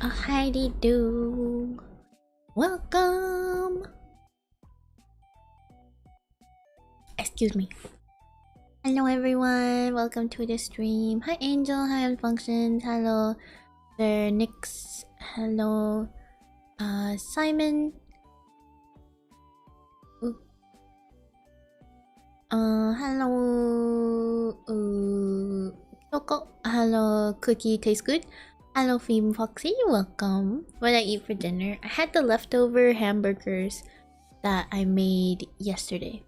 A Heidi do. Welcome. Excuse me. Hello everyone. Welcome to the stream. Hi Angel. Hi Unfunctions. Hello Sir Nix. Hello Simon. Ooh. Hello Choco. Hello Cookie Tastes Good. Hello Femme Foxy, welcome. What did I eat for dinner? I had the leftover hamburgers that I made yesterday.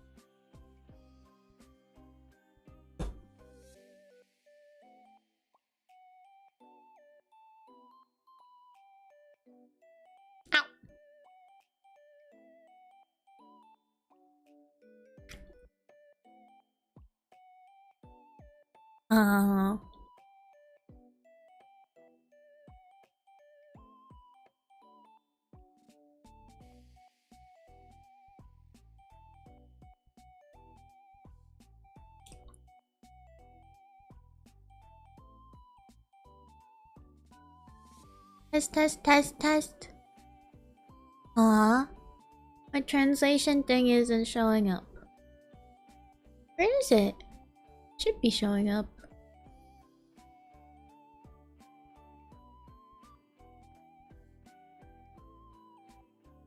Ow. Test. Aw. My translation thing isn't showing up. Where is it? Should be showing up.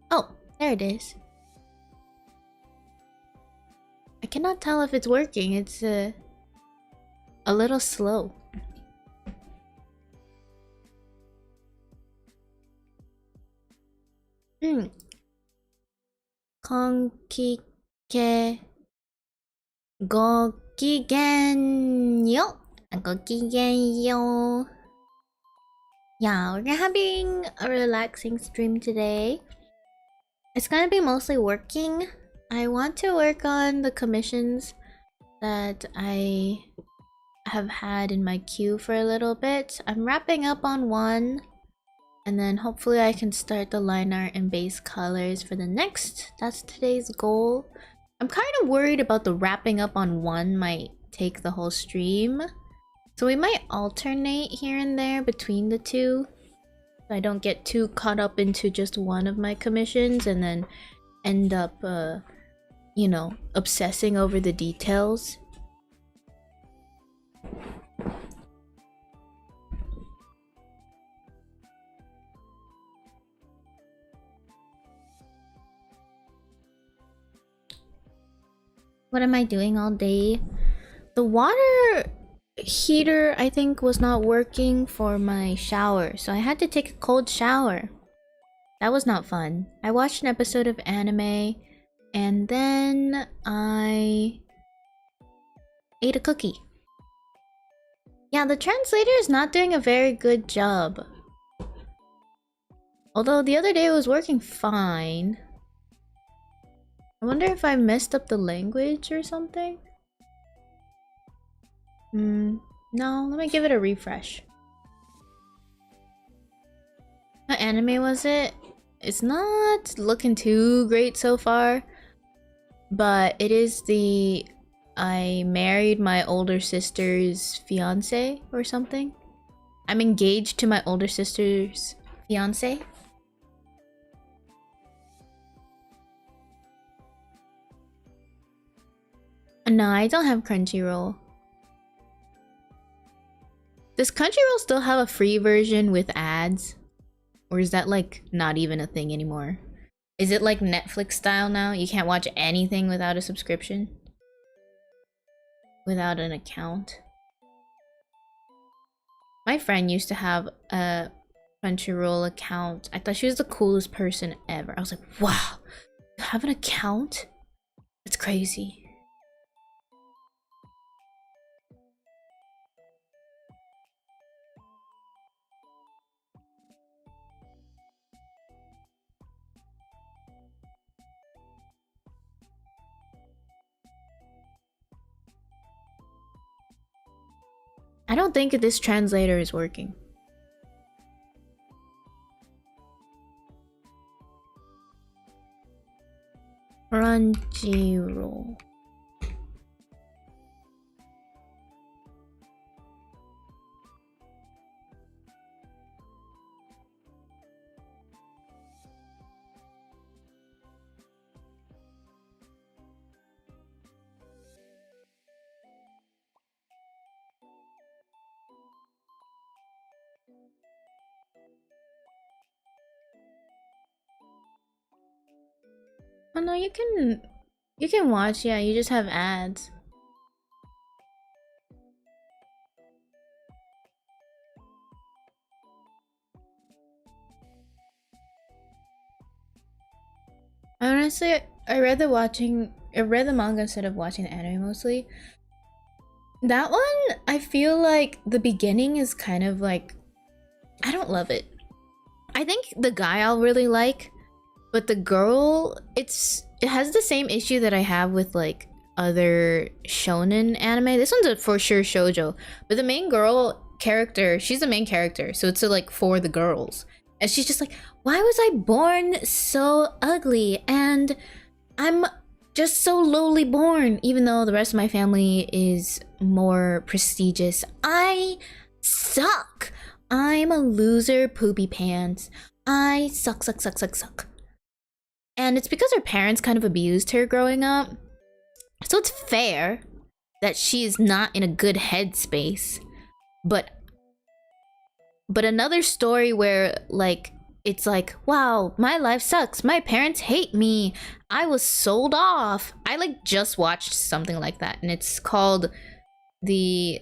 Oh, there it is. I cannot tell if it's working. It's a little slow. Konkike Gokigenyo. Gokigenyo. Yeah, we're having a relaxing stream today. It's gonna be mostly working. I want to work on the commissions that I have had in my queue for a little bit. I'm wrapping up on one. And then hopefully I can start the line art and base colors for the next. That's today's goal. I'm kind of worried about the wrapping up on one might take the whole stream. So we might alternate here and there between the two. So I don't get too caught up into just one of my commissions and then end up, you know, obsessing over the details. What am I doing all day? The water heater, I think, was not working for my shower, so I had to take a cold shower. That was not fun. I watched an episode of anime, and then I ate a cookie. Yeah, the translator is not doing a very good job. Although the other day it was working fine. I wonder if I messed up the language or something? No, let me give it a refresh. What anime was it? It's not looking too great so far. But it is the... I married my older sister's fiance or something. I'm engaged to my older sister's fiance. No, I don't have Crunchyroll. Does Crunchyroll still have a free version with ads? Or is that like not even a thing anymore? Is it like Netflix style now? You can't watch anything without a subscription? Without an account? My friend used to have a Crunchyroll account. I thought she was the coolest person ever. I was like, wow, you have an account? That's crazy. I don't think this translator is working. Crunchyroll. Oh no, you can watch, yeah, you just have ads. Honestly, I read the manga instead of watching the anime mostly. That one, I feel like the beginning is kind of like, I don't love it. I think the guy I'll really like, but the girl, it has the same issue that I have with like other shonen anime. This one's a for sure shoujo, but the main girl character, she's the main character, so it's like for the girls. And she's just like, why was I born so ugly? And I'm just so lowly born, even though the rest of my family is more prestigious. I suck. I'm a loser poopy pants. I suck. And it's because her parents kind of abused her growing up. So it's fair that she's not in a good headspace. But another story where like it's like, wow, my life sucks. My parents hate me. I was sold off. I like just watched something like that, and it's called The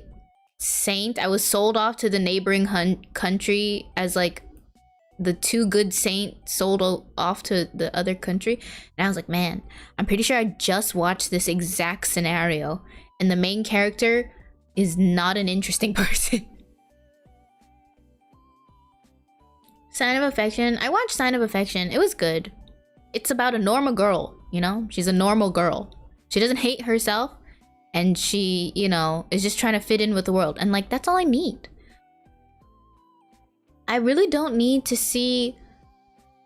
Saint. I was sold off to the neighboring country as like the too good saint sold off to the other country. And I was like, man, I'm pretty sure I just watched this exact scenario, and the main character is not an interesting person. Sign of Affection. I watched Sign of Affection. It was good. It's about a normal girl, you know? She's a normal girl. She doesn't hate herself, and she, you know, is just trying to fit in with the world. And like, that's all I need. I really don't need to see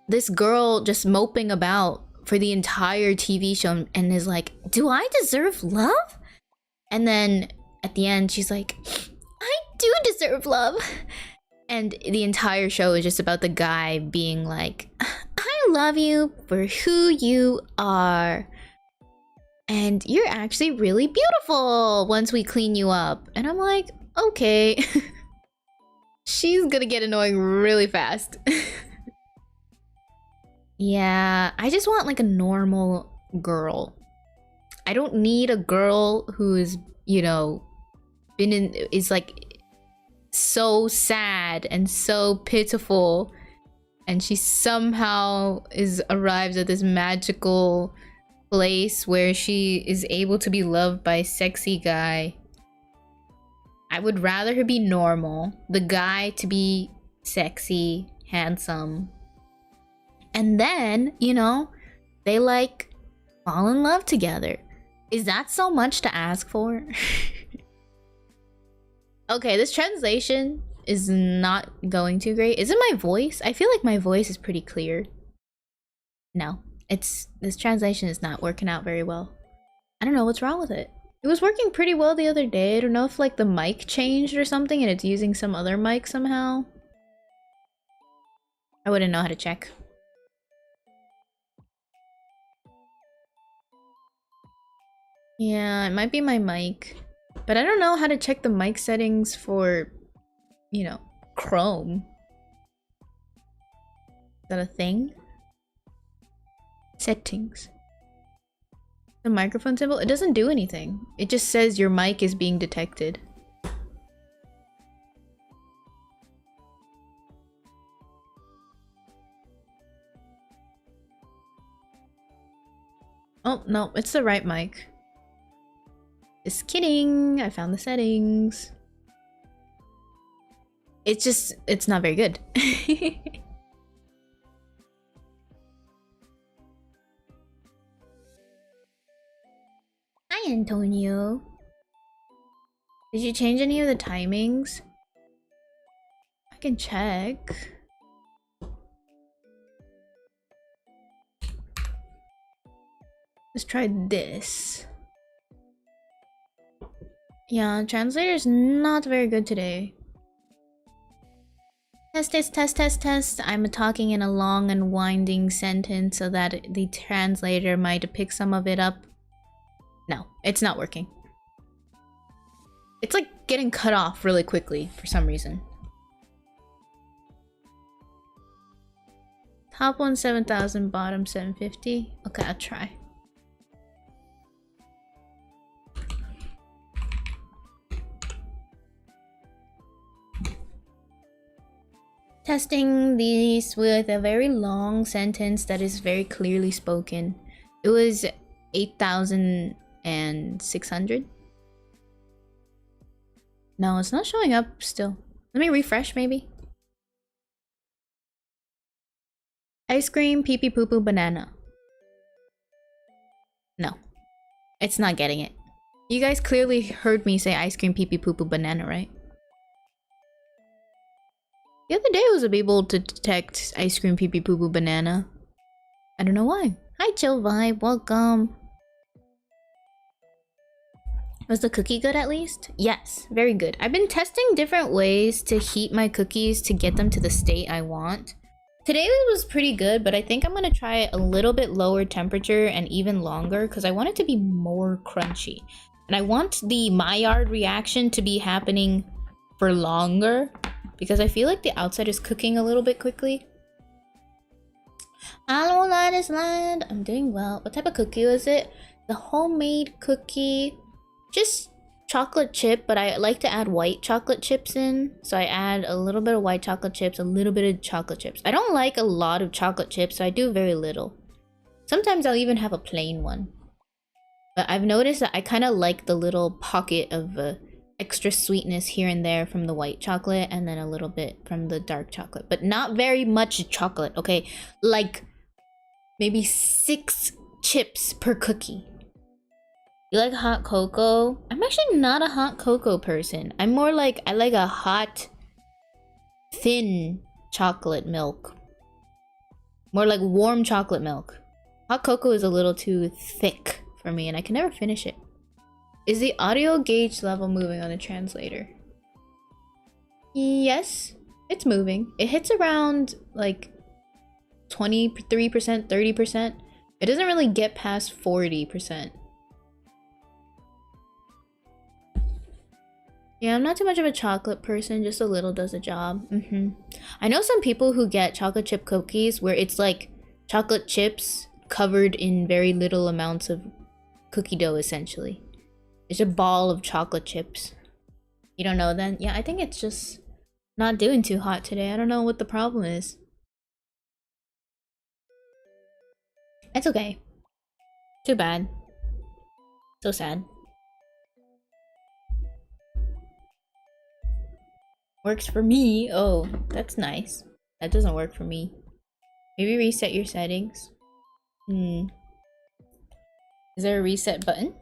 this girl just moping about for the entire TV show and is like, do I deserve love? And then at the end, she's like, I do deserve love. And the entire show is just about the guy being like, I love you for who you are. And you're actually really beautiful once we clean you up. And I'm like, okay. She's gonna get annoying really fast. Yeah, I just want like a normal girl. I don't need a girl who's, you know, is like so sad and so pitiful, and she somehow arrives at this magical place where she is able to be loved by a sexy guy. I would rather her be normal, the guy to be sexy, handsome, and then, you know, they like fall in love together. Is that so much to ask for? Okay, this translation is not going too great. Is it my voice? I feel like my voice is pretty clear. No, this translation is not working out very well. I don't know what's wrong with it. It was working pretty well the other day. I don't know if like the mic changed or something and it's using some other mic somehow. I wouldn't know how to check. Yeah, it might be my mic. But I don't know how to check the mic settings for, you know, Chrome. Is that a thing? Settings. The microphone symbol? It doesn't do anything. It just says your mic is being detected. Oh, no, it's the right mic. Just kidding, I found the settings. It's not very good. Hi, Antonio. Did you change any of the timings? I can check. Let's try this. Yeah, translator's not very good today. Test. I'm talking in a long and winding sentence so that the translator might pick some of it up. No, it's not working. It's like getting cut off really quickly for some reason. Top one 7,000, bottom 750. Okay, I'll try. Testing these with a very long sentence that is very clearly spoken. It was 8,600. No, it's not showing up still. Let me refresh maybe. Ice cream, pee pee poo poo, banana. No, it's not getting it. You guys clearly heard me say ice cream, pee pee poo poo, banana, right? The other day I was able to detect ice cream, pee pee poo poo, banana. I don't know why. Hi, Chill Vibe, welcome. Was the cookie good at least? Yes, very good. I've been testing different ways to heat my cookies to get them to the state I want. Today was pretty good, but I think I'm gonna try a little bit lower temperature and even longer because I want it to be more crunchy. And I want the Maillard reaction to be happening for longer because I feel like the outside is cooking a little bit quickly. Hello, Linus Land. I'm doing well. What type of cookie was it? The homemade cookie. Just chocolate chip, but I like to add white chocolate chips in. So I add a little bit of white chocolate chips, a little bit of chocolate chips. I don't like a lot of chocolate chips, so I do very little. Sometimes I'll even have a plain one. But I've noticed that I kind of like the little pocket of extra sweetness here and there from the white chocolate and then a little bit from the dark chocolate. But not very much chocolate, okay? Like maybe 6 chips per cookie. You like hot cocoa? I'm actually not a hot cocoa person. I'm more like, I like a hot, thin chocolate milk. More like warm chocolate milk. Hot cocoa is a little too thick for me and I can never finish it. Is the audio gauge level moving on the translator? Yes, it's moving. It hits around like 23%, 30%. It doesn't really get past 40%. Yeah, I'm not too much of a chocolate person, just a little does the job. I know some people who get chocolate chip cookies where it's like chocolate chips covered in very little amounts of cookie dough, essentially. It's a ball of chocolate chips. You don't know then? Yeah, I think it's just not doing too hot today. I don't know what the problem is. It's okay. Too bad. So sad. Works for me. Oh, that's nice. That doesn't work for me. Maybe reset your settings. Is there a reset button?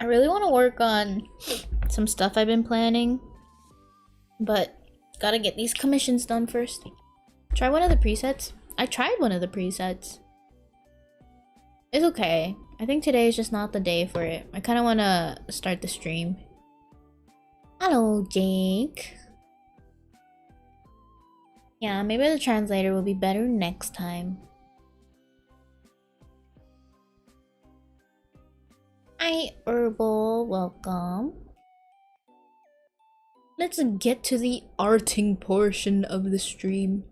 I really want to work on some stuff I've been planning, but gotta get these commissions done first. Try one of the presets. I tried one of the presets. It's okay. I think today is just not the day for it. I kind of want to start the stream. Hello, Jake. Yeah, maybe the translator will be better next time. Hi, Herbal. Welcome. Let's get to the arting portion of the stream.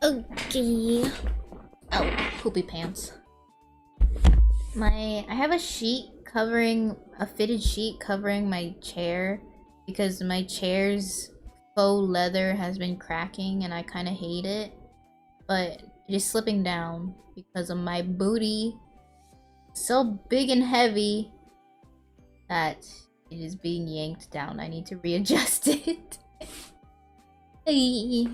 Okay. Oh, poopy pants. I have a sheet covering, a fitted sheet covering my chair because my chair's faux leather has been cracking and I kind of hate it. But it is slipping down because of my booty. So big and heavy that it is being yanked down. I need to readjust it. Hey.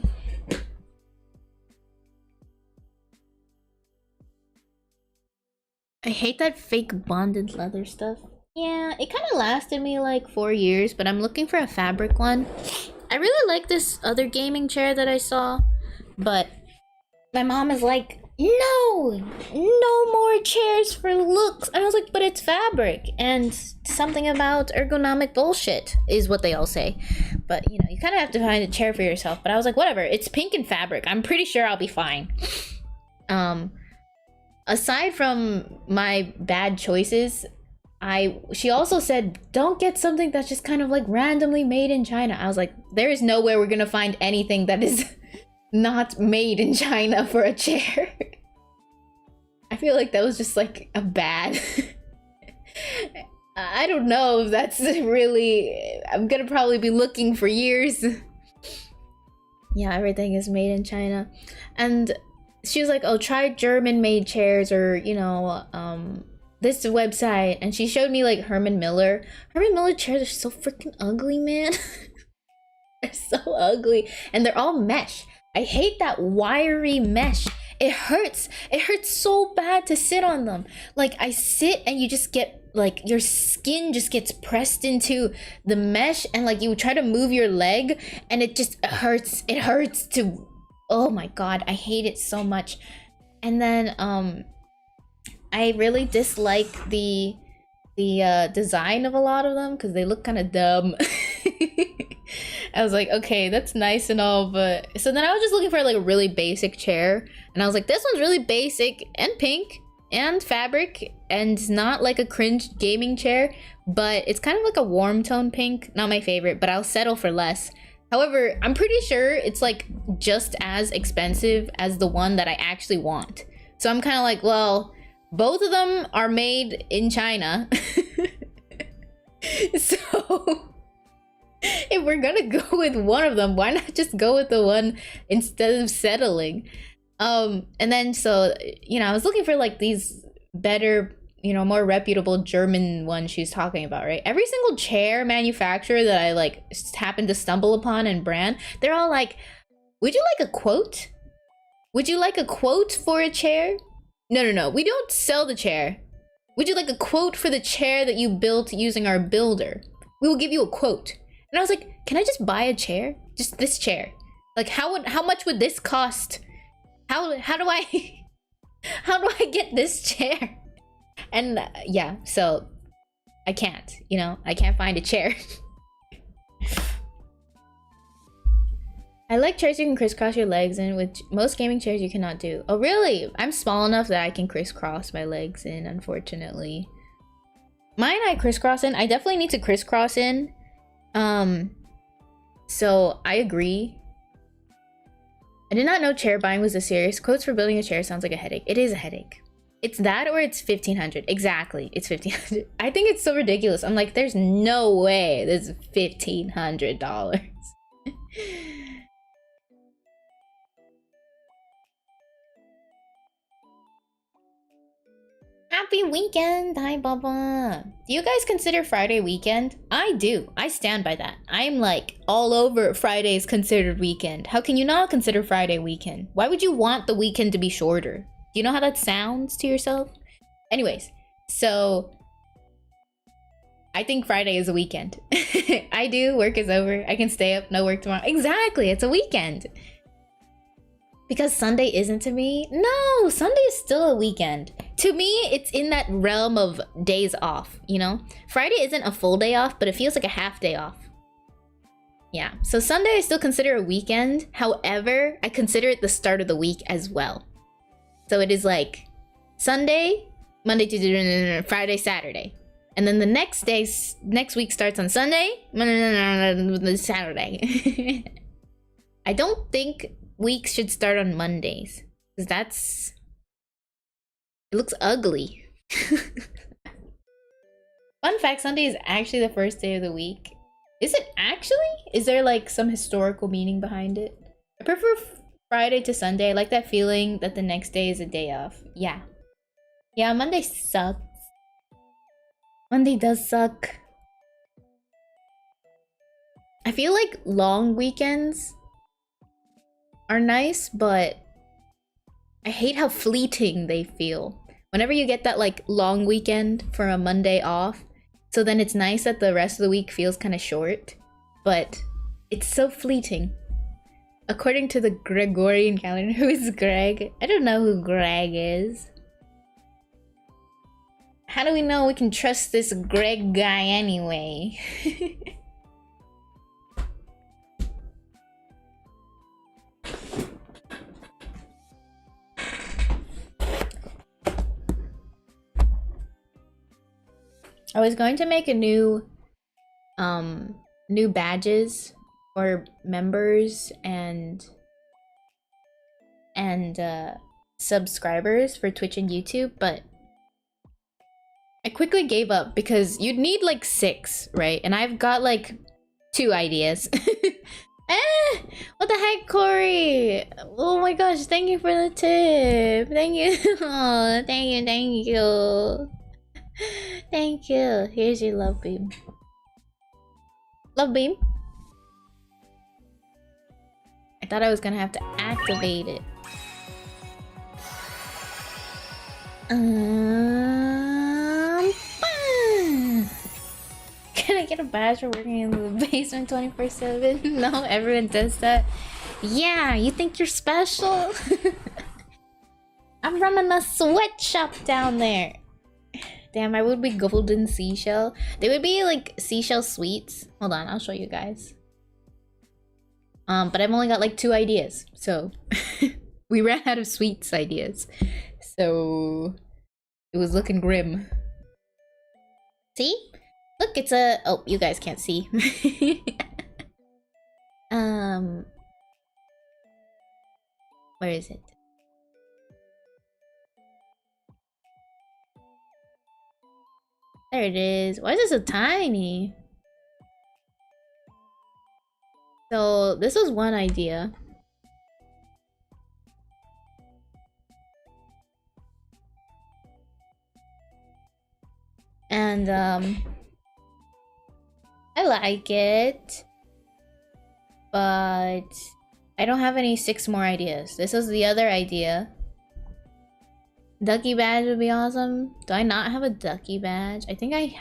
I hate that fake bonded leather stuff. Yeah, it kind of lasted me like 4 years, but I'm looking for a fabric one. I really like this other gaming chair that I saw, but my mom is like, no, no more chairs for looks. And I was like, but it's fabric and something about ergonomic bullshit is what they all say. But you know, you kind of have to find a chair for yourself. But I was like, whatever, it's pink and fabric. I'm pretty sure I'll be fine. Aside from my bad choices, she also said, don't get something that's just kind of like randomly made in China. I was like, there is no way we're gonna find anything that is not made in China for a chair. I feel like that was just like a bad I don't know if that's really, I'm gonna probably be looking for years. Yeah, everything is made in China. And she was like, oh, try German made chairs, or you know, this website. And she showed me like Herman Miller chairs are so freaking ugly, man. They're so ugly, and they're all mesh. I hate that wiry mesh. It hurts so bad to sit on them. Like, I sit and you just get like, your skin just gets pressed into the mesh, and like you try to move your leg and it just hurts. It hurts to, oh my god, I hate it so much. And then I really dislike the design of a lot of them because they look kind of dumb. I was like, okay, that's nice and all, but so then I was just looking for like a really basic chair, and I was like, this one's really basic and pink and fabric and not like a cringe gaming chair, but it's kind of like a warm tone pink. Not my favorite, but I'll settle for less. However, I'm pretty sure it's like just as expensive as the one that I actually want. So I'm kind of like, well, both of them are made in China. So if we're gonna go with one of them, why not just go with the one instead of settling? And then, so, you know, I was looking for like these better, you know, more reputable German ones she's talking about, right? Every single chair manufacturer that I like happened to stumble upon and brand, they're all like, would you like a quote? Would you like a quote for a chair? No, we don't sell the chair. Would you like a quote for the chair that you built using our builder? We will give you a quote. And I was like, can I just buy a chair? Just this chair. Like, how much would this cost? How do I how do I get this chair? And yeah, so I can't, you know, I can't find a chair. I like chairs you can crisscross your legs in, which most gaming chairs you cannot do. Oh really? I'm small enough that I can crisscross my legs in, unfortunately. Mine I crisscross in. I definitely need to crisscross in. So I agree. I did not know chair buying was this serious. Quotes for building a chair sounds like a headache. It is a headache. It's that, or it's 1,500. Exactly, it's 1,500. I think it's so ridiculous. I'm like, there's no way this is $1,500. Happy weekend! Hi, Baba. Do you guys consider Friday weekend? I do. I stand by that. I'm like all over Friday's considered weekend. How can you not consider Friday weekend? Why would you want the weekend to be shorter? Do you know how that sounds to yourself? Anyways, so I think Friday is a weekend. I do. Work is over. I can stay up. No work tomorrow. Exactly. It's a weekend. Because Sunday isn't to me? No, Sunday is still a weekend. To me, it's in that realm of days off, you know? Friday isn't a full day off, but it feels like a half day off. Yeah, so Sunday I still consider a weekend. However, I consider it the start of the week as well. So it is like Sunday, Monday, Tuesday, Friday, Saturday. And then the next week starts on Sunday, Saturday. I don't think weeks should start on Mondays, because that's, it looks ugly. Fun fact, Sunday is actually the first day of the week. Is it actually? Is there like some historical meaning behind it? I prefer Friday to Sunday. I like that feeling that the next day is a day off. Yeah, Monday sucks. Monday does suck. I feel like long weekends are nice, but I hate how fleeting they feel. Whenever you get that like long weekend for a Monday off, it's So then it's nice that the rest of the week feels kind of short, but it's so fleeting. According to the Gregorian calendar, who is Greg? I don't know who Greg is. How do we know we can trust this Greg guy anyway? I was going to make a new badges for members and subscribers for Twitch and YouTube, but I quickly gave up because you'd need like 6, right? And I've got like 2 ideas. What the heck, Corey? Oh my gosh, thank you for the tip. Thank you. Oh, thank you. Thank you. Here's your love beam. Love beam? I thought I was gonna have to activate it. Can I get a badge for working in the basement 24/7? No, everyone does that. Yeah, you think you're special? I'm running a sweatshop down there. Damn, I would be golden seashell. They would be like seashell sweets. Hold on, I'll show you guys. But I've only got like 2 ideas, so we ran out of sweets ideas. So it was looking grim. See? Look, it's a... Oh, you guys can't see. Where is it? There it is. Why is it so tiny? So this was one idea. And I like it, but I don't have any 6 more ideas. This was the other idea. Ducky badge would be awesome. Do I not have a ducky badge? I think I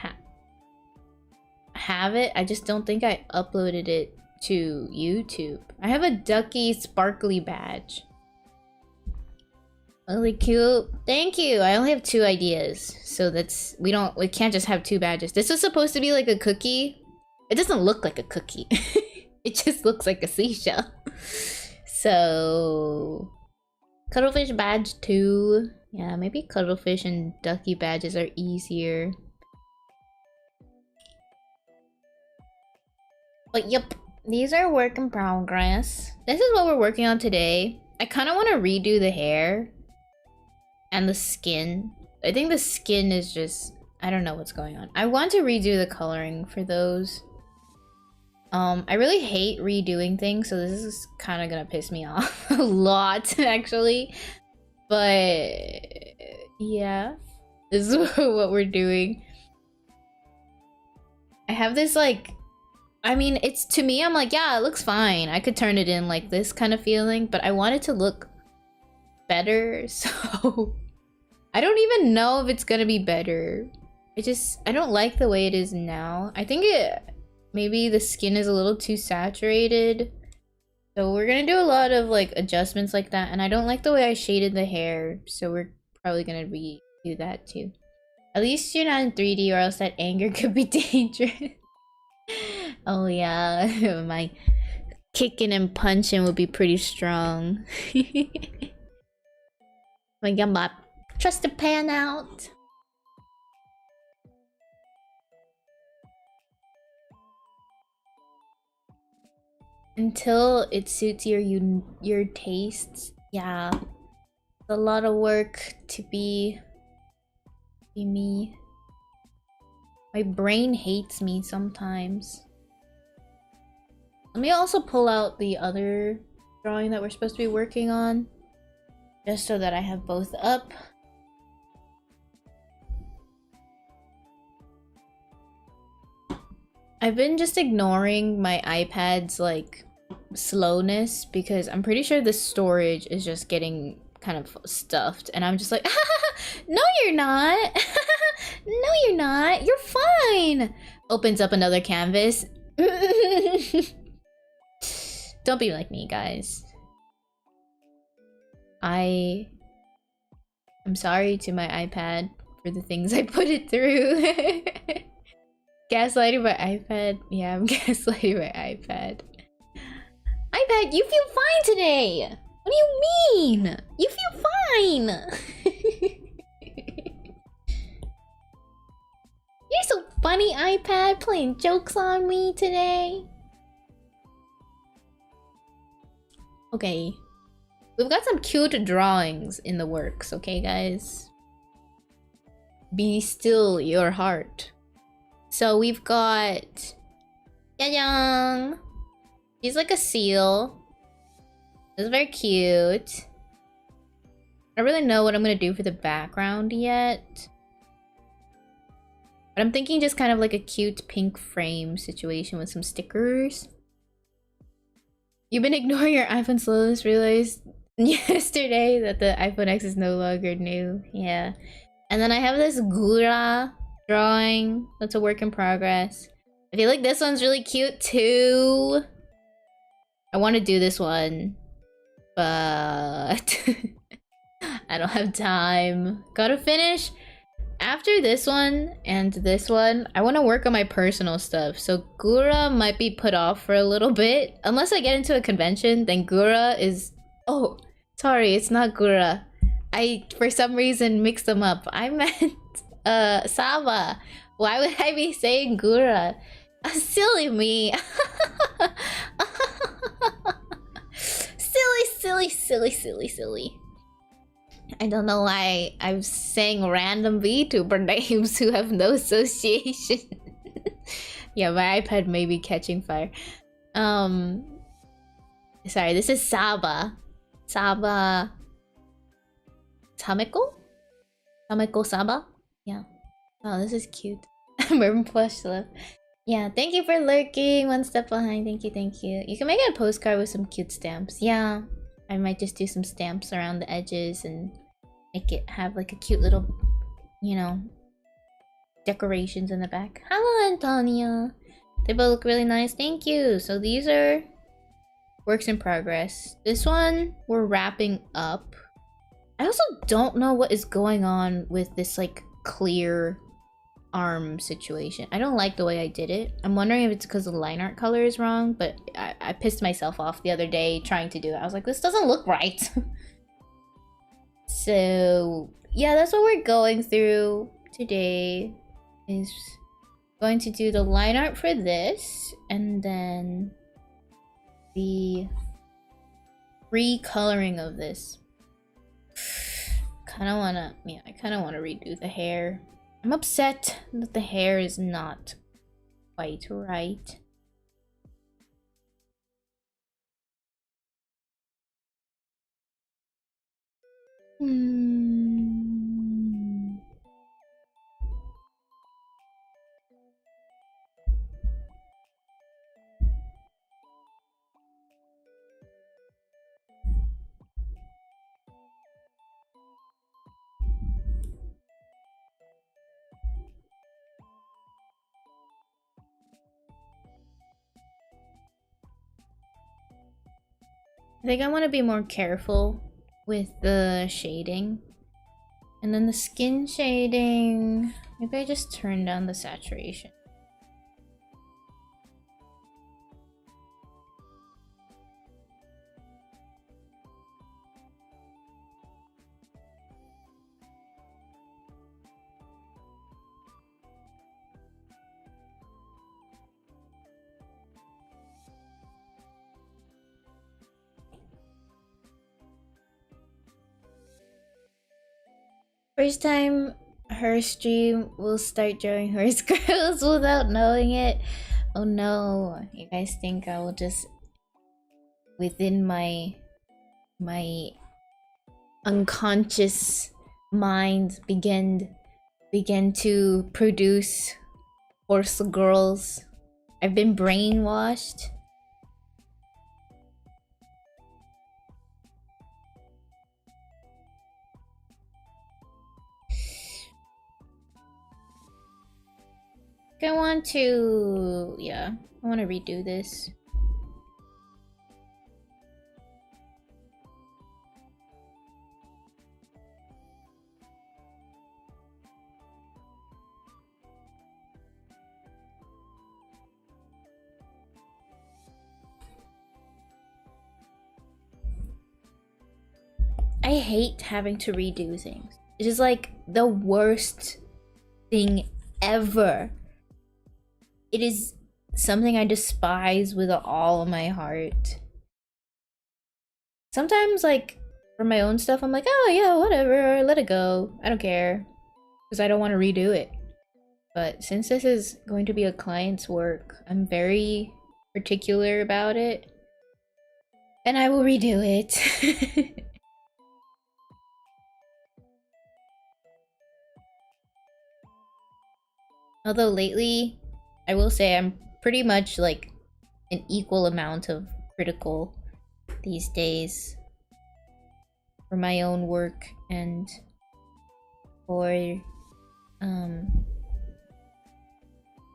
have it. I just don't think I uploaded it to YouTube. I have a ducky sparkly badge. Really cute. Thank you. I only have 2 ideas, so that's we can't just have 2 badges. This is supposed to be like a cookie. It doesn't look like a cookie. It just looks like a seashell. So cuttlefish badge 2. Yeah, maybe cuttlefish and ducky badges are easier. But yep, these are work in progress. This is what we're working on today. I kind of want to redo the hair and the skin. I think the skin is just... I don't know what's going on. I want to redo the coloring for those. I really hate redoing things, so this is kind of gonna piss me off a lot, actually. But yeah, this is what we're doing. I have this like... I mean, it's to me, I'm like, yeah, it looks fine. I could turn it in like this kind of feeling, but I want it to look better, so... I don't even know if it's gonna be better. I don't like the way it is now. I think maybe the skin is a little too saturated. So we're gonna do a lot of like adjustments like that. And I don't like the way I shaded the hair. So we're probably gonna do that too. At least you're not in 3D, or else that anger could be dangerous. Oh yeah, my kicking and punching would be pretty strong. I got my trusted pan out. Until it suits your tastes. Yeah, it's a lot of work to be me. My brain hates me sometimes. Let me also pull out the other drawing that we're supposed to be working on, just so that I have both up. I've been just ignoring my iPad's like slowness because I'm pretty sure the storage is just getting kind of stuffed, and I'm just like, no you're not. No, you're not. You're fine. Opens up another canvas. Don't be like me, guys. I'm sorry to my iPad for the things I put it through. Gaslighting my iPad. Yeah, I'm gaslighting my iPad. iPad, you feel fine today. What do you mean? You feel fine. You're so funny, iPad, playing jokes on me today. Okay. We've got some cute drawings in the works, okay, guys? Be still your heart. So we've got... Yayang! He's like a seal. It's very cute. I don't really know what I'm gonna do for the background yet. But I'm thinking just kind of like a cute pink frame situation with some stickers. You've been ignoring your iPhone slowness, realized yesterday that the iPhone X is no longer new. Yeah. And then I have this Gura drawing that's a work in progress. I feel like this one's really cute too. I want to do this one, but I don't have time. Gotta finish. After this one and this one, I want to work on my personal stuff. So Gura might be put off for a little bit. Unless I get into a convention, then Gura is... Oh, sorry, it's not Gura. I, for some reason, mixed them up. I meant, Saba. Why would I be saying Gura? Silly me. Silly. I don't know why I'm saying random VTuber names who have no association. Yeah, my iPad may be catching fire. Sorry, this is Saba. Saba... Tameko? Tameko Saba? Yeah. Oh, this is cute. Mermaid plush love. Yeah, thank you for lurking. One step behind. Thank you. You can make a postcard with some cute stamps. Yeah. I might just do some stamps around the edges and make it have like a cute little, you know, decorations in the back. Hello, Antonia. They both look really nice. Thank you. So these are works in progress. This one we're wrapping up. I also don't know what is going on with this like clear arm situation. I don't like the way I did it. I'm wondering if it's because the line art color is wrong, but I pissed myself off the other day trying to do it. I was like, this doesn't look right. So yeah, that's what we're going through today, is going to do the line art for this and then the recoloring of this. I kind of want to redo the hair. I'm upset that the hair is not quite right. I think I want to be more careful with the shading. And then the skin shading, maybe I just turn down the saturation. First time her stream will start drawing horse girls without knowing it. Oh no, you guys think I will just within my unconscious mind begin to produce horse girls? I've been brainwashed. I want to... yeah, I want to redo this. I hate having to redo things. It is like the worst thing ever. It is something I despise with all of my heart. Sometimes, like, for my own stuff, I'm like, oh yeah, whatever, let it go. I don't care. Because I don't want to redo it. But since this is going to be a client's work, I'm very particular about it. And I will redo it. Although lately, I will say I'm pretty much like an equal amount of critical these days for my own work and for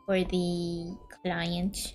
the client.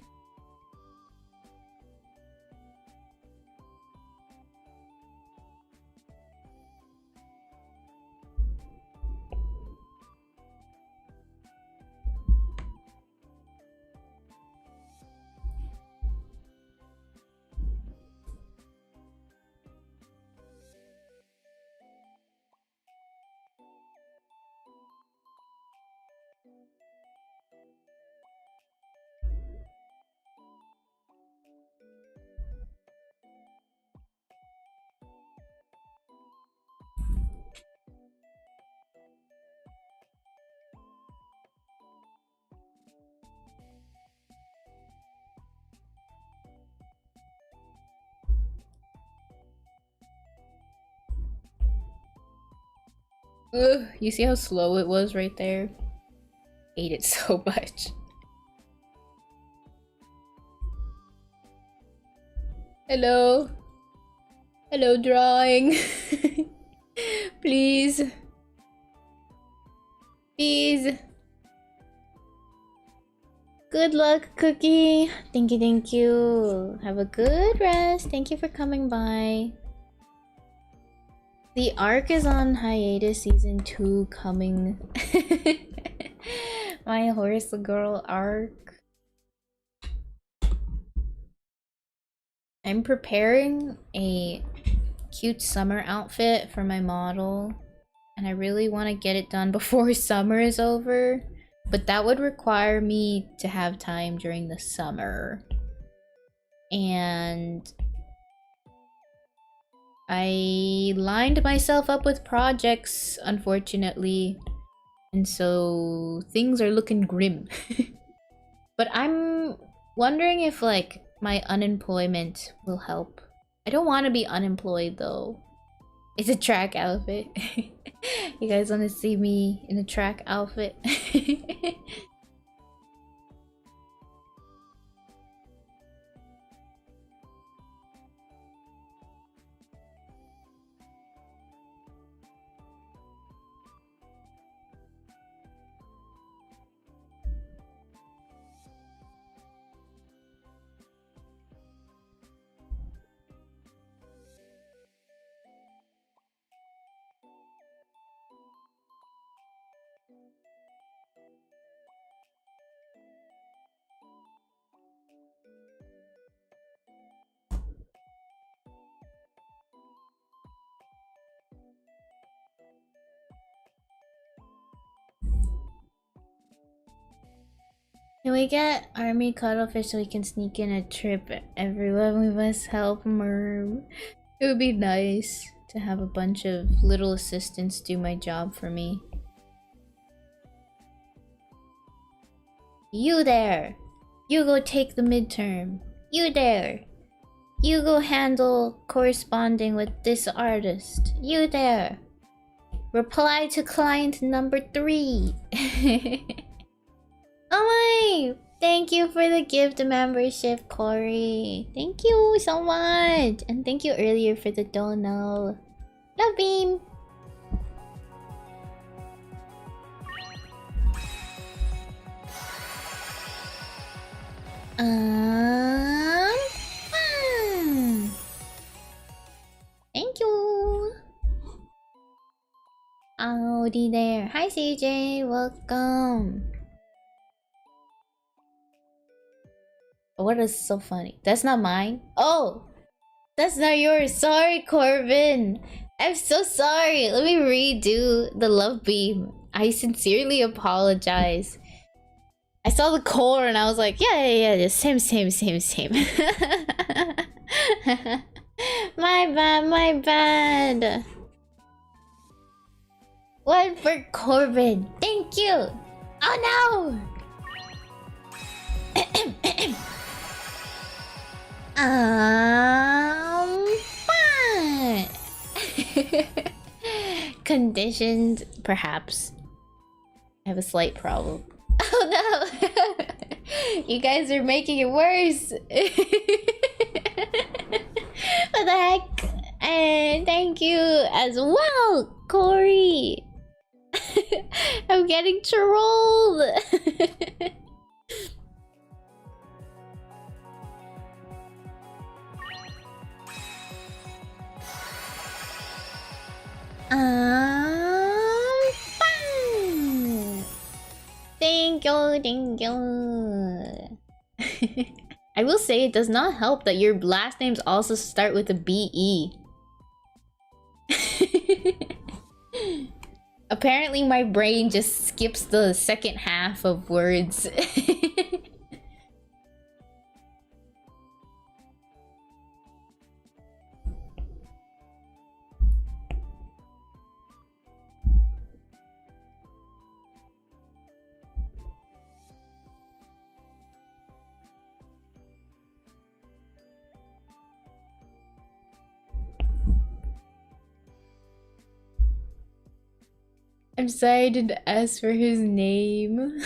Ugh, you see how slow it was right there? Hate it so much. Hello? Hello, drawing. Please. Please. Good luck, Cookie. Thank you, thank you. Have a good rest. Thank you for coming by. The arc is on hiatus, season 2 coming. My horse girl arc. I'm preparing a cute summer outfit for my model, and I really want to get it done before summer is over, but that would require me to have time during the summer. And I lined myself up with projects, unfortunately, and so things are looking grim. But I'm wondering if, like, my unemployment will help. I don't want to be unemployed, though. It's a track outfit. You guys want to see me in a track outfit? Can we get army cuttlefish so we can sneak in a trip? Everyone, we must help Merm. It would be nice to have a bunch of little assistants do my job for me. You there! You go take the midterm. You there! You go handle corresponding with this artist. You there! Reply to client number 3. Oh my! Thank you for the gift membership, Corey. Thank you so much! And thank you earlier for the dono. Love beam! Hmm. Thank you. Howdy there. Hi CJ, welcome. What is so funny? That's not mine. Oh, that's not yours. Sorry, Corbin. I'm so sorry. Let me redo the love beam. I sincerely apologize. I saw the core and I was like, yeah, just same. My bad. One for Corbin. Thank you. Oh no. Fine. Conditioned, perhaps. I have a slight problem. Oh no! You guys are making it worse. What the heck? And thank you as well, Corey. I'm getting trolled. Fine. Thank you. I will say it does not help that your last names also start with a B-E. Apparently my brain just skips the second half of words. I'm sorry I didn't ask for his name.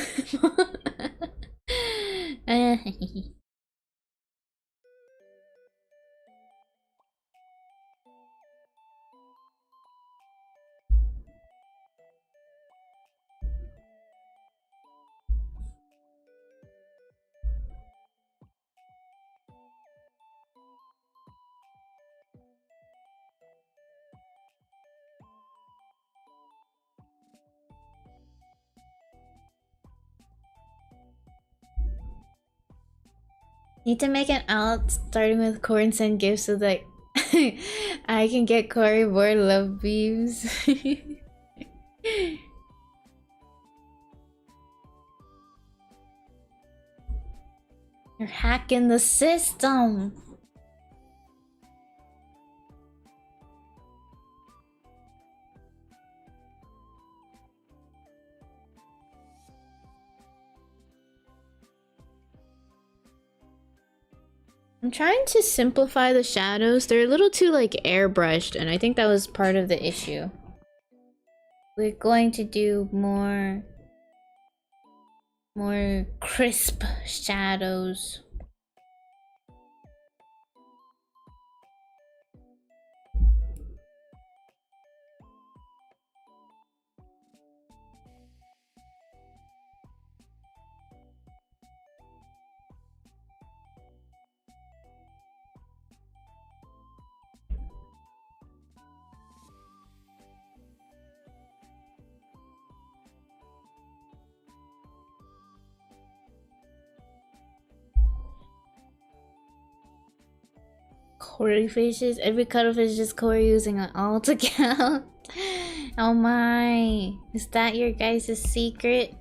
Need to make an alt starting with Core and send gifts so that I can get Corey more love beams. You're hacking the system. I'm trying to simplify the shadows. They're a little too like airbrushed, and I think that was part of the issue. We're going to do more crisp shadows. Corey faces. Every cuttlefish is just Corey using an alt account. Oh my. Is that your guys' secret?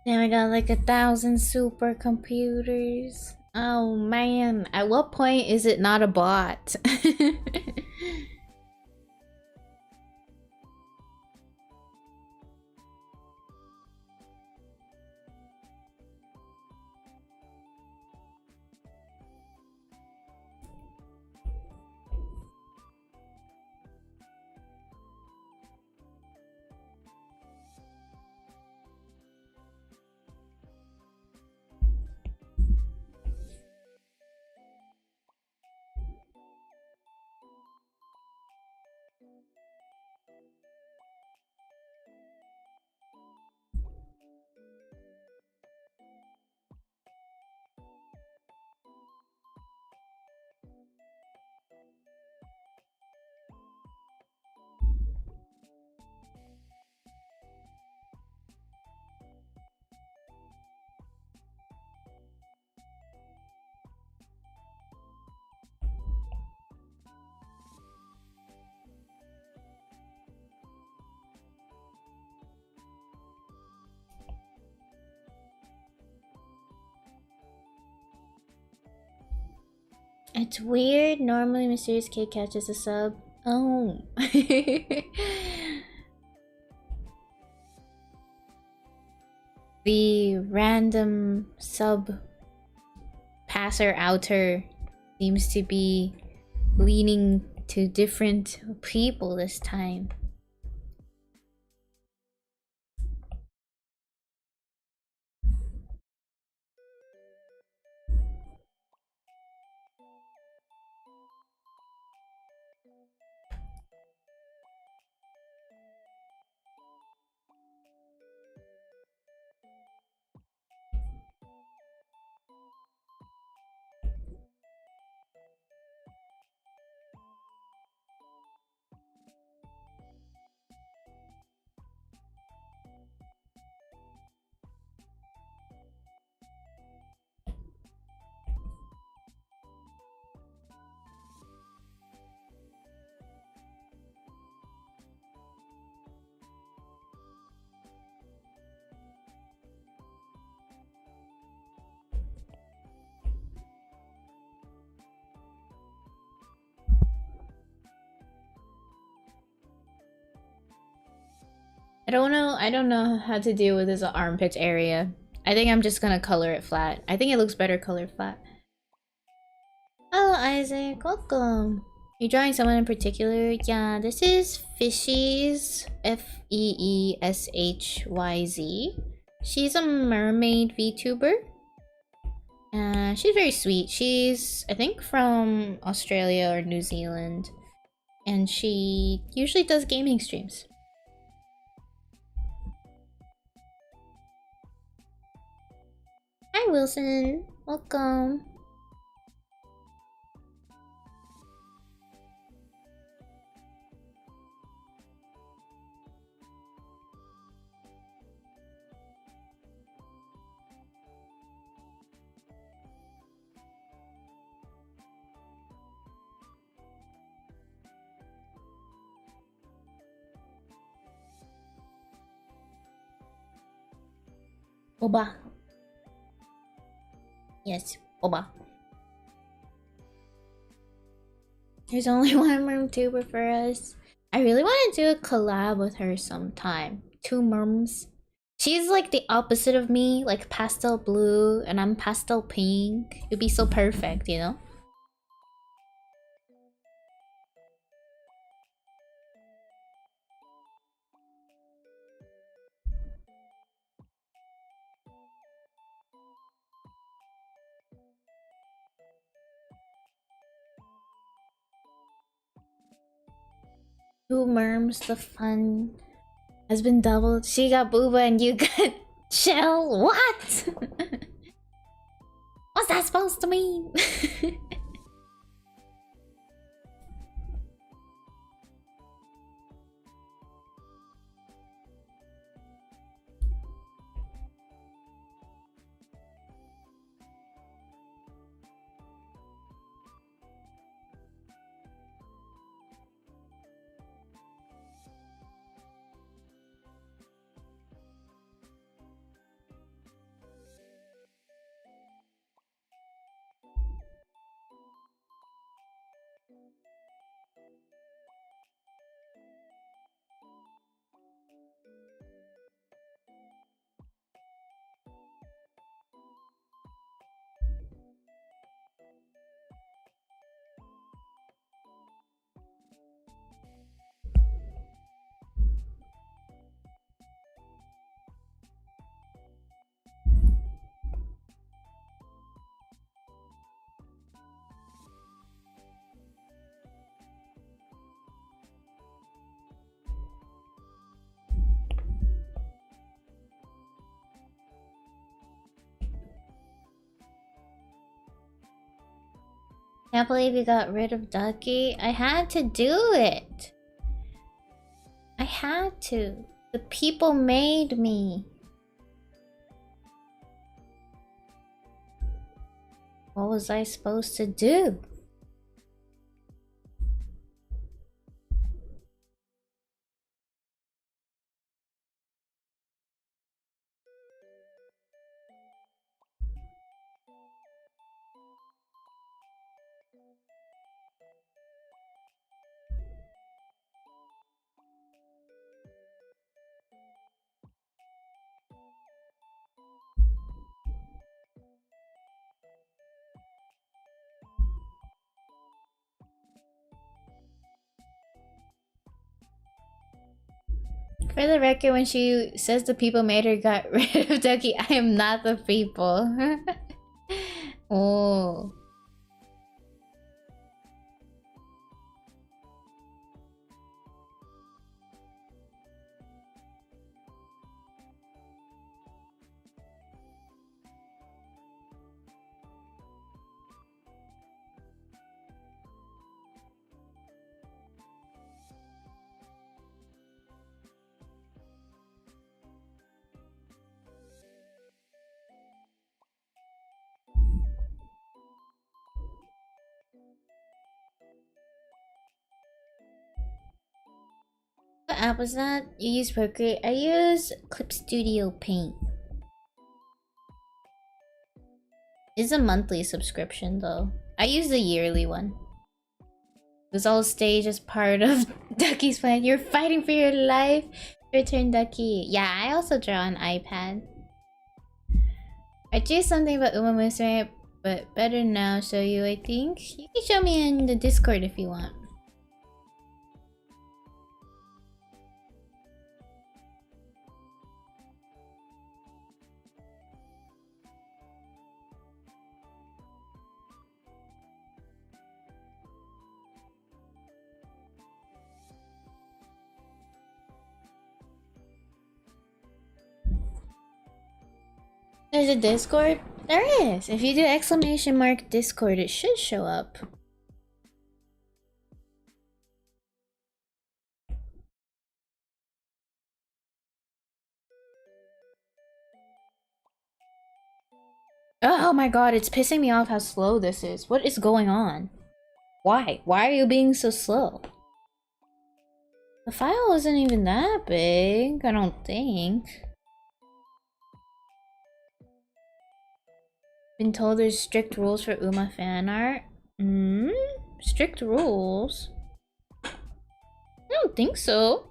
Then we got like 1,000 supercomputers. Oh man, at what point is it not a bot? It's weird. Normally, Mysterious K catches a sub. Oh. The random sub passer outer seems to be leaning to different people this time. I don't know how to deal with this armpit area. I think I'm just gonna color it flat. I think it looks better colored flat. Hello Isaac, welcome. You drawing someone in particular? Yeah, this is Fishies, FeeshYz. She's a mermaid VTuber. She's very sweet. She's, I think, from Australia or New Zealand. And she usually does gaming streams. Hi Wilson, welcome. Oba. Yes, Oba. There's only one mermtuber for us. I really want to do a collab with her sometime. Two merms. She's like the opposite of me, like pastel blue, and I'm pastel pink. It'd be so perfect, you know? Two merms, the fun has been doubled. She got booba and you got shell. What? What's that supposed to mean? Can't believe you got rid of Ducky. I had to do it. I had to. The people made me. What was I supposed to do? For the record, when she says the people made her got rid of Ducky, I am not the people. Oh. What app was that? You use Procreate? I use Clip Studio Paint. It's a monthly subscription though. I use the yearly one. It was all staged as part of Ducky's plan. You're fighting for your life. Return Ducky. Yeah, I also draw on iPad. I drew something about Uma Musume, but better now show you, I think. You can show me in the Discord if you want. There's a Discord? There is! If you do exclamation mark Discord, it should show up. Oh my god, it's pissing me off how slow this is. What is going on? Why? Why are you being so slow? The file isn't even that big, I don't think. Been told there's strict rules for Uma fan art. Strict rules? I don't think so.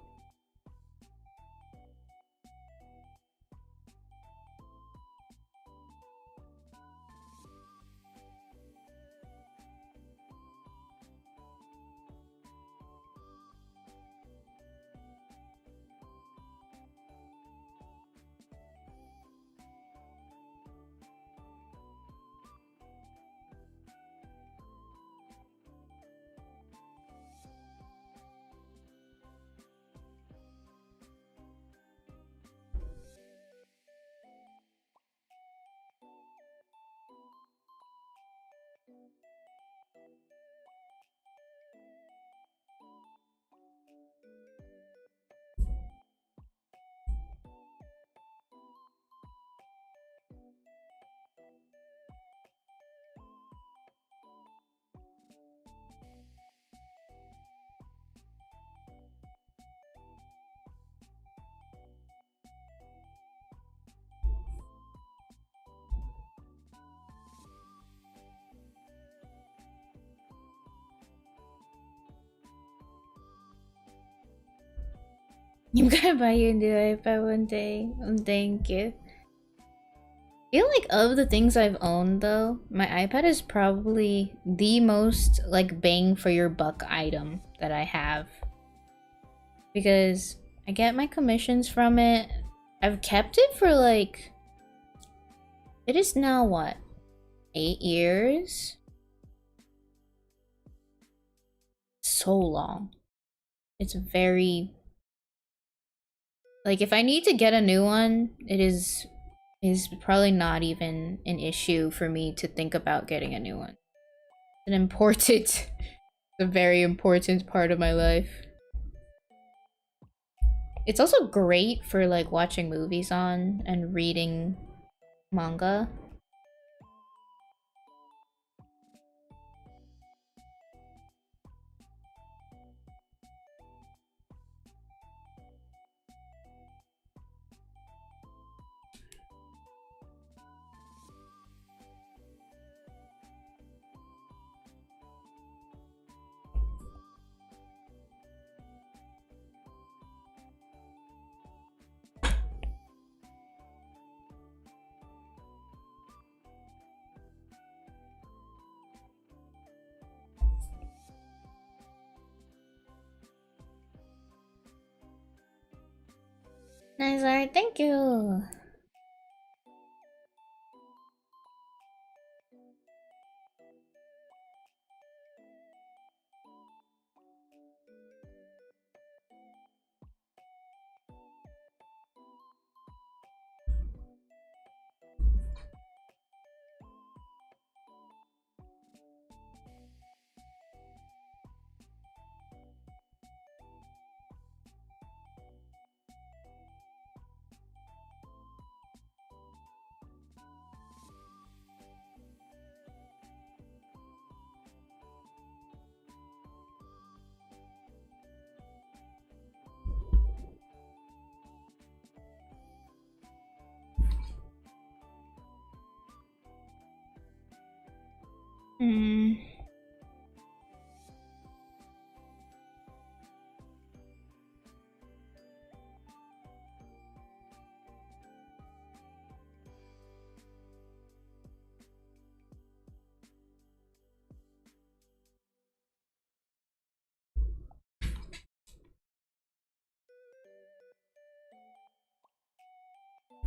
I'm gonna buy you a new iPad one day. Thank you. I feel like of the things I've owned though, my iPad is probably the most like bang for your buck item that I have. Because I get my commissions from it. I've kept it for like... It is now what? 8 years? So long. It's very... Like, if I need to get a new one, it is probably not even an issue for me to think about getting a new one. an important, a very important part of my life. It's also great for like watching movies on and reading manga. Nice art, thank you.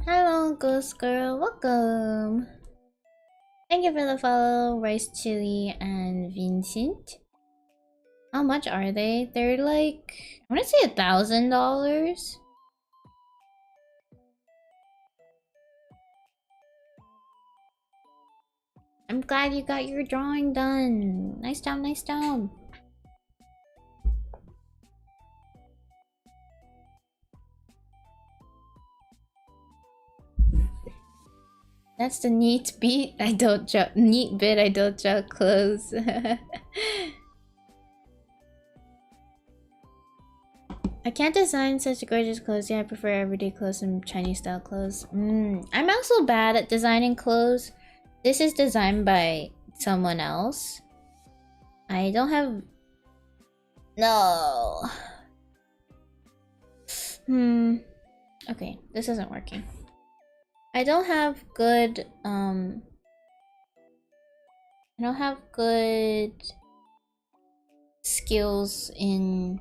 Hello, Ghost Girl. Welcome. Thank you for the follow, Rice Chili and Vincent. How much are they? They're like, I want to say $1,000. I'm glad you got your drawing done. Nice job, nice job. That's the neat beat. I don't judge. Neat bit. I don't judge clothes. I can't design such gorgeous clothes. Yeah, I prefer everyday clothes and Chinese style clothes. I'm also bad at designing clothes. This is designed by someone else. I don't have... No. Okay, this isn't working. I don't have good, I don't have good skills in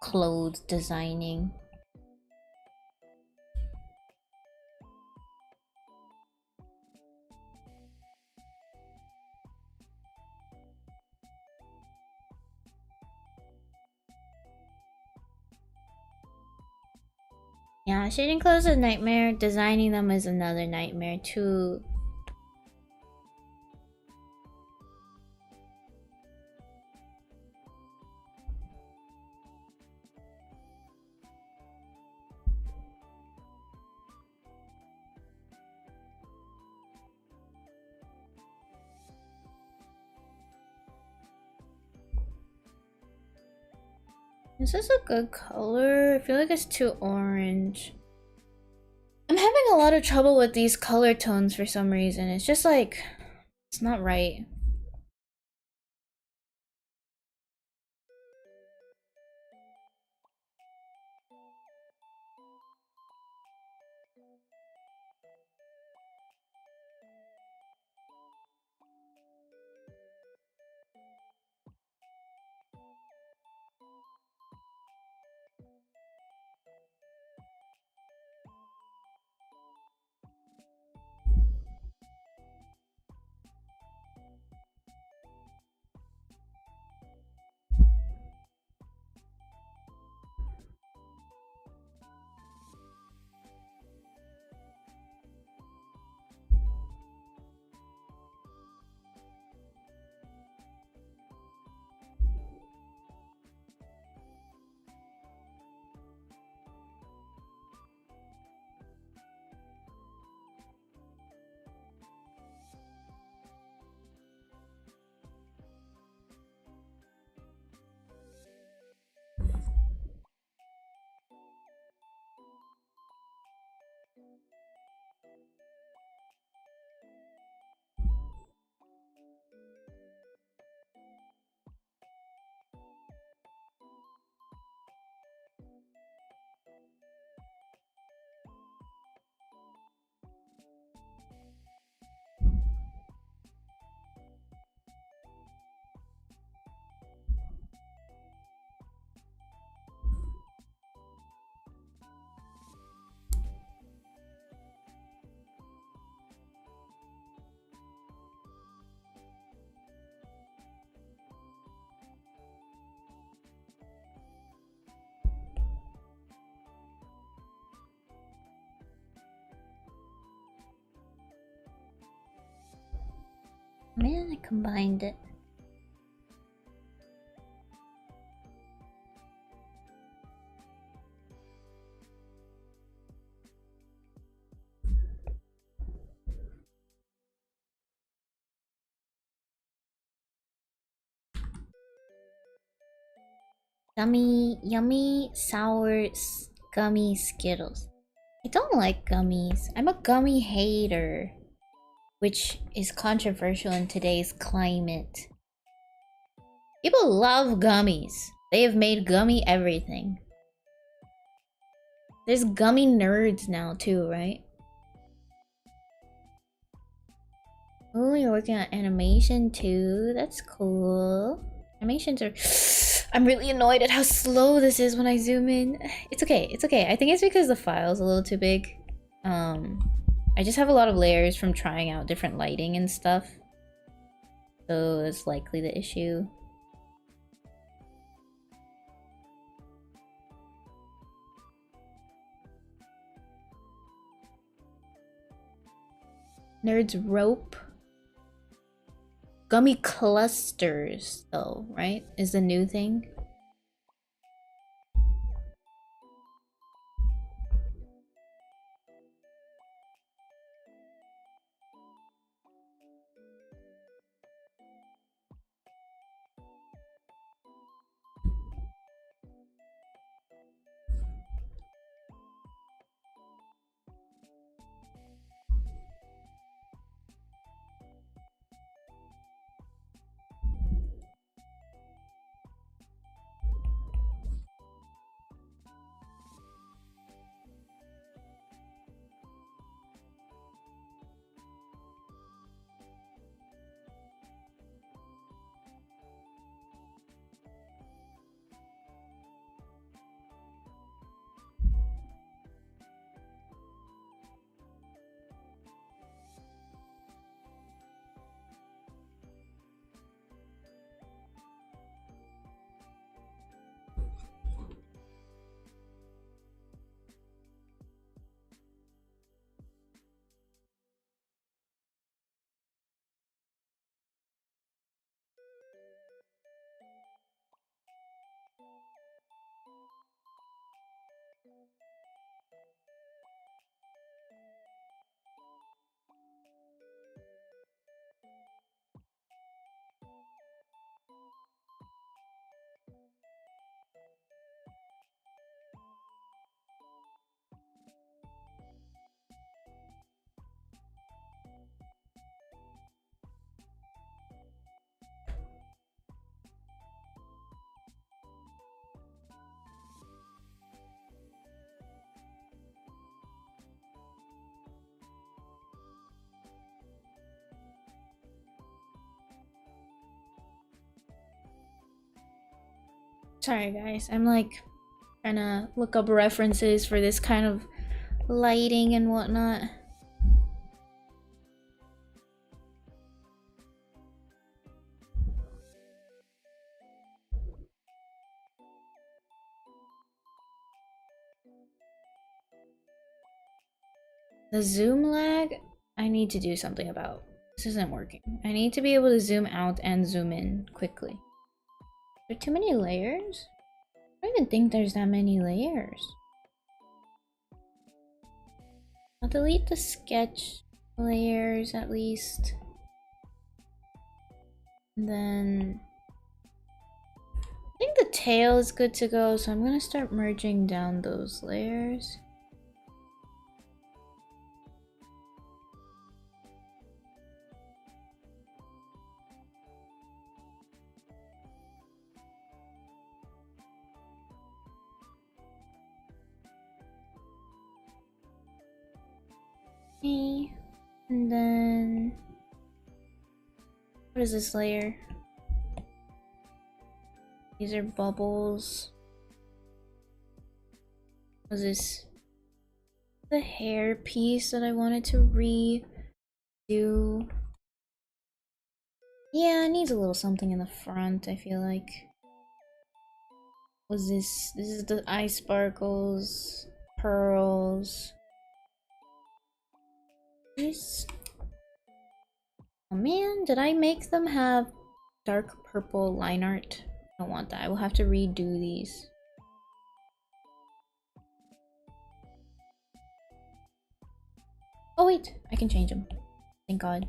clothes designing. Yeah, shading clothes is a nightmare. Designing them is another nightmare too. Is this a good color? I feel like it's too orange. I'm having a lot of trouble with these color tones for some reason. It's just like, it's not right. Man, I combined it. Yummy, sour, gummy Skittles. I don't like gummies. I'm a gummy hater, which is controversial in today's climate. People love gummies. They have made gummy everything. There's gummy nerds now too, right? Oh, you're working on animation too. That's cool. Animations are... I'm really annoyed at how slow this is when I zoom in. It's okay, it's okay. I think it's because the file's a little too big. I just have a lot of layers from trying out different lighting and stuff. So it's likely the issue. Nerds rope. Gummy clusters, though, right? Is the new thing. Sorry guys, I'm like trying to look up references for this kind of lighting and whatnot. The zoom lag, I need to do something about. This isn't working. I need to be able to zoom out and zoom in quickly. Are there too many layers? I don't even think there's that many layers. I'll delete the sketch layers at least. And then I think the tail is good to go, so I'm gonna start merging down those layers. Okay, and then what is this layer? These are bubbles. Was this the hair piece that I wanted to redo? Yeah, it needs a little something in the front, I feel like. Was this is the eye sparkles, pearls. These Oh man, did I make them have dark purple line art? I don't want that. I will have to redo these. Oh wait, I can change them. Thank God.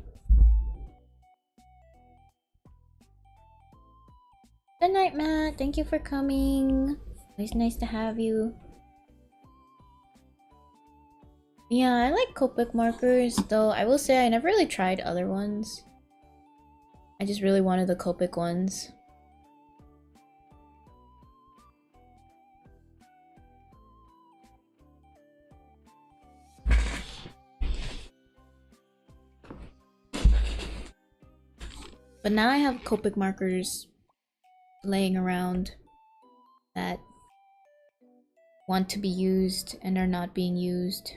Good night, Matt. Thank you for coming. It's nice to have you. Yeah, I like Copic markers, though I will say I never really tried other ones. I just really wanted the Copic ones. But now I have Copic markers laying around that want to be used and are not being used.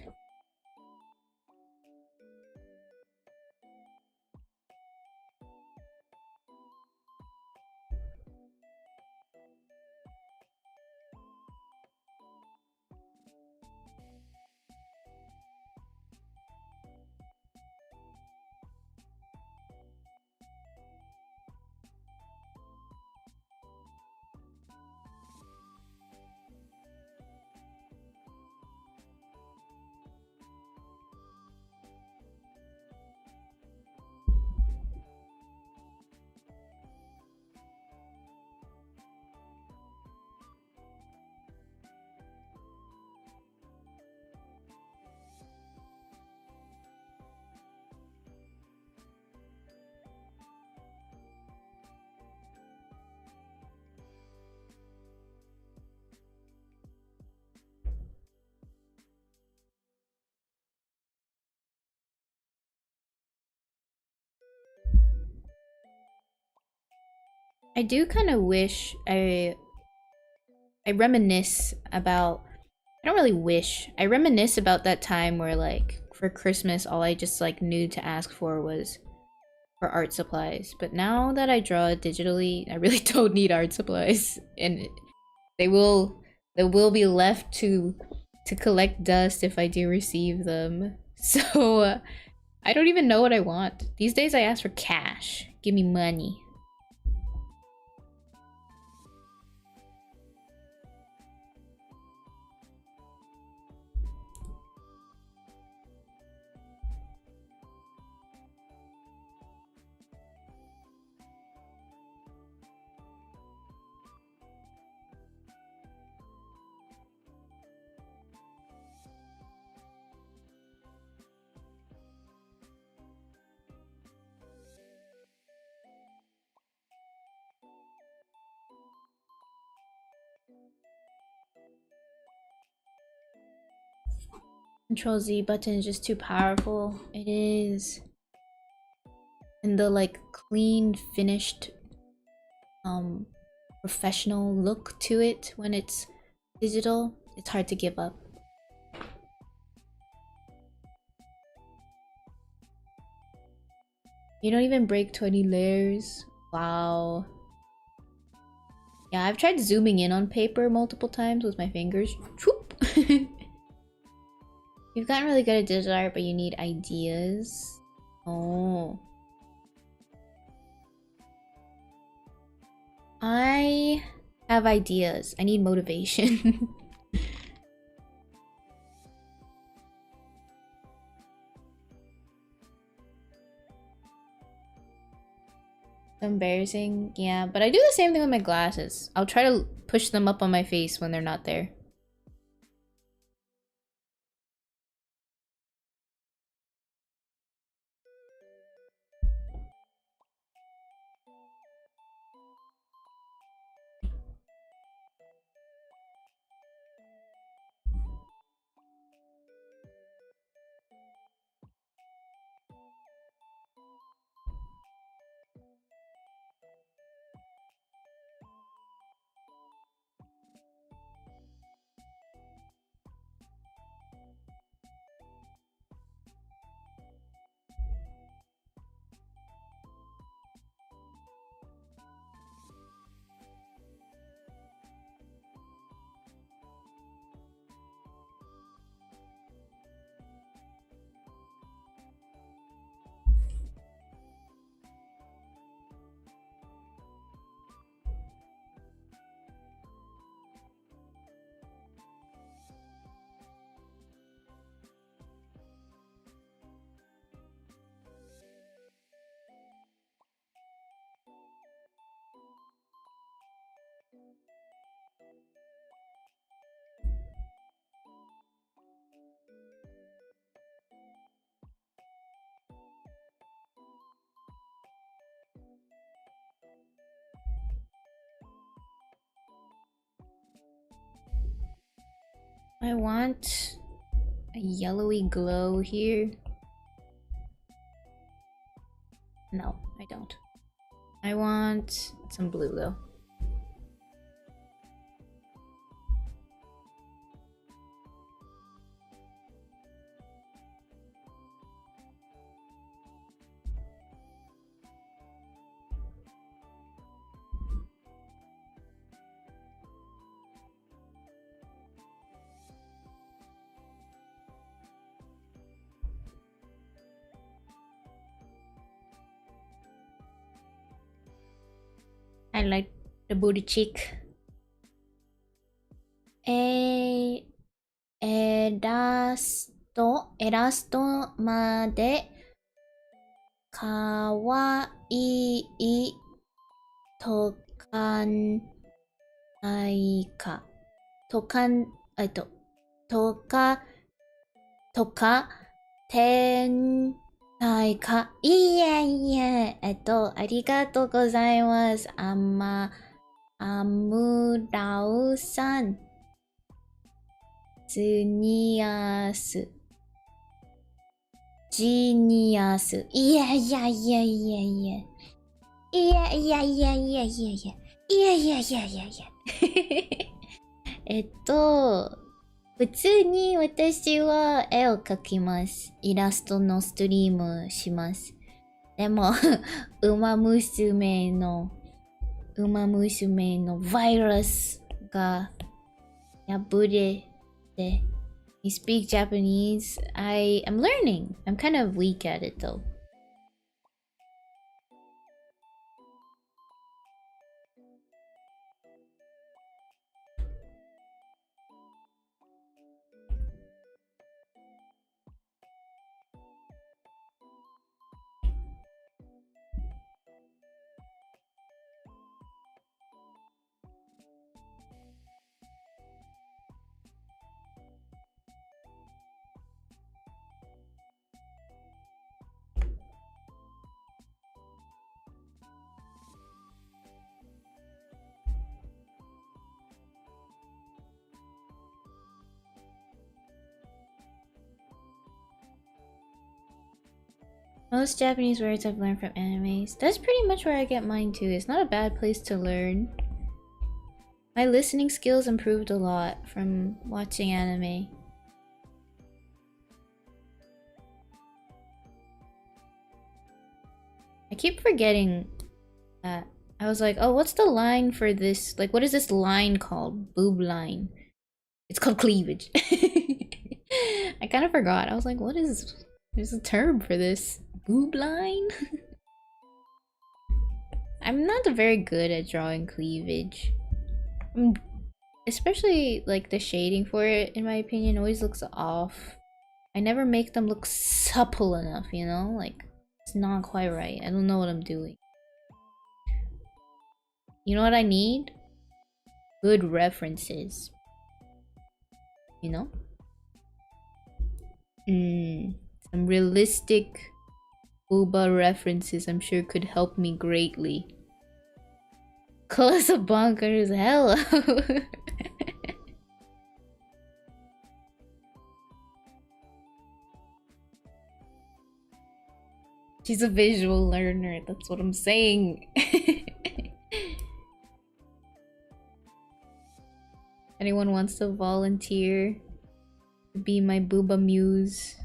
I do kind of wish I reminisce about I don't really wish. I reminisce about that time where like for Christmas all I just like knew to ask for was for art supplies. But now that I draw digitally, I really don't need art supplies and they will be left to collect dust if I do receive them. So I don't even know what I want. These days I ask for cash. Give me money. Control Z button is just too powerful. It is. And the like clean finished professional look to it when it's digital, it's hard to give up. You don't even break 20 layers. Wow. Yeah, I've tried zooming in on paper multiple times with my fingers. You've gotten really good at digital art, but you need ideas. Oh. I have ideas. I need motivation. Embarrassing, yeah, but I do the same thing with my glasses. I'll try to push them up on my face when they're not there. I want a yellowy glow here. No, I don't. I want some blue though. I like the booty cheek. Eras to made kawaii tokanai ka. Toka tenai ka. Iye. ありがとうございます。アムラウさん。ジニアス。いや。普通に私は絵を描きます。イラストのストリームします。でも、ウマ娘のバイラスが破れて、You speak Japanese? I'm learning. I'm kind of weak at it though. Most Japanese words I've learned from animes. That's pretty much where I get mine too. It's not a bad place to learn. My listening skills improved a lot from watching anime. I keep forgetting that. I was like, oh, what's the line for this? Like, what is this line called? Boob line. It's called cleavage. I kind of forgot. I was like, what is... There's a term for this. Boob line? I'm not very good at drawing cleavage. Especially like the shading for it, in my opinion, always looks off. I never make them look supple enough, you know? Like, it's not quite right. I don't know what I'm doing. You know what I need? Good references. You know? Some realistic booba references I'm sure could help me greatly. Close a bonkers, hello. She's a visual learner, that's what I'm saying. Anyone wants to volunteer to be my booba muse?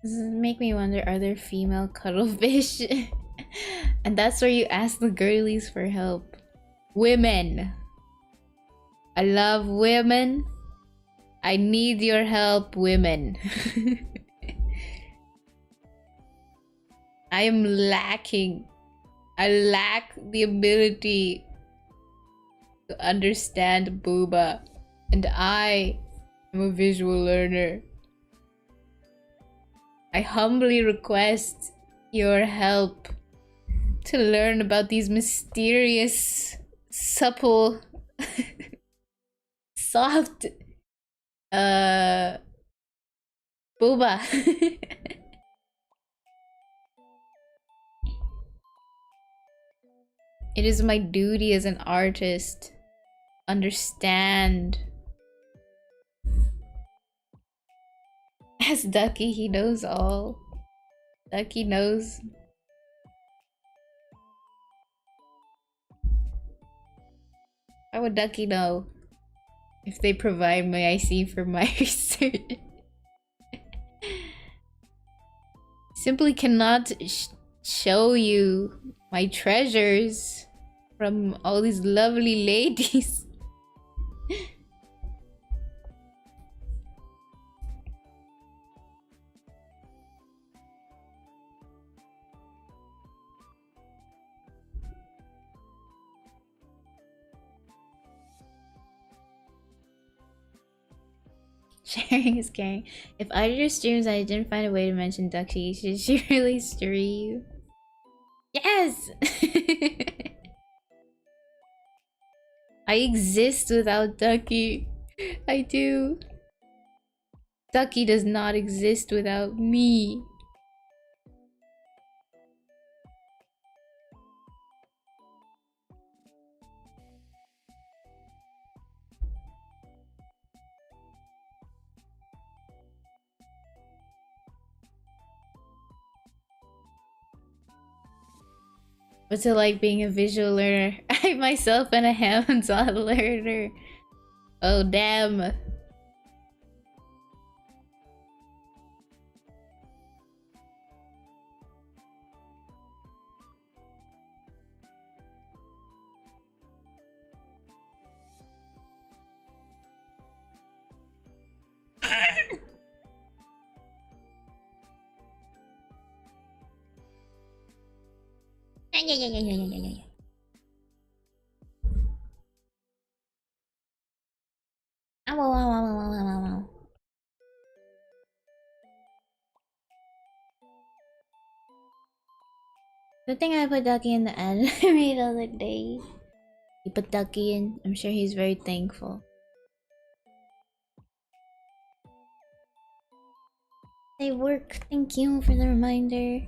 This make me wonder, are there female cuttlefish? And that's where you ask the girlies for help. Women. I love women. I need your help, women. I am lacking. I lack the ability to understand booba. And I I'm a visual learner. I humbly request your help to learn about these mysterious, supple, soft, boba. It is my duty as an artist. Understand. As Ducky, he knows all. Ducky knows. How would Ducky know if they provide my IC for my research? Simply cannot show you my treasures from all these lovely ladies. Sharing is caring. If I did your streams I didn't find a way to mention Ducky, should she really stream? Yes! I exist without Ducky. I do. Ducky does not exist without me. What's it like being a visual learner? I myself am a hands-on learner. Oh damn. Good thing I put Ducky in the anime the other day. You put Ducky in. I'm sure he's very thankful. They work. Thank you for the reminder.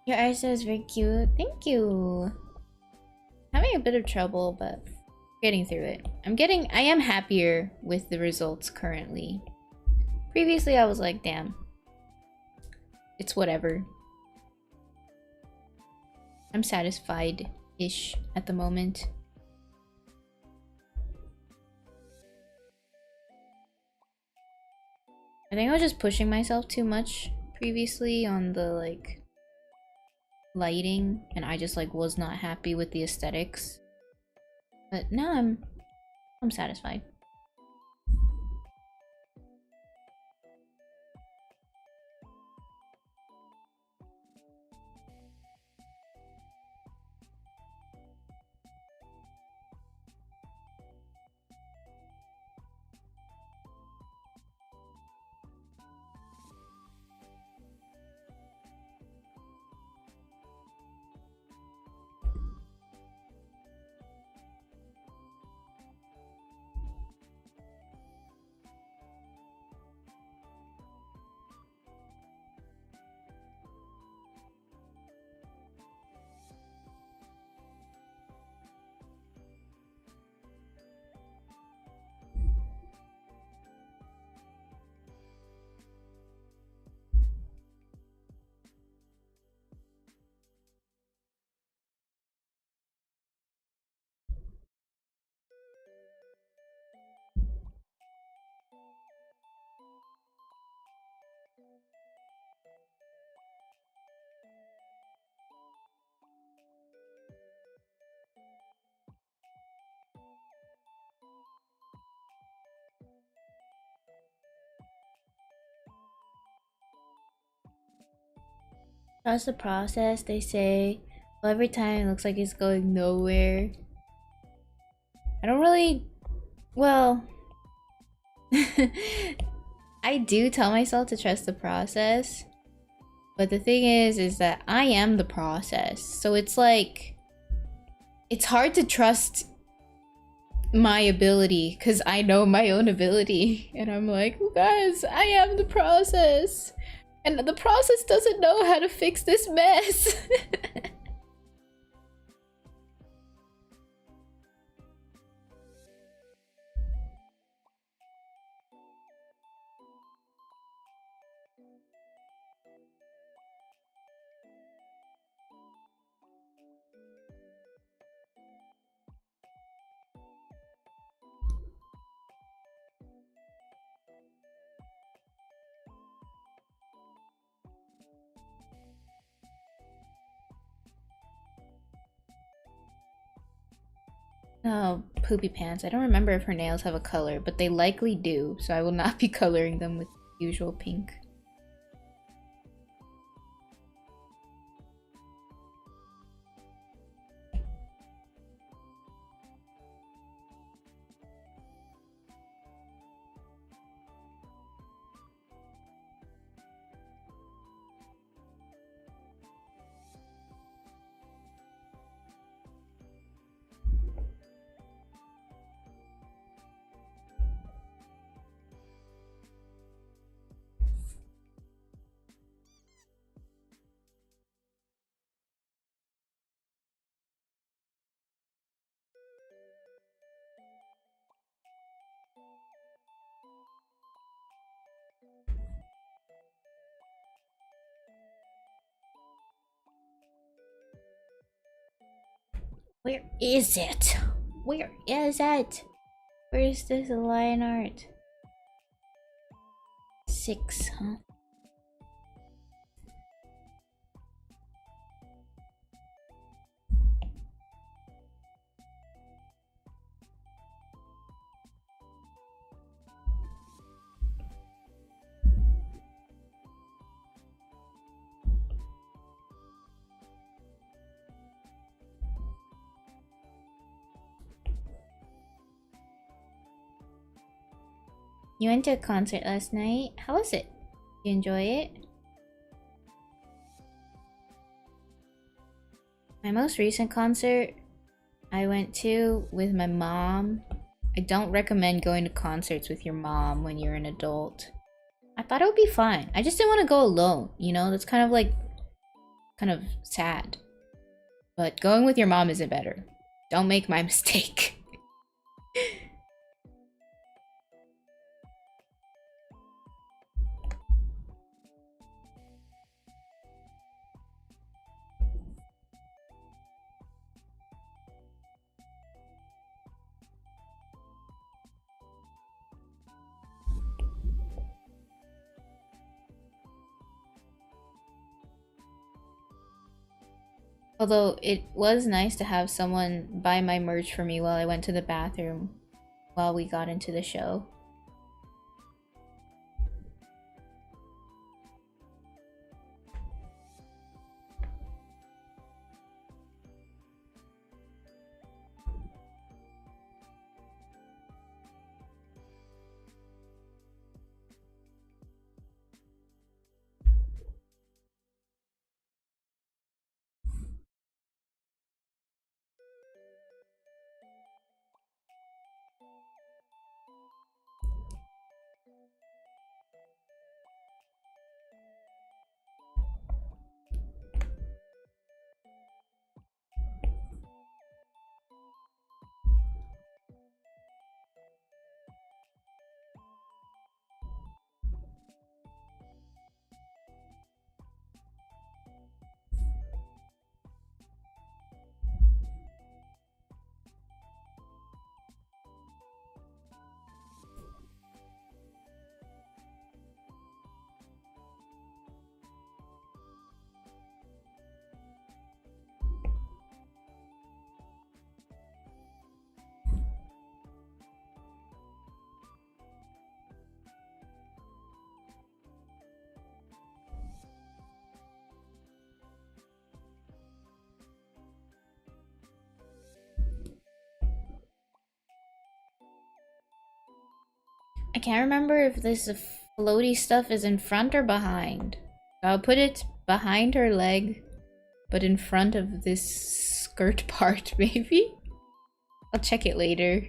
Your Arsa is very cute. Thank you. Having a bit of trouble, but getting through it. I am happier with the results currently. Previously, I was like, damn. It's whatever. I'm satisfied-ish at the moment. I think I was just pushing myself too much previously on the, like, lighting, and I just, like, was not happy with the aesthetics. But now I'm satisfied. Trust the process, they say. But every time it looks like it's going nowhere. I don't really... Well... I do tell myself to trust the process. But the thing is that I am the process. So it's like... It's hard to trust my ability because I know my own ability. And I'm like, oh, guys, I am the process. And the process doesn't know how to fix this mess. Oh, poopy pants. I don't remember if her nails have a color, but they likely do, so I will not be coloring them with usual pink. Where is it? Where is it? Where is this line art? 6, huh? You went to a concert last night. How was it? Did you enjoy it? My most recent concert I went to with my mom. I don't recommend going to concerts with your mom when you're an adult. I thought it would be fine. I just didn't want to go alone, you know? That's kind of like... kind of sad. But going with your mom isn't better. Don't make my mistake. Although it was nice to have someone buy my merch for me while I went to the bathroom while we got into the show. I can't remember if this floaty stuff is in front or behind. So I'll put it behind her leg, but in front of this skirt part, maybe? I'll check it later.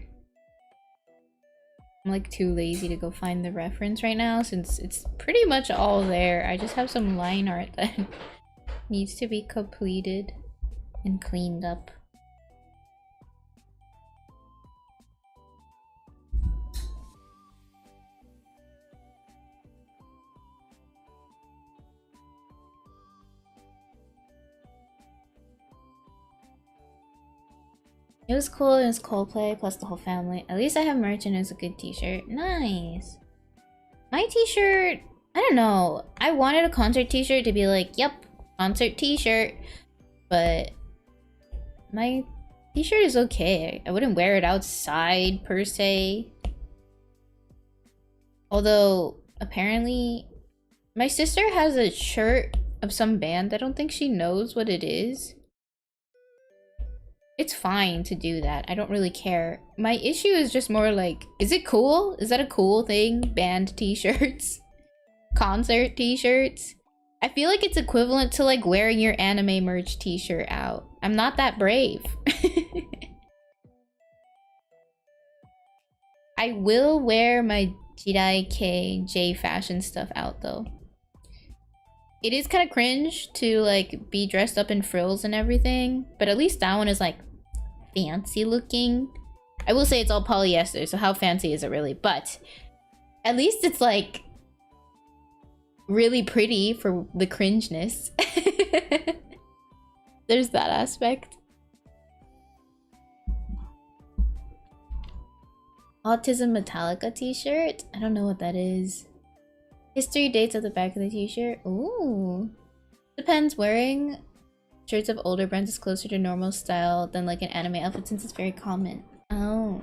I'm like too lazy to go find the reference right now since it's pretty much all there. I just have some line art that needs to be completed and cleaned up. It was cool, it was Coldplay plus the whole family. At least I have merch and it's a good t-shirt. Nice. My t-shirt, I don't know. I wanted a concert t-shirt to be like, yep, concert t-shirt. But my t-shirt is okay. I wouldn't wear it outside per se. Although, apparently, my sister has a shirt of some band. I don't think she knows what it is. It's fine to do that. I don't really care. My issue is just more like, is it cool? Is that a cool thing? Band t-shirts? Concert t-shirts? I feel like it's equivalent to like wearing your anime merch t-shirt out. I'm not that brave. I will wear my Jirai K J fashion stuff out though. It is kind of cringe to like be dressed up in frills and everything, but at least that one is like fancy looking. I will say it's all polyester, so how fancy is it really? But at least it's like really pretty for the cringeness. There's that aspect. Autism Metallica t-shirt? I don't know what that is. History dates at the back of the t-shirt. Ooh. Depends. Wearing shirts of older brands is closer to normal style than like an anime outfit since it's very common. Oh.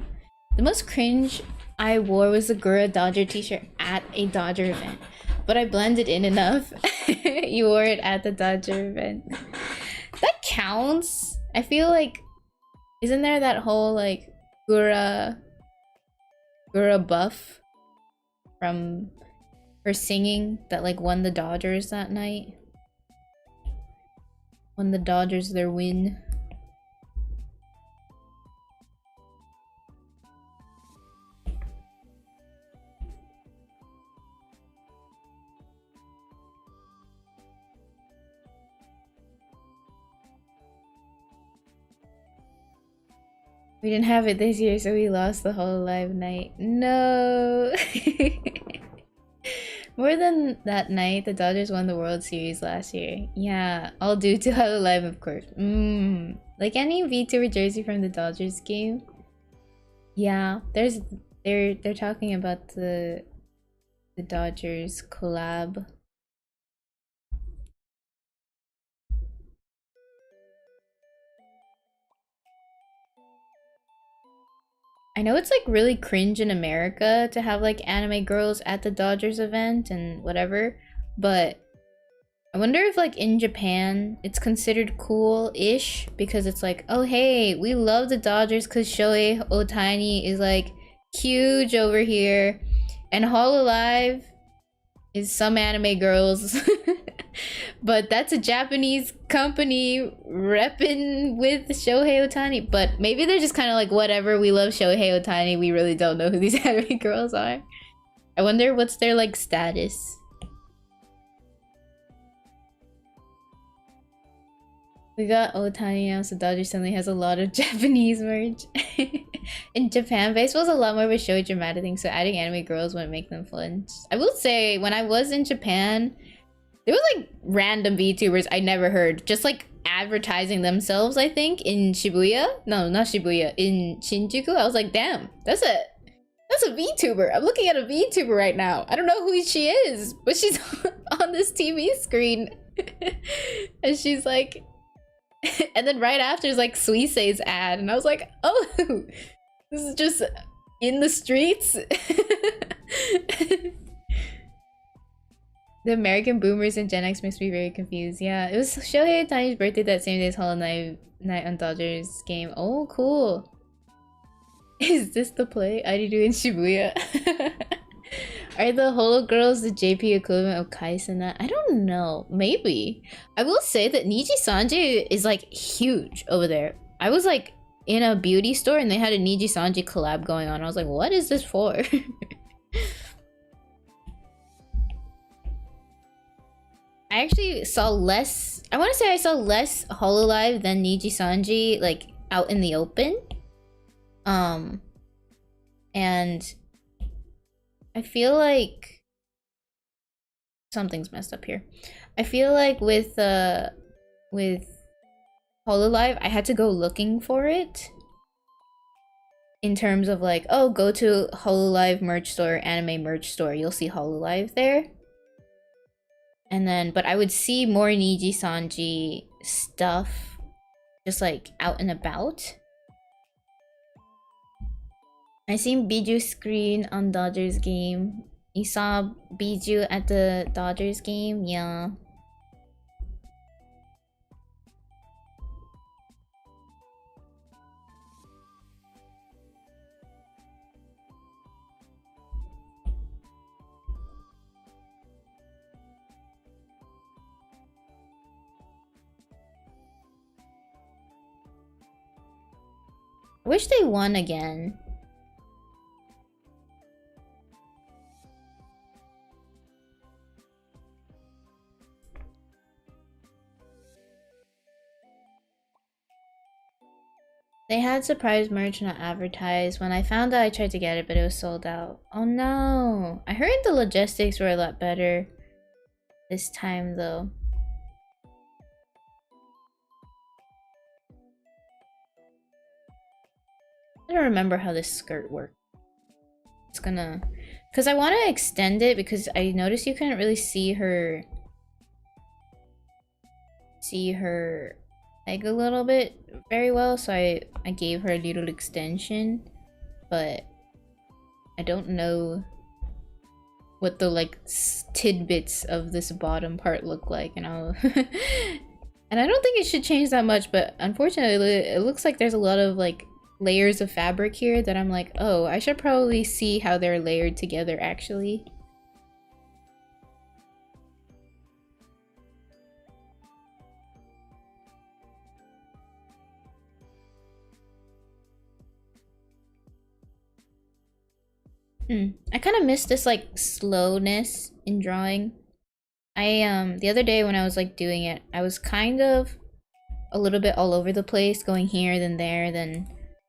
The most cringe I wore was the Gura Dodger t-shirt at a Dodger event. But I blended in enough. You wore it at the Dodger event. That counts. I feel like... Isn't there that whole like Gura buff from her singing that like won the Dodgers that night? Won the Dodgers their win. We didn't have it this year, so we lost the whole live night. No! More than that night, the Dodgers won the World Series last year. Yeah, all due to Hollow Live, of course. Like any VTuber jersey from the Dodgers game. Yeah, they're talking about the Dodgers collab. I know it's like really cringe in America to have like anime girls at the Dodgers event and whatever, but I wonder if like in Japan it's considered cool-ish because it's like, oh hey, we love the Dodgers because Shohei Ohtani is like huge over here, and Hololive is some anime girls. But that's a Japanese company repping with Shohei Ohtani. But maybe they're just kind of like, whatever, we love Shohei Ohtani. We really don't know who these anime girls are. I wonder what's their like status. We got Ohtani now, so Dodgers suddenly has a lot of Japanese merch. In Japan, baseball's a lot more of a showy dramatic thing, so adding anime girls wouldn't make them flinch. I will say, when I was in Japan, there were like random VTubers I never heard, just like advertising themselves, I think, in Shibuya. No, not Shibuya, in Shinjuku. I was like, damn, that's a VTuber. I'm looking at a VTuber right now. I don't know who she is, but she's on this TV screen. And she's like, and then right after is like Suisei's ad, and I was like, oh, this is just in the streets. The American boomers and Gen X must be very confused. Yeah, it was Shohei Ohtani's birthday that same day as Hollow Night on Dodgers game. Oh, cool. Is this the play? Ariru in Shibuya. Are the Holo Girls the JP equivalent of Kaisena? I don't know. Maybe. I will say that Niji Sanji is like huge over there. I was like in a beauty store and they had a Niji Sanji collab going on. I was like, what is this for? I actually saw less. I want to say I saw less Hololive than Niji Sanji like out in the open. And I feel like something's messed up here. I feel like with Hololive, I had to go looking for it. In terms of like, oh, go to Hololive merch store, anime merch store, you'll see Hololive there. And then, but I would see more Niji Sanji stuff just like out and about. I seen Biju screen on Dodgers game. You saw Biju at the Dodgers game? Yeah. I wish they won again. They had surprise merch not advertised. When I found out, I tried to get it, but it was sold out. Oh no! I heard the logistics were a lot better this time though. I don't remember how this skirt worked. It's gonna... Because I want to extend it because I noticed you couldn't really see her... leg a little bit very well, so I gave her a little extension, but I don't know what the like tidbits of this bottom part look like, and I'll and I don't think it should change that much, but unfortunately it looks like there's a lot of like layers of fabric here that I'm like, oh, I should probably see how they're layered together actually. I kind of miss this like slowness in drawing. The other day when I was like doing it, I was kind of a little bit all over the place, going here, then there, then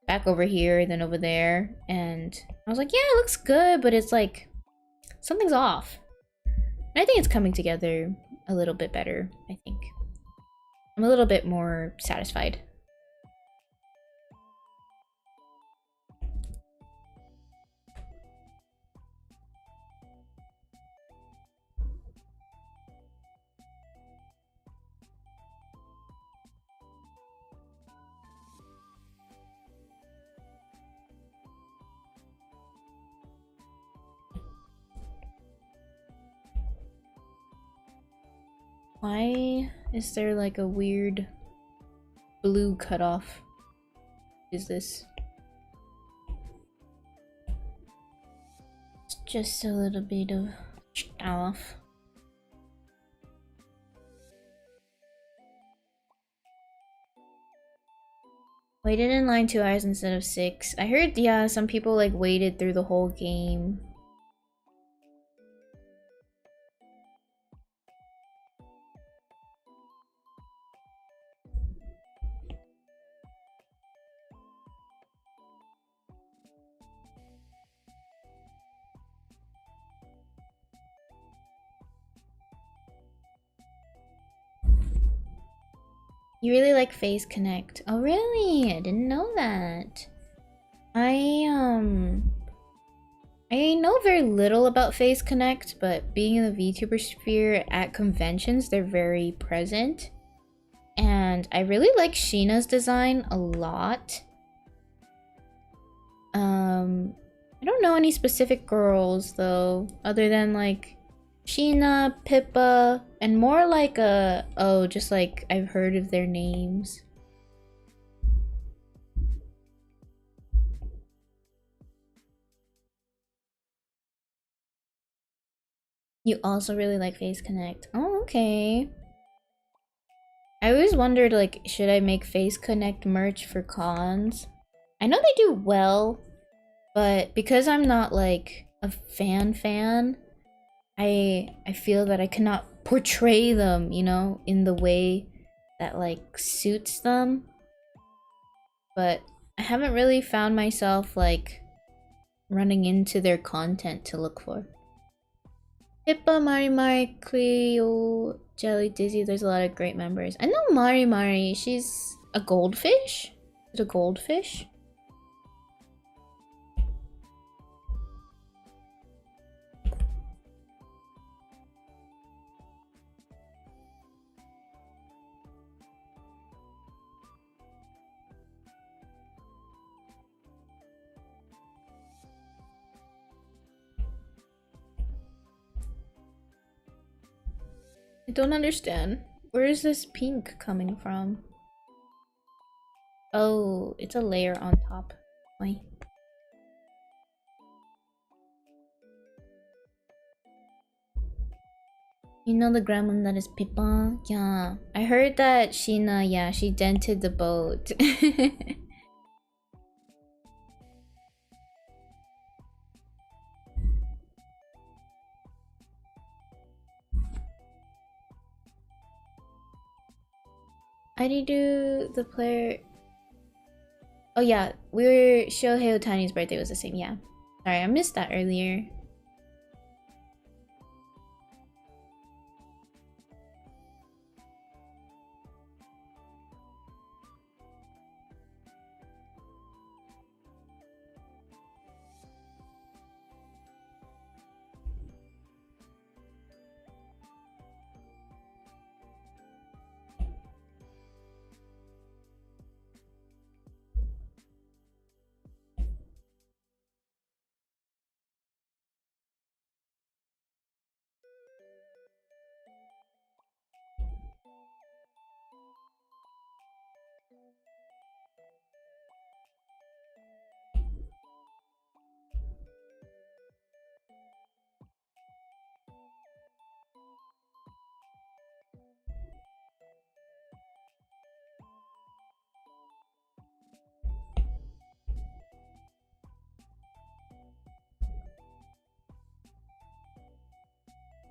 back over here, then over there, and I was like, yeah, it looks good, but it's like something's off. And I think it's coming together a little bit better, I think. I'm a little bit more satisfied. Why is there like a weird blue cutoff? Is this? It's just a little bit of off. Waited in line 2 hours instead of 6. I heard, yeah, some people like waited through the whole game. You really like Phase Connect. Oh really? I didn't know that. I know very little about Phase Connect, but being in the VTuber sphere at conventions, they're very present. And I really like Sheena's design a lot. I don't know any specific girls though, other than like Sheena, Pippa, and more like just like I've heard of their names. You also really like Face Connect. Oh, okay. I always wondered, like, should I make Face Connect merch for cons? I know they do well, but because I'm not, like, a fan, I feel that I cannot portray them, you know, in the way that, like, suits them. But I haven't really found myself, like, running into their content to look for. Pippa, Mari Mari, Cleo, Jelly, Dizzy, there's a lot of great members. I know Mari Mari, she's a goldfish? Is it a goldfish? I don't understand. Where is this pink coming from? Oh, it's a layer on top. Wait. You know the grandma that is Pippa? Yeah. I heard that Sheena, yeah, she dented the boat. Ariru, the player... Oh yeah, Shohei Ohtani's birthday was the same, yeah. Sorry, I missed that earlier.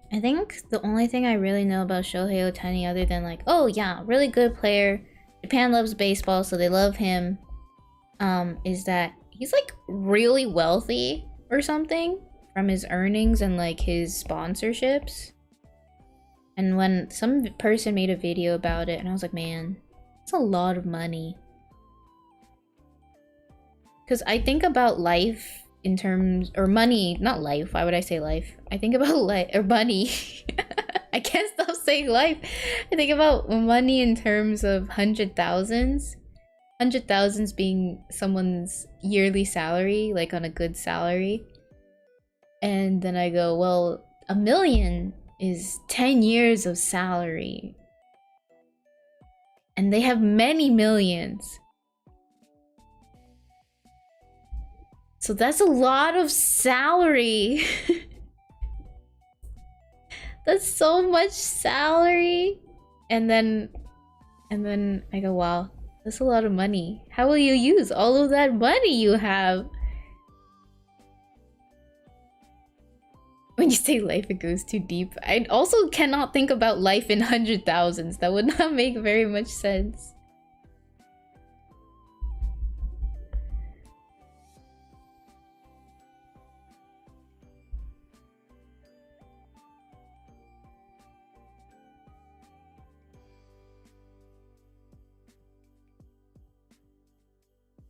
I think the only thing I really know about Shohei Ohtani other than like, oh yeah, really good player, Japan loves baseball so they love him, is that he's like really wealthy or something from his earnings and like his sponsorships. And when some person made a video about it and I was like, man, that's a lot of money. Because I think about life in terms, or money, not life, why would I say life? I think about life, or money. I can't stop saying life. I think about money in terms of hundred thousands being someone's yearly salary, like on a good salary. And then I go, well, 1 million is 10 years of salary. And they have many millions. So that's a lot of salary. That's so much salary. And then I go, wow, that's a lot of money. How will you use all of that money you have? When you say life, it goes too deep. I also cannot think about life in hundred thousands. That would not make very much sense.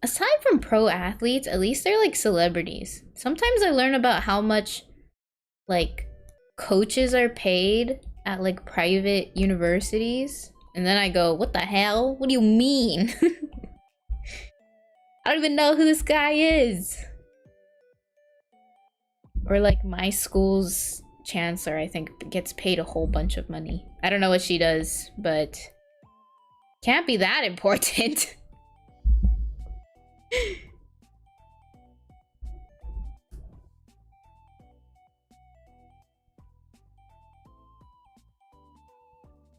Aside from pro athletes, at least they're like celebrities. Sometimes I learn about how much like coaches are paid at like private universities, and then I go, what the hell? What do you mean? I don't even know who this guy is. Or like my school's chancellor, I think, gets paid a whole bunch of money. I don't know what she does, but can't be that important.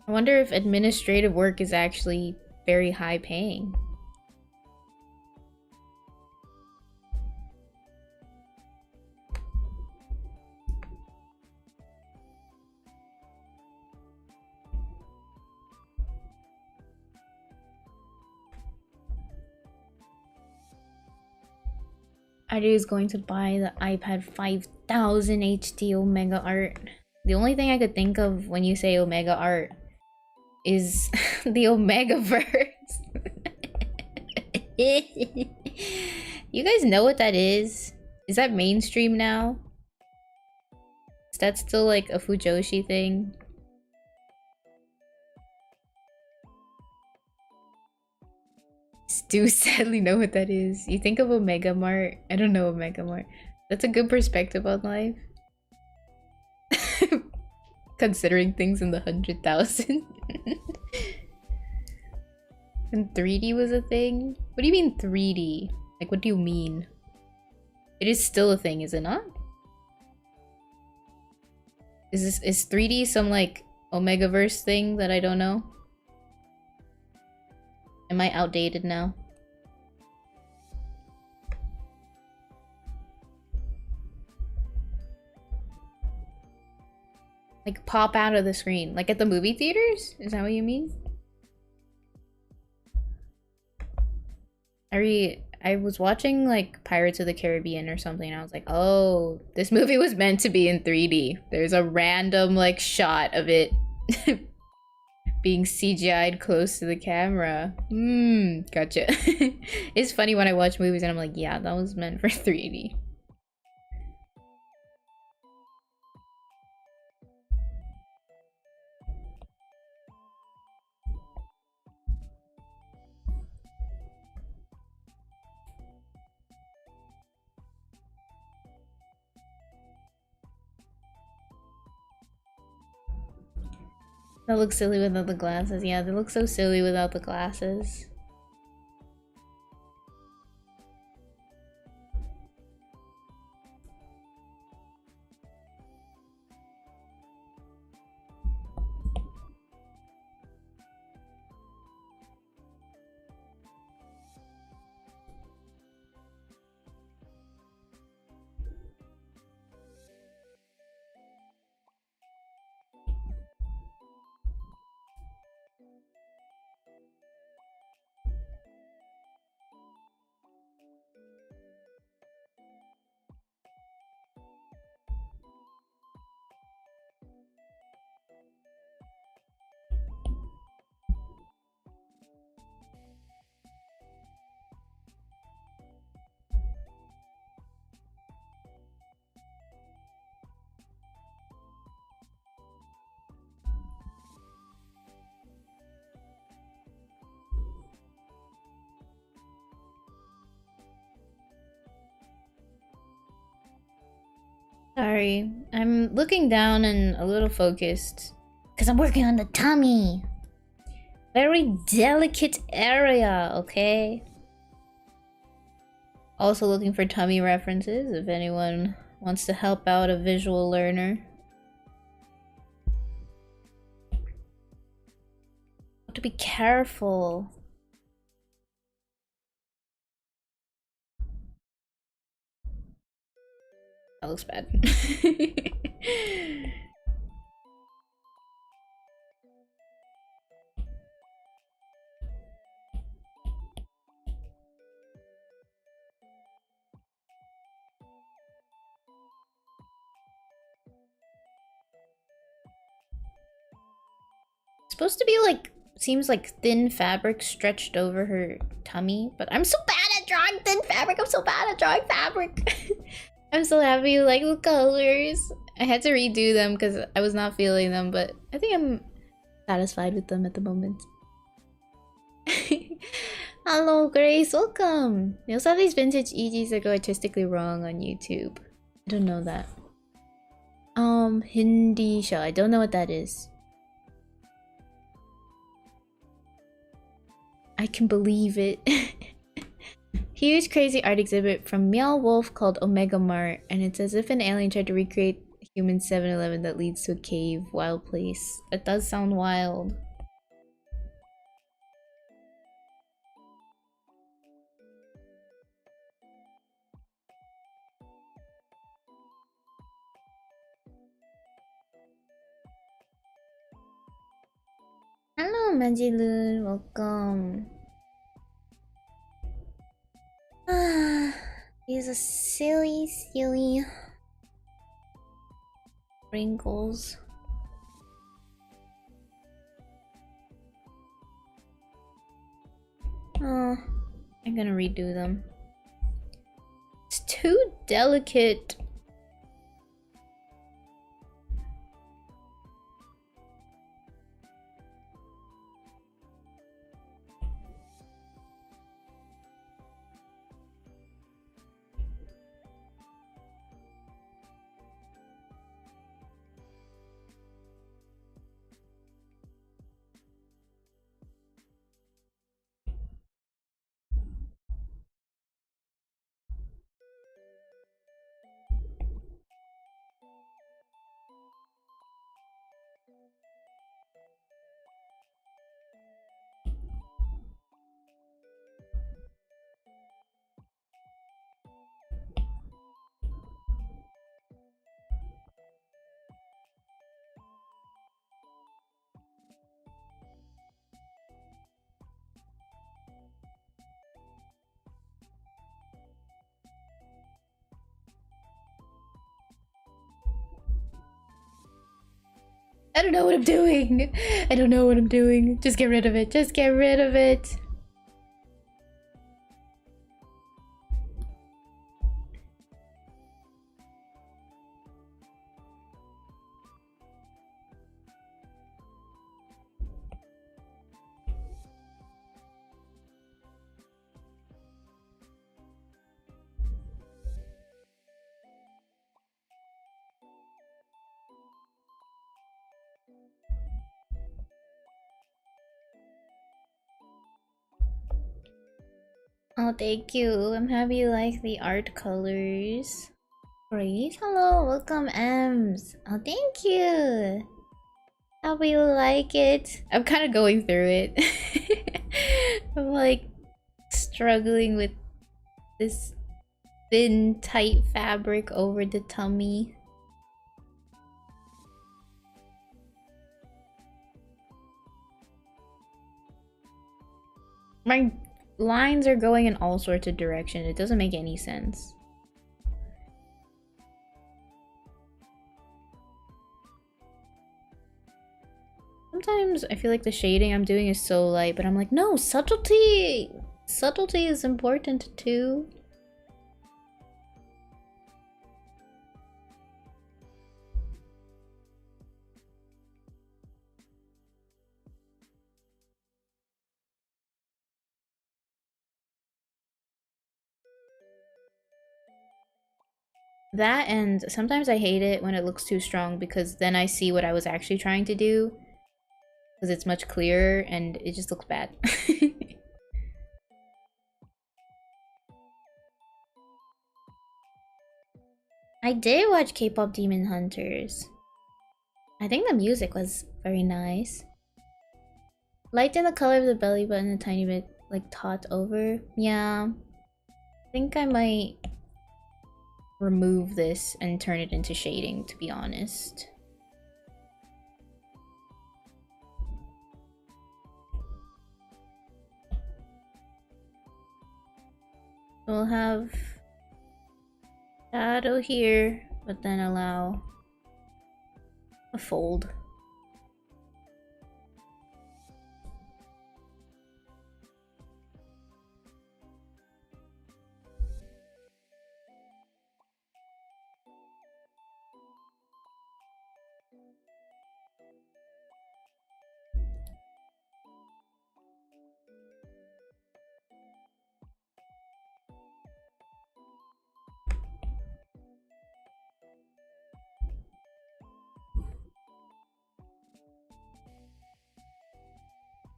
I wonder if administrative work is actually very high paying. Ariru is going to buy the iPad 5000 HD Omega Art. The only thing I could think of when you say Omega Art is the Omega verse. You guys know what that is? Is that mainstream now? Is that still like a Fujoshi thing? Do sadly know what that is. You think of Omega Mart? I don't know Omega Mart. That's a good perspective on life. Considering things in the 100,000. And 3D was a thing? What do you mean 3D? Like, what do you mean? It is still a thing, is it not? Is 3D some like Omegaverse thing that I don't know? Am I outdated now? Like pop out of the screen, like at the movie theaters? Is that what you mean? I was watching like Pirates of the Caribbean or something, and I was like, oh, this movie was meant to be in 3D. There's a random like shot of it being CGI'd close to the camera. Gotcha. It's funny when I watch movies and I'm like, yeah, that was meant for 3D. That looks silly without the glasses. Yeah, they look so silly without the glasses. Sorry, I'm looking down and a little focused. Because I'm working on the tummy. Very delicate area, okay? Also looking for tummy references if anyone wants to help out a visual learner. Have to be careful. That looks bad. Supposed to be like, seems like thin fabric stretched over her tummy, but I'm so bad at drawing thin fabric. I'm so bad at drawing fabric. I'm so happy you like the colors. I had to redo them because I was not feeling them, but I think I'm satisfied with them at the moment. Hello, Grace. Welcome. They also have these vintage EGs that go artistically wrong on YouTube. I don't know that. Hindi show. I don't know what that is. I can believe it. Huge crazy art exhibit from Meow Wolf called Omega Mart, and it's as if an alien tried to recreate Human 7-Eleven that leads to a cave. Wild place. It does sound wild. Hello, Majilun. Welcome. These are silly wrinkles. Oh, I'm gonna redo them. It's too delicate. I don't know what I'm doing. I don't know what I'm doing. Just get rid of it. Just get rid of it. Oh, thank you. I'm happy you like the art colors. Great. Hello, welcome, Ems. Oh, thank you. Happy you like it. I'm kind of going through it. I'm like struggling with this thin, tight fabric over the tummy. My lines are going in all sorts of directions. It doesn't make any sense. Sometimes I feel like the shading I'm doing is so light, but I'm like, no, subtlety! Subtlety is important too. That, and sometimes I hate it when it looks too strong because then I see what I was actually trying to do. Because it's much clearer and it just looks bad. I did watch K-pop Demon Hunters. I think the music was very nice. Lighten the color of the belly button a tiny bit, like taut over. Yeah. I think I might remove this and turn it into shading, to be honest. We'll have shadow here, but then allow a fold.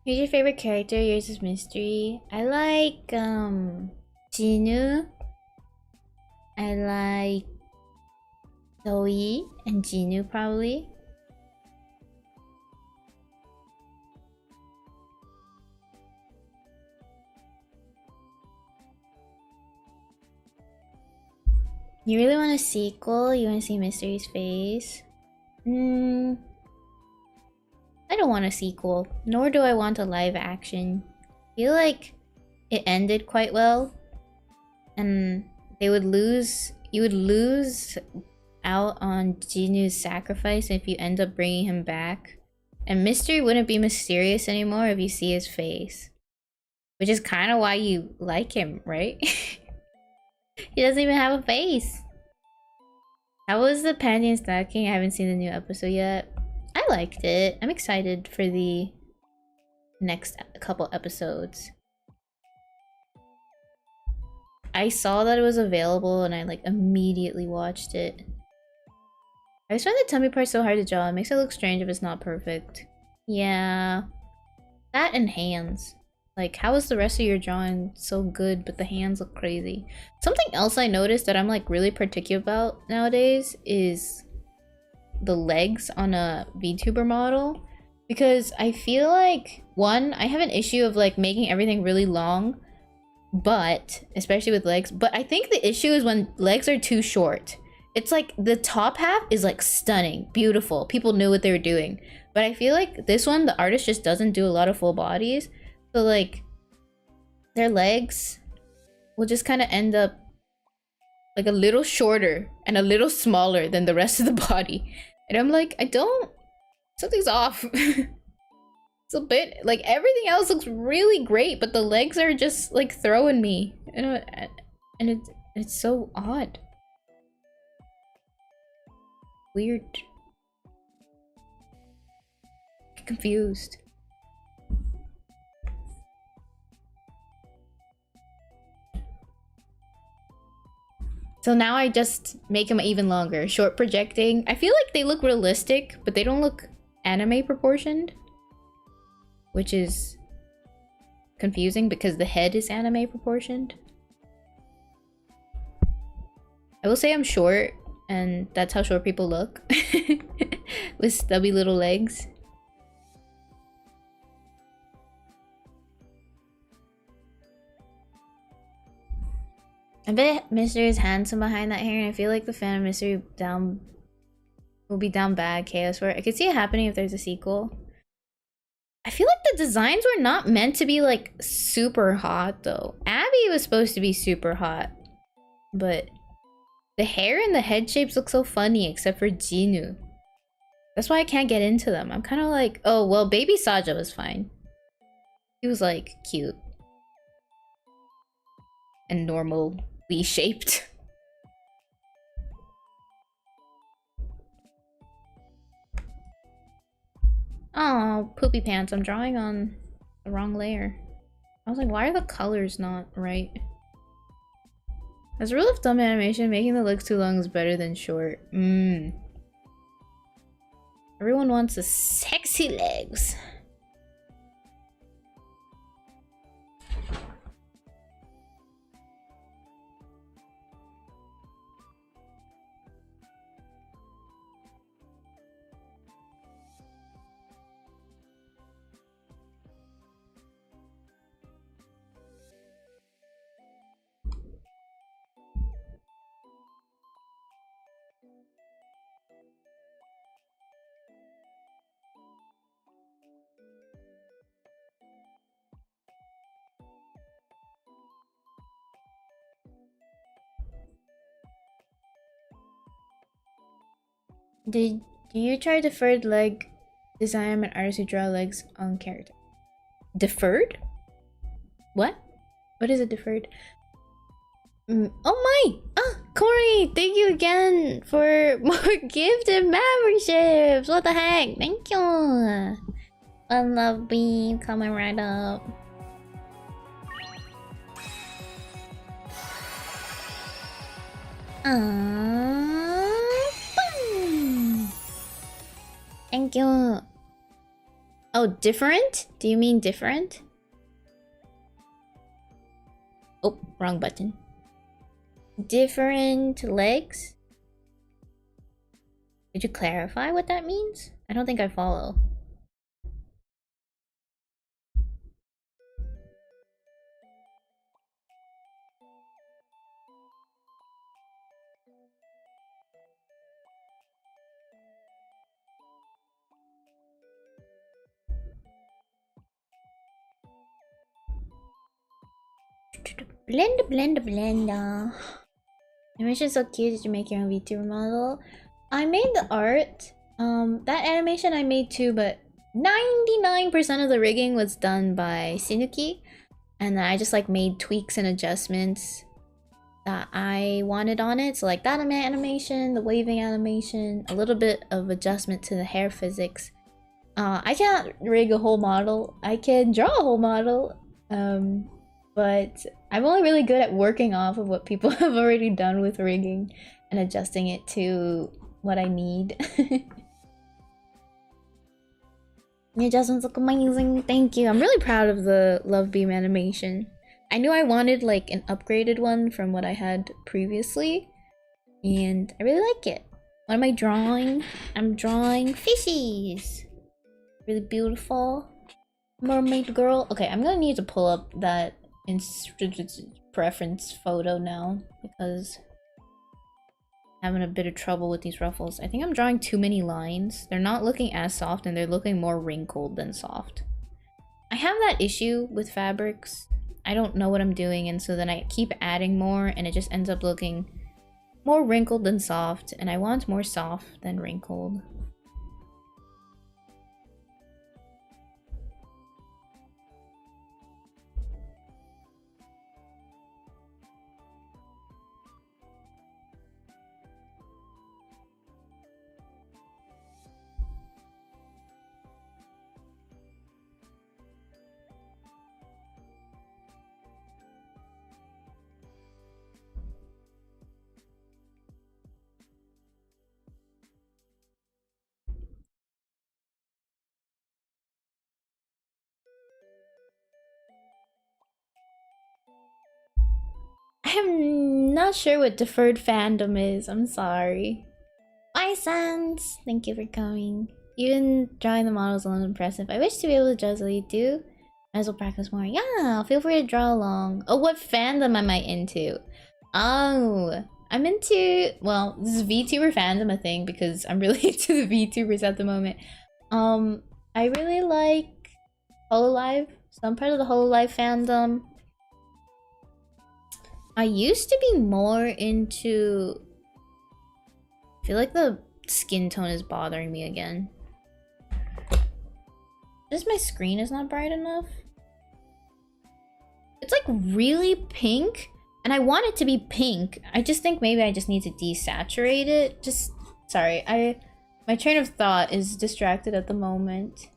Who's your favorite character? Yours is mystery. I like Jinu. I like Zoe and Jinu probably. You really want a sequel? You want to see Mystery's face? I don't want a sequel, nor do I want a live action. I feel like it ended quite well, and you would lose out on Jinu's sacrifice if you end up bringing him back. And Mystery wouldn't be mysterious anymore if you see his face. Which is kind of why you like him, right? He doesn't even have a face. How was the Panty and Stacking? I haven't seen the new episode yet. I liked it. I'm excited for the next couple episodes. I saw that it was available and I like immediately watched it. I just find the tummy part so hard to draw. It makes it look strange if it's not perfect. Yeah. That and hands. Like, how is the rest of your drawing so good, but the hands look crazy? Something else I noticed that I'm like really particular about nowadays is the legs on a VTuber model. Because I feel like, one, I have an issue of like making everything really long, but especially with legs. But I think the issue is when legs are too short. It's like the top half is like stunning, beautiful. People knew what they were doing. But I feel like this one, the artist just doesn't do a lot of full bodies. So like their legs will just kind of end up like a little shorter and a little smaller than the rest of the body. And I'm like, something's off. It's a bit like everything else looks really great, but the legs are just like throwing me. And it's so odd. Weird. Confused. So now I just make them even longer. Short projecting. I feel like they look realistic, but they don't look anime proportioned. Which is confusing because the head is anime proportioned. I will say I'm short, and that's how short people look. With stubby little legs. I bet Mystery is handsome behind that hair, and I feel like the fan of Mystery will be down bad chaos for it. I could see it happening if there's a sequel. I feel like the designs were not meant to be like super hot though. Abby was supposed to be super hot, but the hair and the head shapes look so funny except for Jinu. That's why I can't get into them. I'm kind of like, oh well, baby Saja was fine. He was like cute and normally shaped. Oh, poopy pants. I'm drawing on the wrong layer. I was like, why are the colors not right? As a rule of thumb animation, making the legs too long is better than short. Everyone wants the sexy legs. Do you try deferred leg design? I'm an artist who draw legs on character. Deferred? What? What is it deferred? Oh my! Ah, Corey! Thank you again for more gifted memberships! What the heck? Thank you! I love being coming right up. Thank you. Oh, different? Do you mean different? Oh, wrong button. Different legs? Could you clarify what that means? I don't think I follow. Blend. Animation's so cute. Did you make your own VTuber model? I made the art. That animation I made too, but 99% of the rigging was done by Sinuuki. And then I just like made tweaks and adjustments that I wanted on it. So like that animation, the waving animation, a little bit of adjustment to the hair physics. I can't rig a whole model. I can draw a whole model. But I'm only really good at working off of what people have already done with rigging and adjusting it to what I need. The adjustments look amazing. Thank you. I'm really proud of the Love Beam animation. I knew I wanted like an upgraded one from what I had previously, and I really like it. What am I drawing? I'm drawing fishies. Really beautiful. Mermaid girl. Okay, I'm gonna need to pull up that preference photo now because I'm having a bit of trouble with these ruffles. I think I'm drawing too many lines. They're not looking as soft and they're looking more wrinkled than soft. I have that issue with fabrics. I don't know what I'm doing, and so then I keep adding more and it just ends up looking more wrinkled than soft, and I want more soft than wrinkled. I'm not sure what deferred fandom is. I'm sorry. Bye, Sans! Thank you for coming. Even drawing the models alone is impressive. I wish to be able to draw as you do. Might as well practice more. Yeah, feel free to draw along. Oh, what fandom am I into? Oh, I'm into... Well, this is VTuber fandom, I think, because I'm really into the VTubers at the moment. I really like Hololive. So I'm part of the Hololive fandom. I used to be more into... I feel like the skin tone is bothering me again. Just my screen is not bright enough. It's like really pink, and I want it to be pink. I just think maybe I just need to desaturate it. Just... Sorry, my train of thought is distracted at the moment.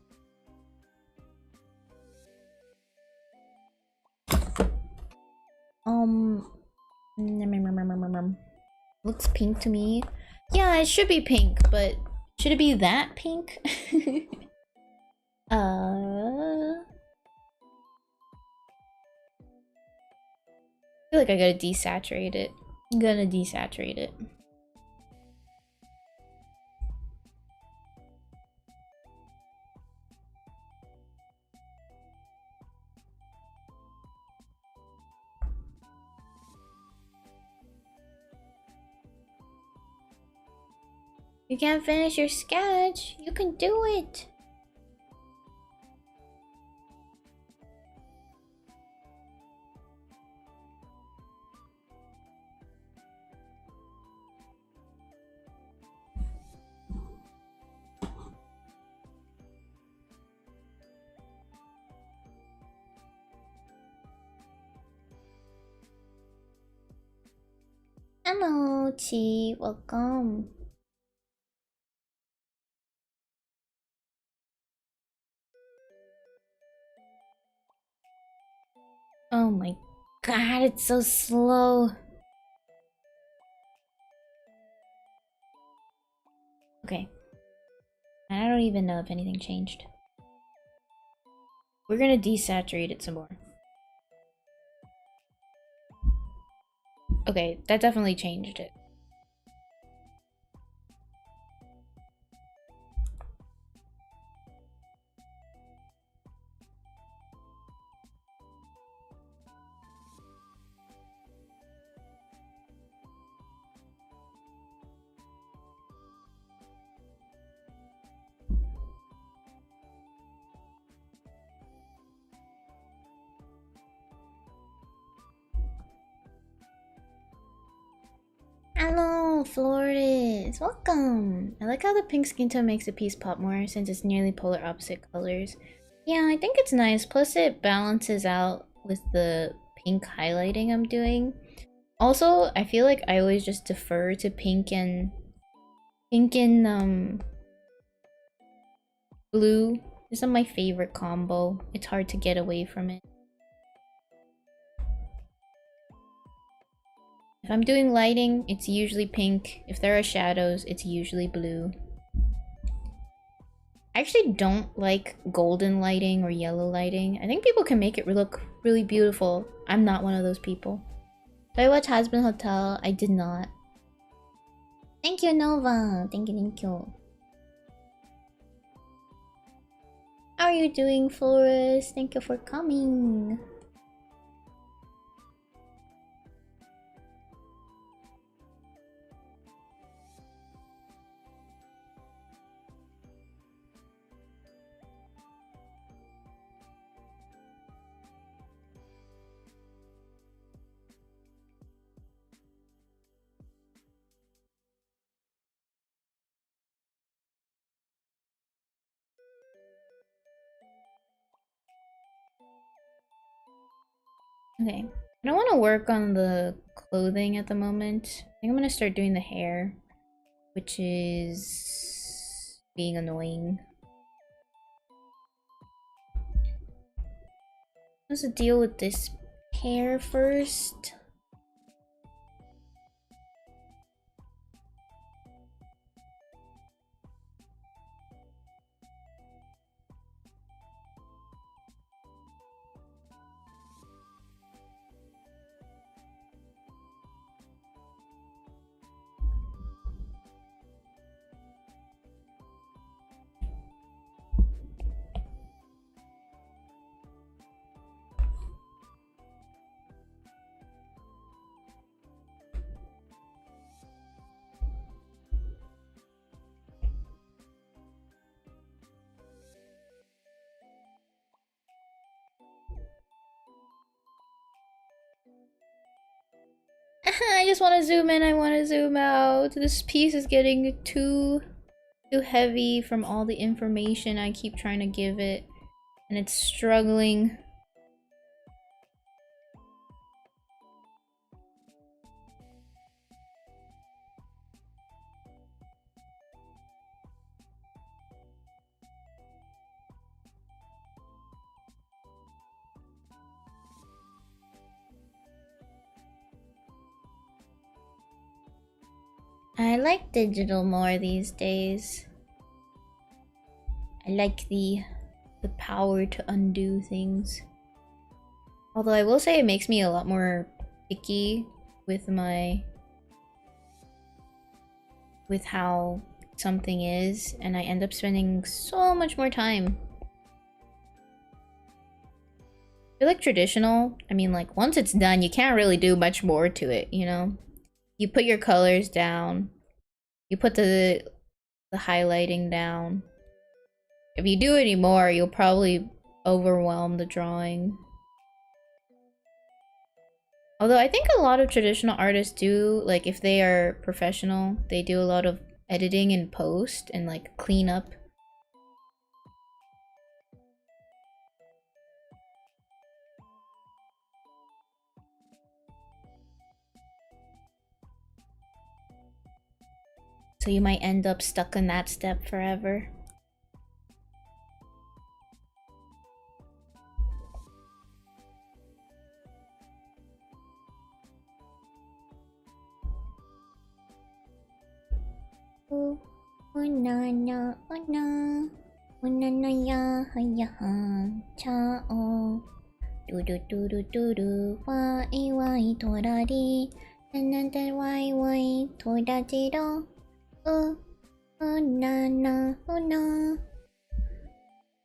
Looks pink to me. Yeah, it should be pink, but should it be that pink? I feel like I gotta desaturate it. I'm gonna desaturate it. You can't finish your sketch. You can do it. Hello, Chi. Welcome. Oh my god, it's so slow. Okay. I don't even know if anything changed. We're gonna desaturate it some more. Okay, that definitely changed it. Flores, welcome. I like how the pink skin tone makes the piece pop more since it's nearly polar opposite colors. Yeah, I think it's nice. Plus it balances out with the pink highlighting I'm doing. Also, I feel like I always just defer to pink and blue. This is my favorite combo. It's hard to get away from it. If I'm doing lighting, it's usually pink. If there are shadows, it's usually blue. I actually don't like golden lighting or yellow lighting. I think people can make it look really beautiful. I'm not one of those people. Did I watch Husband Hotel? I did not. Thank you, Nova. Thank you, thank you. How are you doing, Flores? Thank you for coming. Okay, I don't want to work on the clothing at the moment. I think I'm gonna start doing the hair, which is being annoying. Let's deal with this hair first. I just want to zoom in, I want to zoom out. This piece is getting too heavy from all the information I keep trying to give it, and it's struggling. I like digital more these days. I like the power to undo things. Although I will say it makes me a lot more picky with how something is, and I end up spending so much more time. I feel like traditional, I mean, like, once it's done, you can't really do much more to it, you know? You put your colors down. You put the highlighting down. If you do any more, you'll probably overwhelm the drawing. Although I think a lot of traditional artists do, like, if they are professional, they do a lot of editing in post and, like, clean up. So you might end up stuck in that step forever. Oh, na na, oh na. Oh na na ya, ha ya ha, cha o. Do do do do do do, wai wai torari. Na na wai wai torajiro. Oh, oh na na, oh na.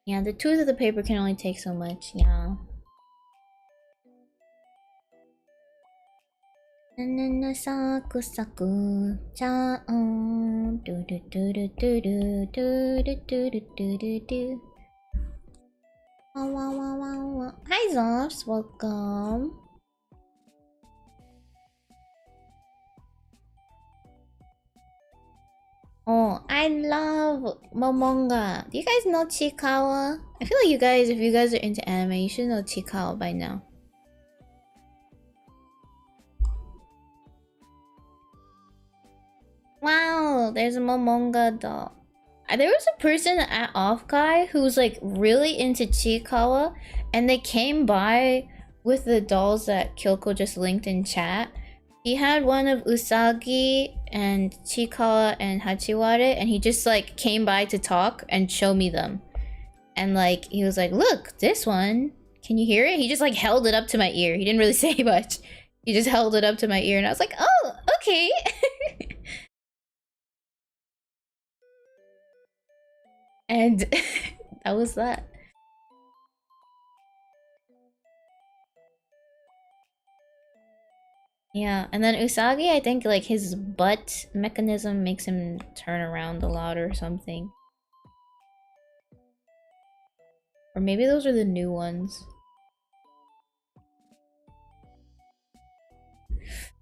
Yeah, the tooth of the paper can only take so much, yeah. Na na na saku saku, cha o. Do do do do do do do do do do do do. Wow wow wow wow wow. Hi Zofs, welcome. Oh, I love Momonga. Do you guys know Chikawa? I feel like you guys, if you guys are into anime, you should know Chikawa by now. Wow, there's a Momonga doll. There was a person at Off Guy who was like really into Chikawa, and they came by with the dolls that Kyoko just linked in chat. He had one of Usagi and Chikawa and Hachiware, and he just like came by to talk and show me them. And like he was like, "Look, this one. Can you hear it?" He just like held it up to my ear. He didn't really say much. He just held it up to my ear, and I was like, "Oh, okay." And that was that. Yeah, and then Usagi, I think like his butt mechanism makes him turn around a lot or something. Or maybe those are the new ones.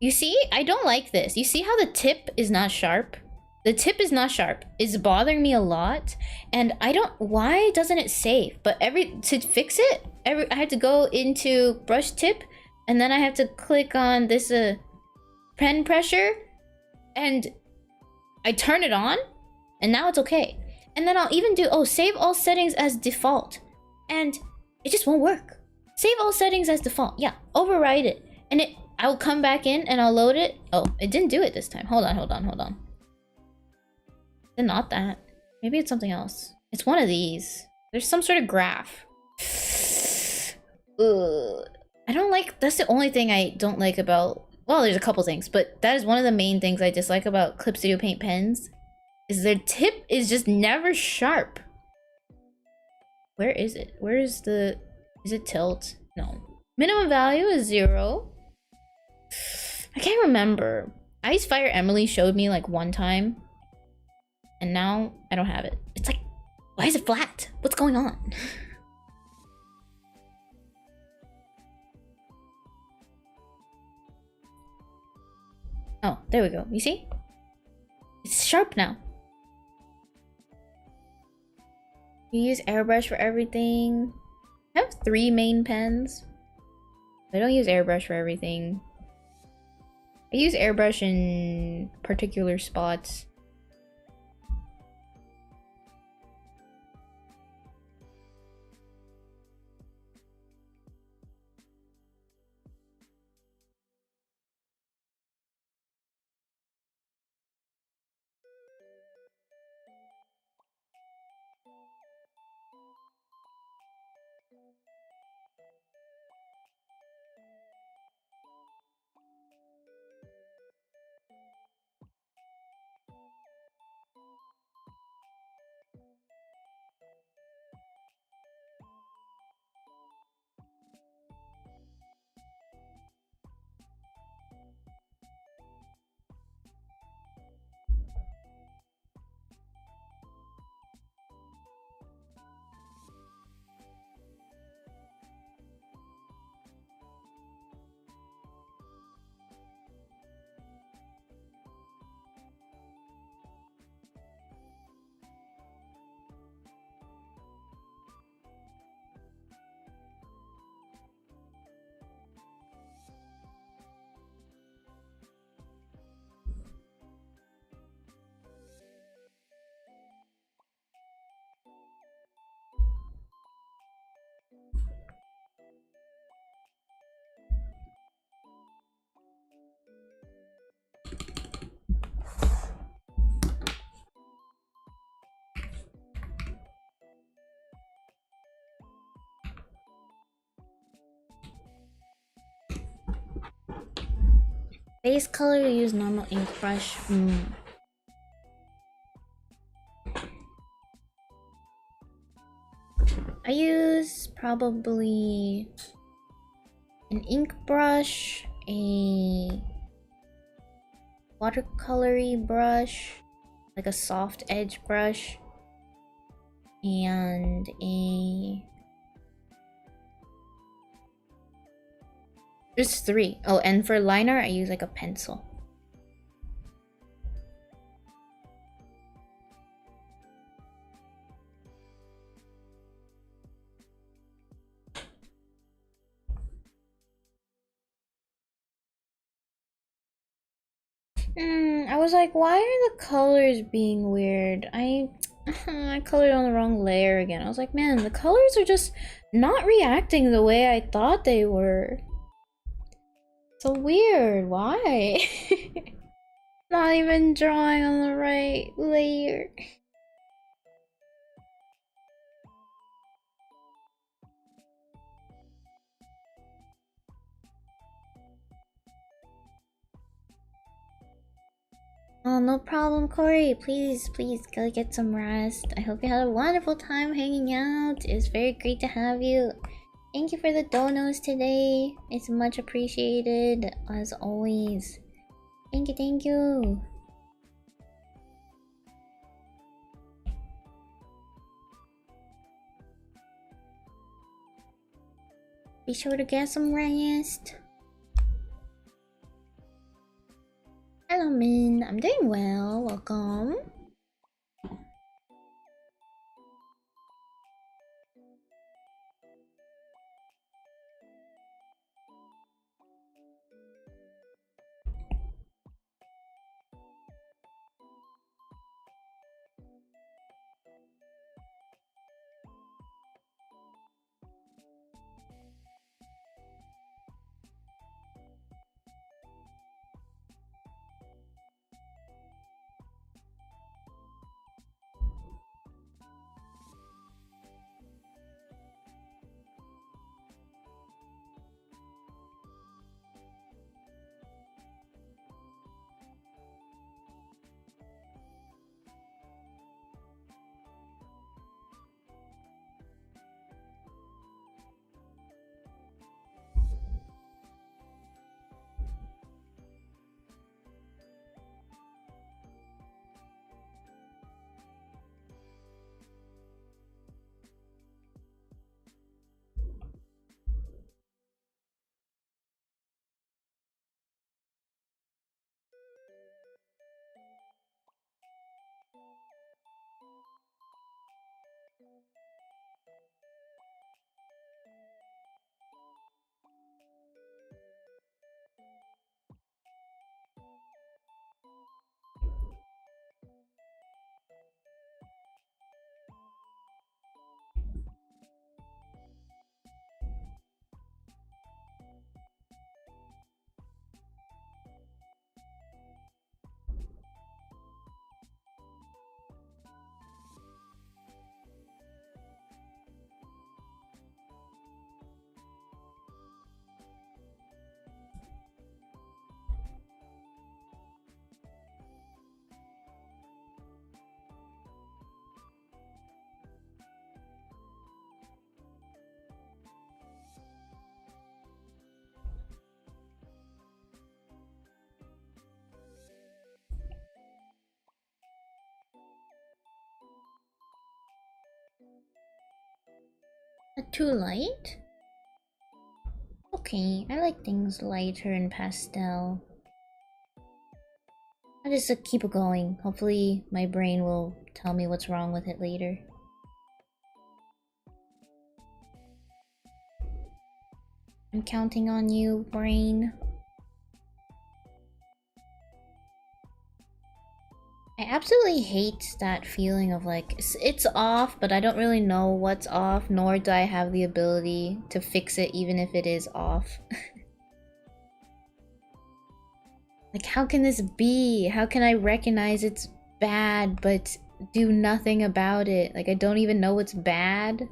You see, I don't like this. You see how the tip is not sharp? The tip is not sharp. It's bothering me a lot. And I don't... Why doesn't it save? But to fix it, I had to go into brush tip. And then I have to click on this pen pressure. And I turn it on. And now it's okay. And then I'll even do... Oh, save all settings as default. And it just won't work. Save all settings as default. Yeah, override it. And I'll come back in and I'll load it. Oh, it didn't do it this time. Hold on. Not that. Maybe it's something else. It's one of these. There's some sort of graph. Ugh. I don't like... That's the only thing I don't like about... Well, there's a couple things, but that is one of the main things I dislike about Clip Studio Paint pens. Is their tip is just never sharp. Where is it? Where is the... Is it tilt? No. Minimum value is 0. I can't remember. Ice Fire Emily showed me like one time. And now I don't have it. It's like, why is it flat? What's going on? Oh, there we go. You see? It's sharp now. You use airbrush for everything. I have 3 main pens. I don't use airbrush for everything. I use airbrush in particular spots. Base color, you use normal ink brush. I use probably an ink brush, a watercolory brush, like a soft edge brush, and a... There's 3. Oh, and for liner, I use like a pencil. I was like, why are the colors being weird? I colored on the wrong layer again. I was like, man, the colors are just not reacting the way I thought they were. So weird. Why? Not even drawing on the right layer. Oh, no problem, Corey. Please, please, go get some rest. I hope you had a wonderful time hanging out. It's very great to have you. Thank you for the donos today. It's much appreciated, as always. Thank you, thank you. Be sure to get some rest. Hello, Min. I'm doing well. Welcome. Too light? Okay, I like things lighter and pastel. I'll just keep going. Hopefully my brain will tell me what's wrong with it later. I'm counting on you, brain. I absolutely hate that feeling of like, it's off, but I don't really know what's off, nor do I have the ability to fix it even if it is off. Like, how can this be? How can I recognize it's bad, but do nothing about it? Like, I don't even know what's bad.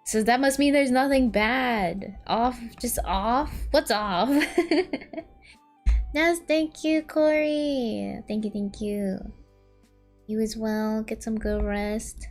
So that must mean there's nothing bad. Off, just off? What's off? Yes, thank you, Corey. Thank you, thank you. You as well. Get some good rest.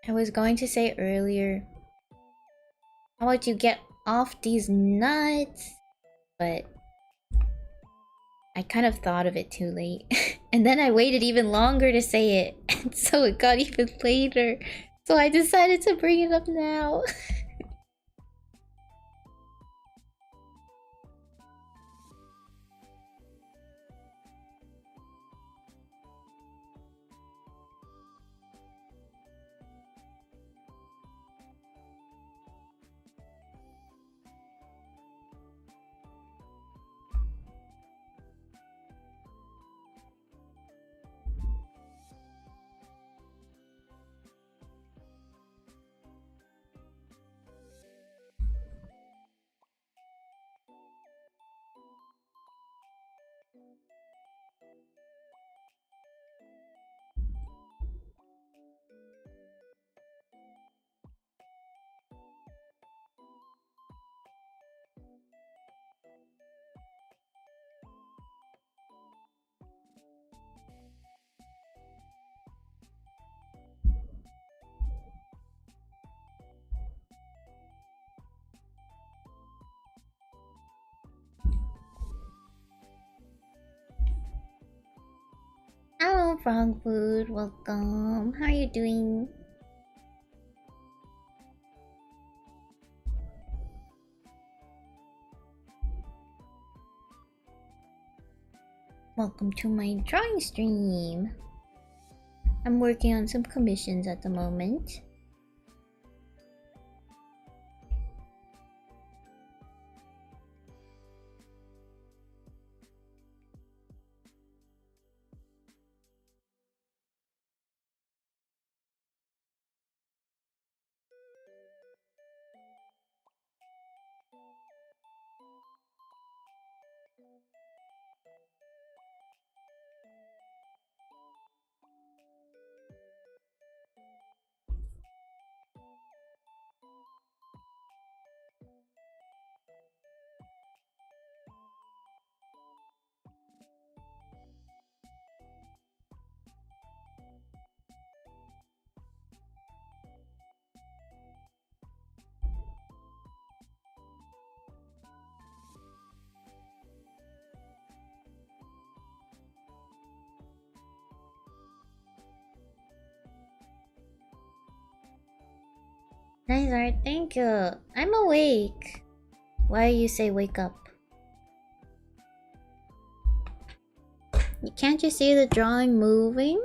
I was going to say earlier, how about you get off these nuts? But I kind of thought of it too late. And then I waited even longer to say it. And so it got even later. So I decided to bring it up now. Frog Food, welcome. How are you doing? Welcome to my drawing stream. I'm working on some commissions at the moment. Nice art, thank you. I'm awake. Why you say wake up? Can't you see the drawing moving?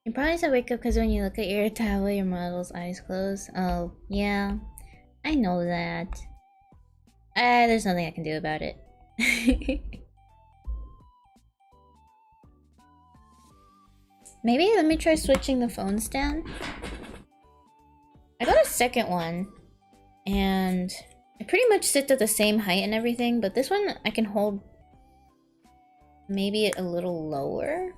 You probably said wake up because when you look at your tablet, your model's eyes closed. Oh, yeah. I know that. There's nothing I can do about it. Maybe let me try switching the phone stand. I got a second one. And I pretty much sit at the same height and everything, but this one I can hold maybe a little lower.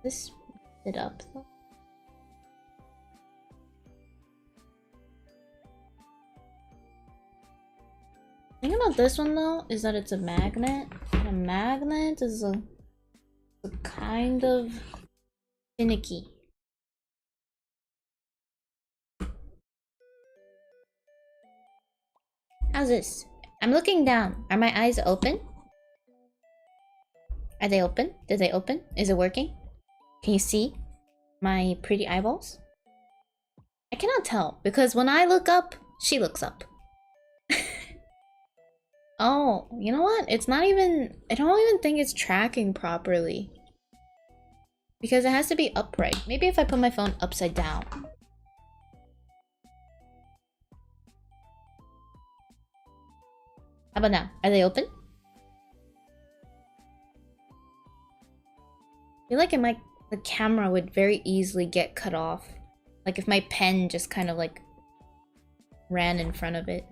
This it up though. The thing about this one though is that it's a magnet. And a magnet is a kind of finicky. How's this? I'm looking down. Are my eyes open? Are they open? Did they open? Is it working? Can you see my pretty eyeballs? I cannot tell because when I look up, she looks up. Oh, you know what? It's not even... I don't even think it's tracking properly. Because it has to be upright. Maybe if I put my phone upside down. How about now? Are they open? I feel like the camera would very easily get cut off. Like if my pen just kind of like ran in front of it.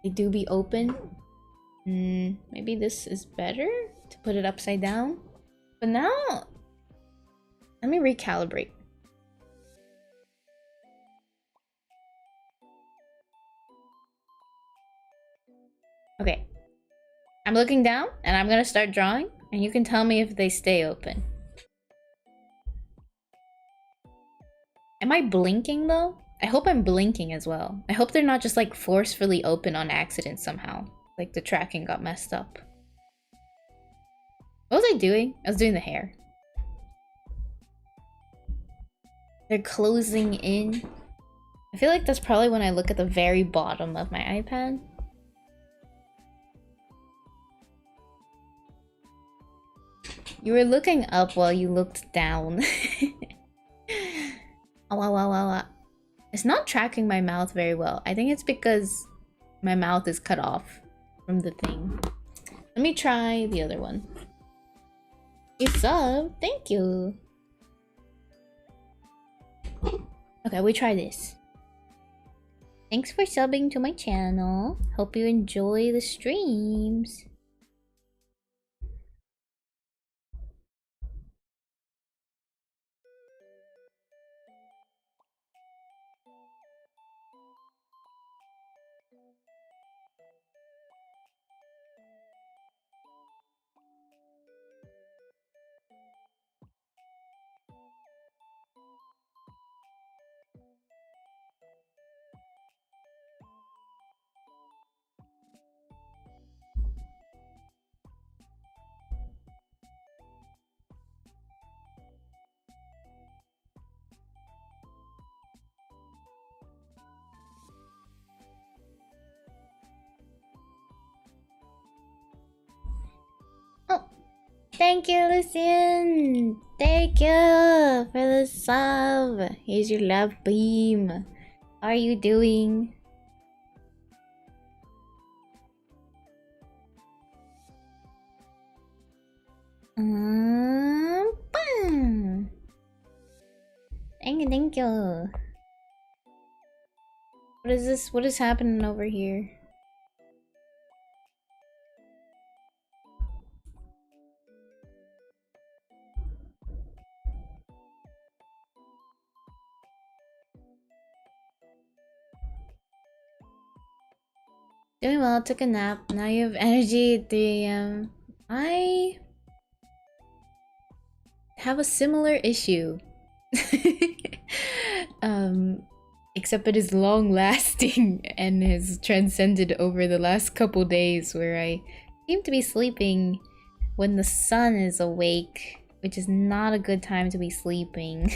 They do be open. Maybe this is better to put it upside down. But now, let me recalibrate. Okay. I'm looking down and I'm gonna start drawing and you can tell me if they stay open. Am I blinking though? I hope I'm blinking as well. I hope they're not just like forcefully open on accident somehow. Like the tracking got messed up. What was I doing? I was doing the hair. They're closing in. I feel like that's probably when I look at the very bottom of my iPad. You were looking up while you looked down. Oh, wow. It's not tracking my mouth very well. I think it's because my mouth is cut off from the thing. Let me try the other one. You sub, thank you. Okay, we try this. Thanks for subbing to my channel. Hope you enjoy the streams. thank you, Lucian. Thank you for the sub. Here's your love beam. How are you doing? Bam. Thank you. What is this? What is happening over here? Doing well, took a nap. Now you have energy at 3 AM. I have a similar issue. Except it is long lasting and has transcended over the last couple days, where I seem to be sleeping when the sun is awake, which is not a good time to be sleeping.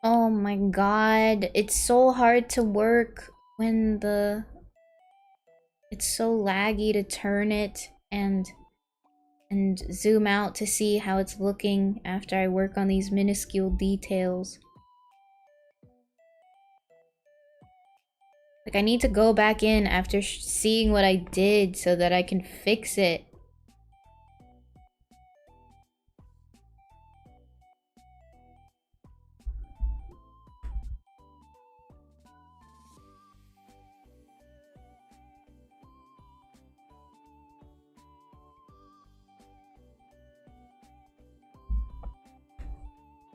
Oh my god, it's so hard to work when it's so laggy to turn it and zoom out to see how it's looking after I work on these minuscule details. Like, I need to go back in after seeing what I did so that I can fix it.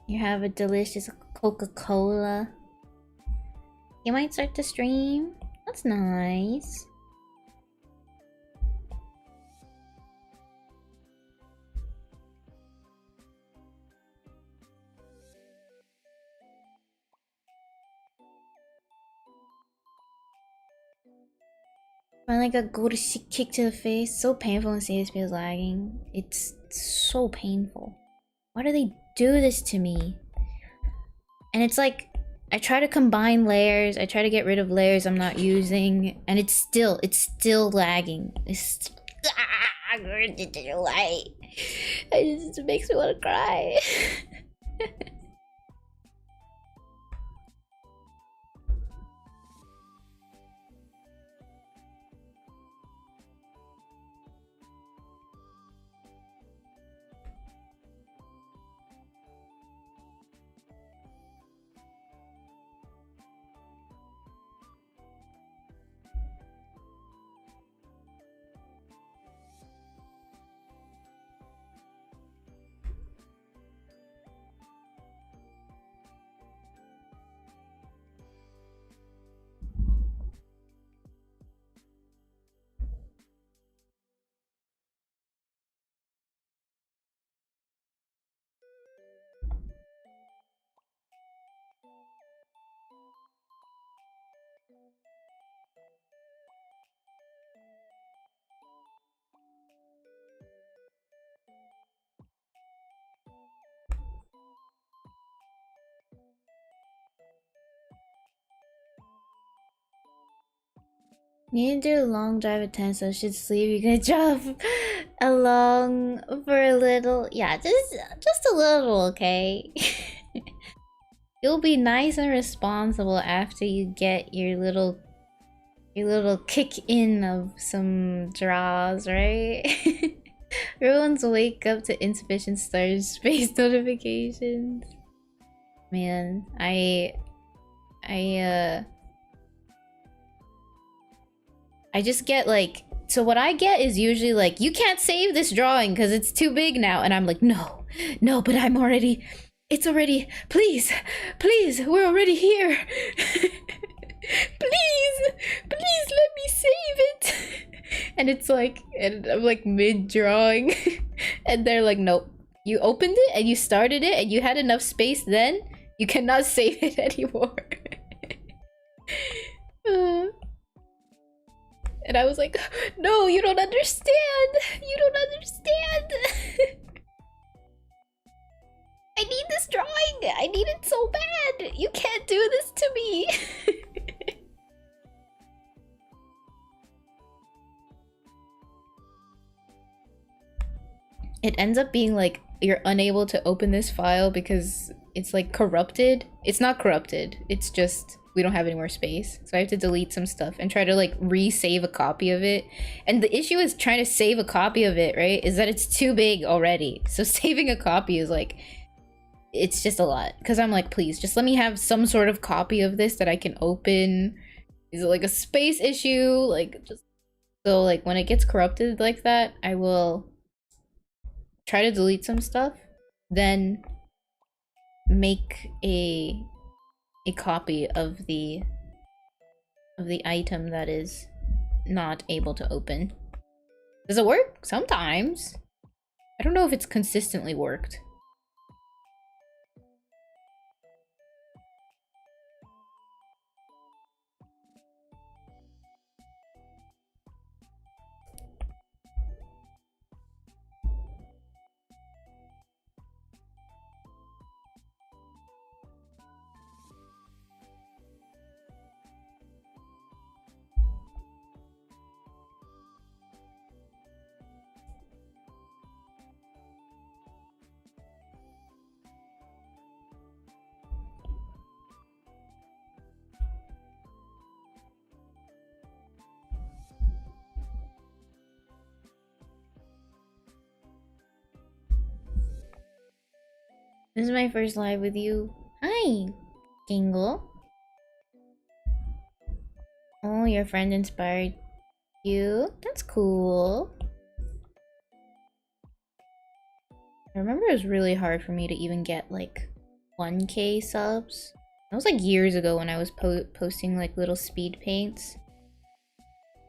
You have a delicious Coca-Cola. You might start to stream. That's nice. Finally got gold kick to the face. So painful when CSP is lagging. It's so painful. Why do they do this to me? And it's like, I try to combine layers, I try to get rid of layers I'm not using, and it's still lagging. It's digital light. It makes me want to cry. Need to do a long drive at 10, so I should sleep. You can drop along for a little. Yeah, just a little, okay? You'll be nice and responsible after you get your little kick in of some draws, right? Everyone's wake up to insufficient storage space notifications. Man, I just get like, so what I get is usually like, you can't save this drawing because it's too big now. And I'm like, no, but it's already, please, we're already here. please let me save it. And it's like, and I'm like mid drawing and they're like, nope, You opened it and you started it and you had enough space then? You cannot save it anymore. And I was like, no, you don't understand. You don't understand. I need this drawing. I need it so bad. You can't do this to me. It ends up being like you're unable to open this file because it's like corrupted. It's not corrupted. It's just we don't have any more space. So I have to delete some stuff and try to like re-save a copy of it. And the issue is trying to save a copy of it, right? Is that it's too big already. So saving a copy is like, it's just a lot. Because I'm like, please, just let me have some sort of copy of this that I can open. Is it like a space issue? Like, just... So like when it gets corrupted like that, I will try to delete some stuff, then make a copy of the item that is not able to open. Does it work? Sometimes. I don't know if it's consistently worked. This is my first live with you. Hi, Jingle. Oh, your friend inspired you? That's cool. I remember it was really hard for me to even get like 1K subs. That was like years ago when I was posting like little speed paints.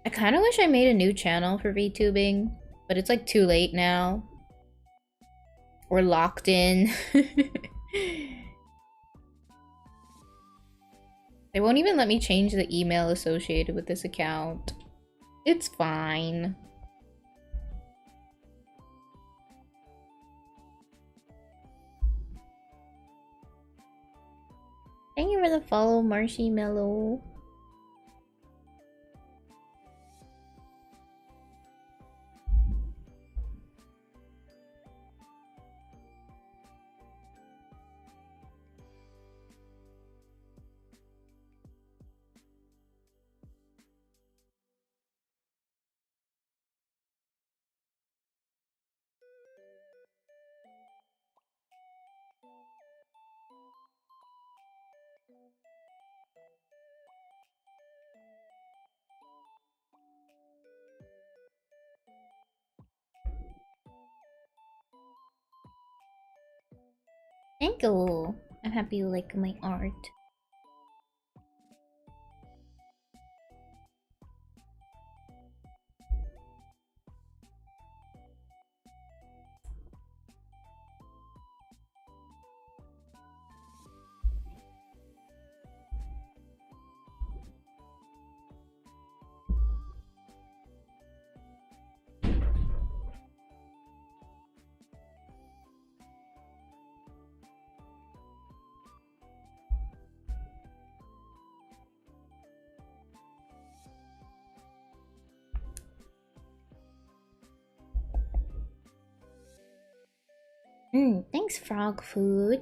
I kind of wish I made a new channel for VTubing, but it's like too late now. We're locked in. They won't even let me change the email associated with this account. It's fine. Thank you for the follow, Marshmallow. Thank you. I'm happy you like my art. Thanks, frog food.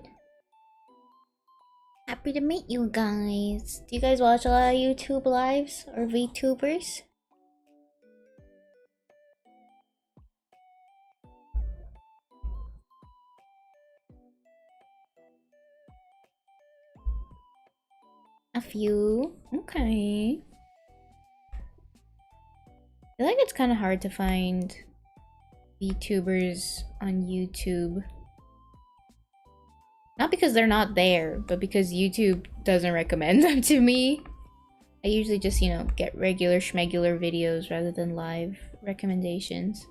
Happy to meet you guys. Do you guys watch a lot of YouTube lives or VTubers? A few. Okay. I feel like it's kind of hard to find VTubers on YouTube. Not because they're not there, but because YouTube doesn't recommend them to me. I usually just, you know, get regular schmegular videos rather than live recommendations.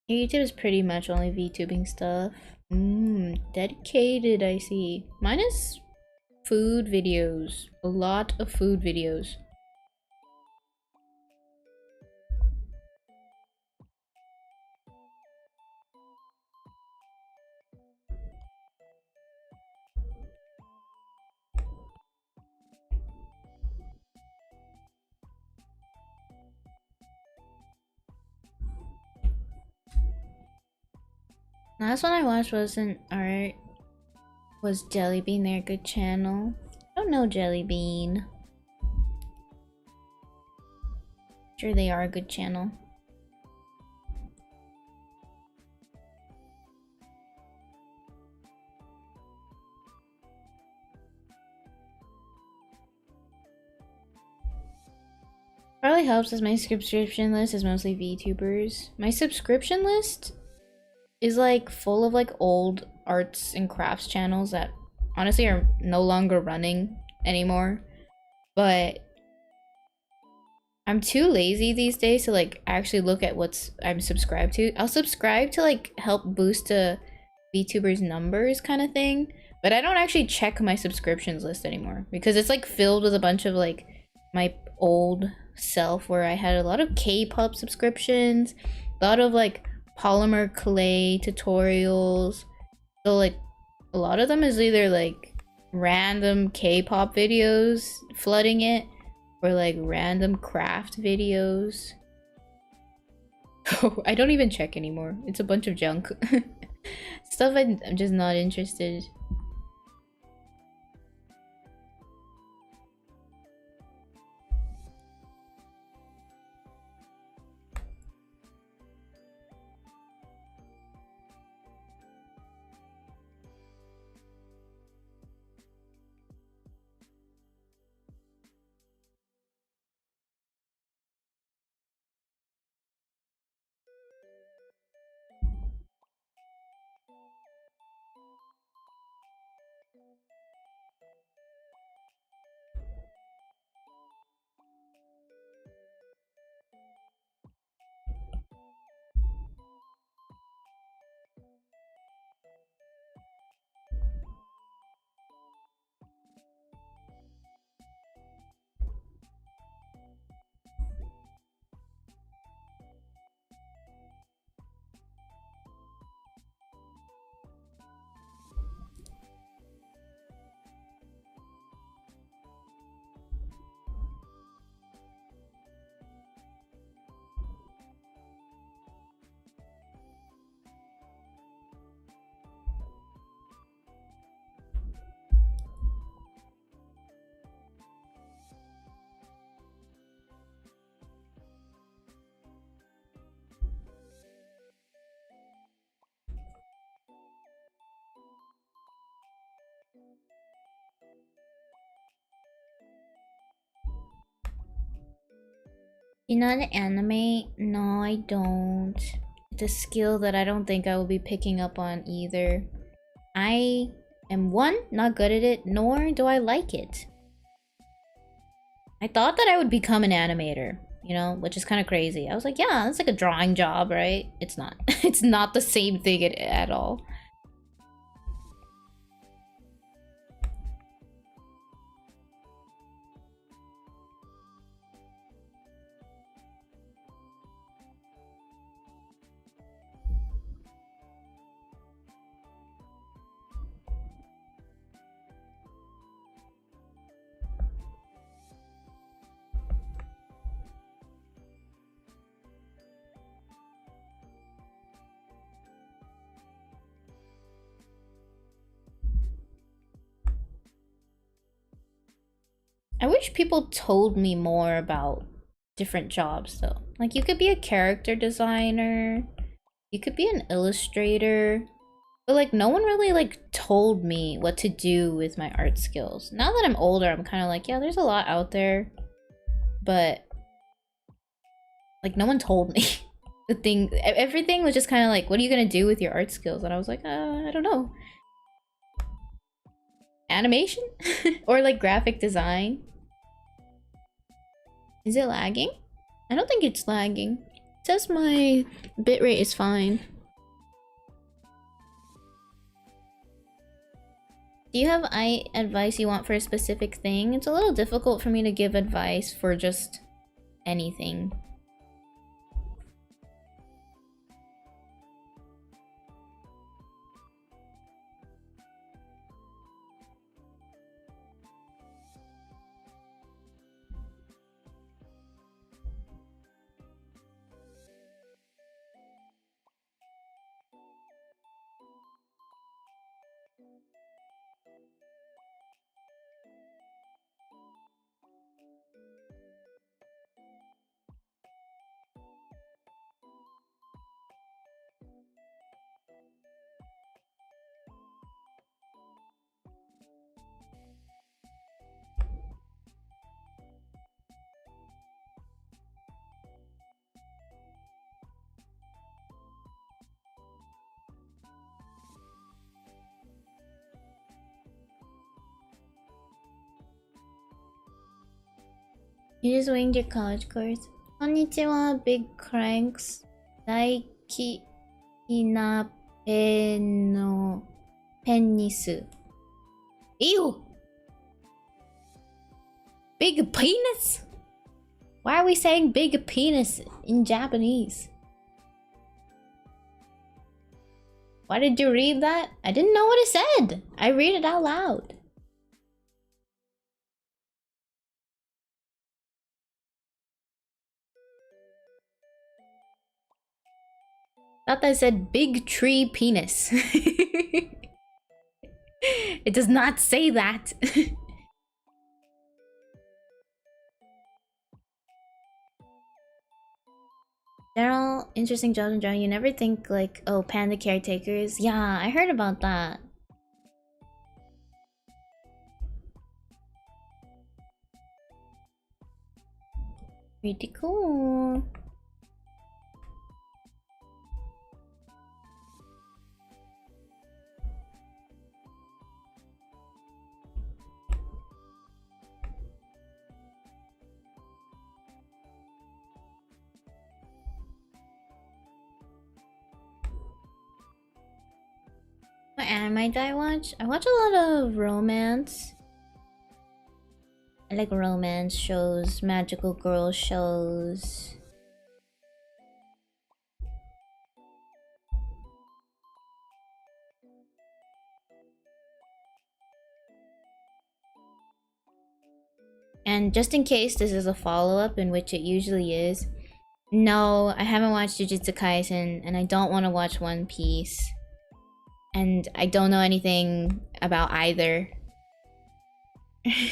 YouTube is pretty much only VTubing stuff. Dedicated, I see. Mine is food videos. A lot of food videos. Last one I watched wasn't art. Was Jellybean their good channel? I don't know Jellybean. Sure they are a good channel. Probably helps as my subscription list is mostly VTubers. My subscription list is like full of like old arts and crafts channels that honestly are no longer running anymore. But I'm too lazy these days to like actually look at what's I'm subscribed to. I'll subscribe to like help boost a VTuber's numbers kind of thing, but I don't actually check my subscriptions list anymore because it's like filled with a bunch of like my old self where I had a lot of K-pop subscriptions, a lot of like polymer clay tutorials. So like a lot of them is either like random K-pop videos flooding it or like random craft videos. Oh, I don't even check anymore. It's a bunch of junk. Stuff I'm just not interested. You know the anime? No, I don't. It's a skill that I don't think I will be picking up on either. I am one, not good at it, nor do I like it. I thought that I would become an animator, you know, which is kind of crazy. I was like, yeah, it's like a drawing job, right? It's not. It's not the same thing at all. I wish people told me more about different jobs though. Like you could be a character designer, you could be an illustrator, but like no one really like told me what to do with my art skills. Now that I'm older, I'm kind of like, yeah, there's a lot out there, but like no one told me. Everything was just kind of like, what are you gonna do with your art skills? And I was like, I don't know. Animation? Or like graphic design? Is it lagging? I don't think it's lagging. It says my bitrate is fine. Do you have advice you want for a specific thing? It's a little difficult for me to give advice for just anything. You just winged your college course. Konnichiwa, big cranks. Daiki na no penis. Ew! Big penis? Why are we saying big penis in Japanese? Why did you read that? I didn't know what it said. I read it out loud. Thought that said big tree penis. It does not say that. General interesting jobs in general. You never think like, oh, panda caretakers. Yeah, I heard about that. Pretty cool. What anime do I watch? I watch a lot of romance. I like romance shows, magical girl shows. And just in case this is a follow-up, in which it usually is, no, I haven't watched Jujutsu Kaisen, and I don't want to watch One Piece. And I don't know anything about either. I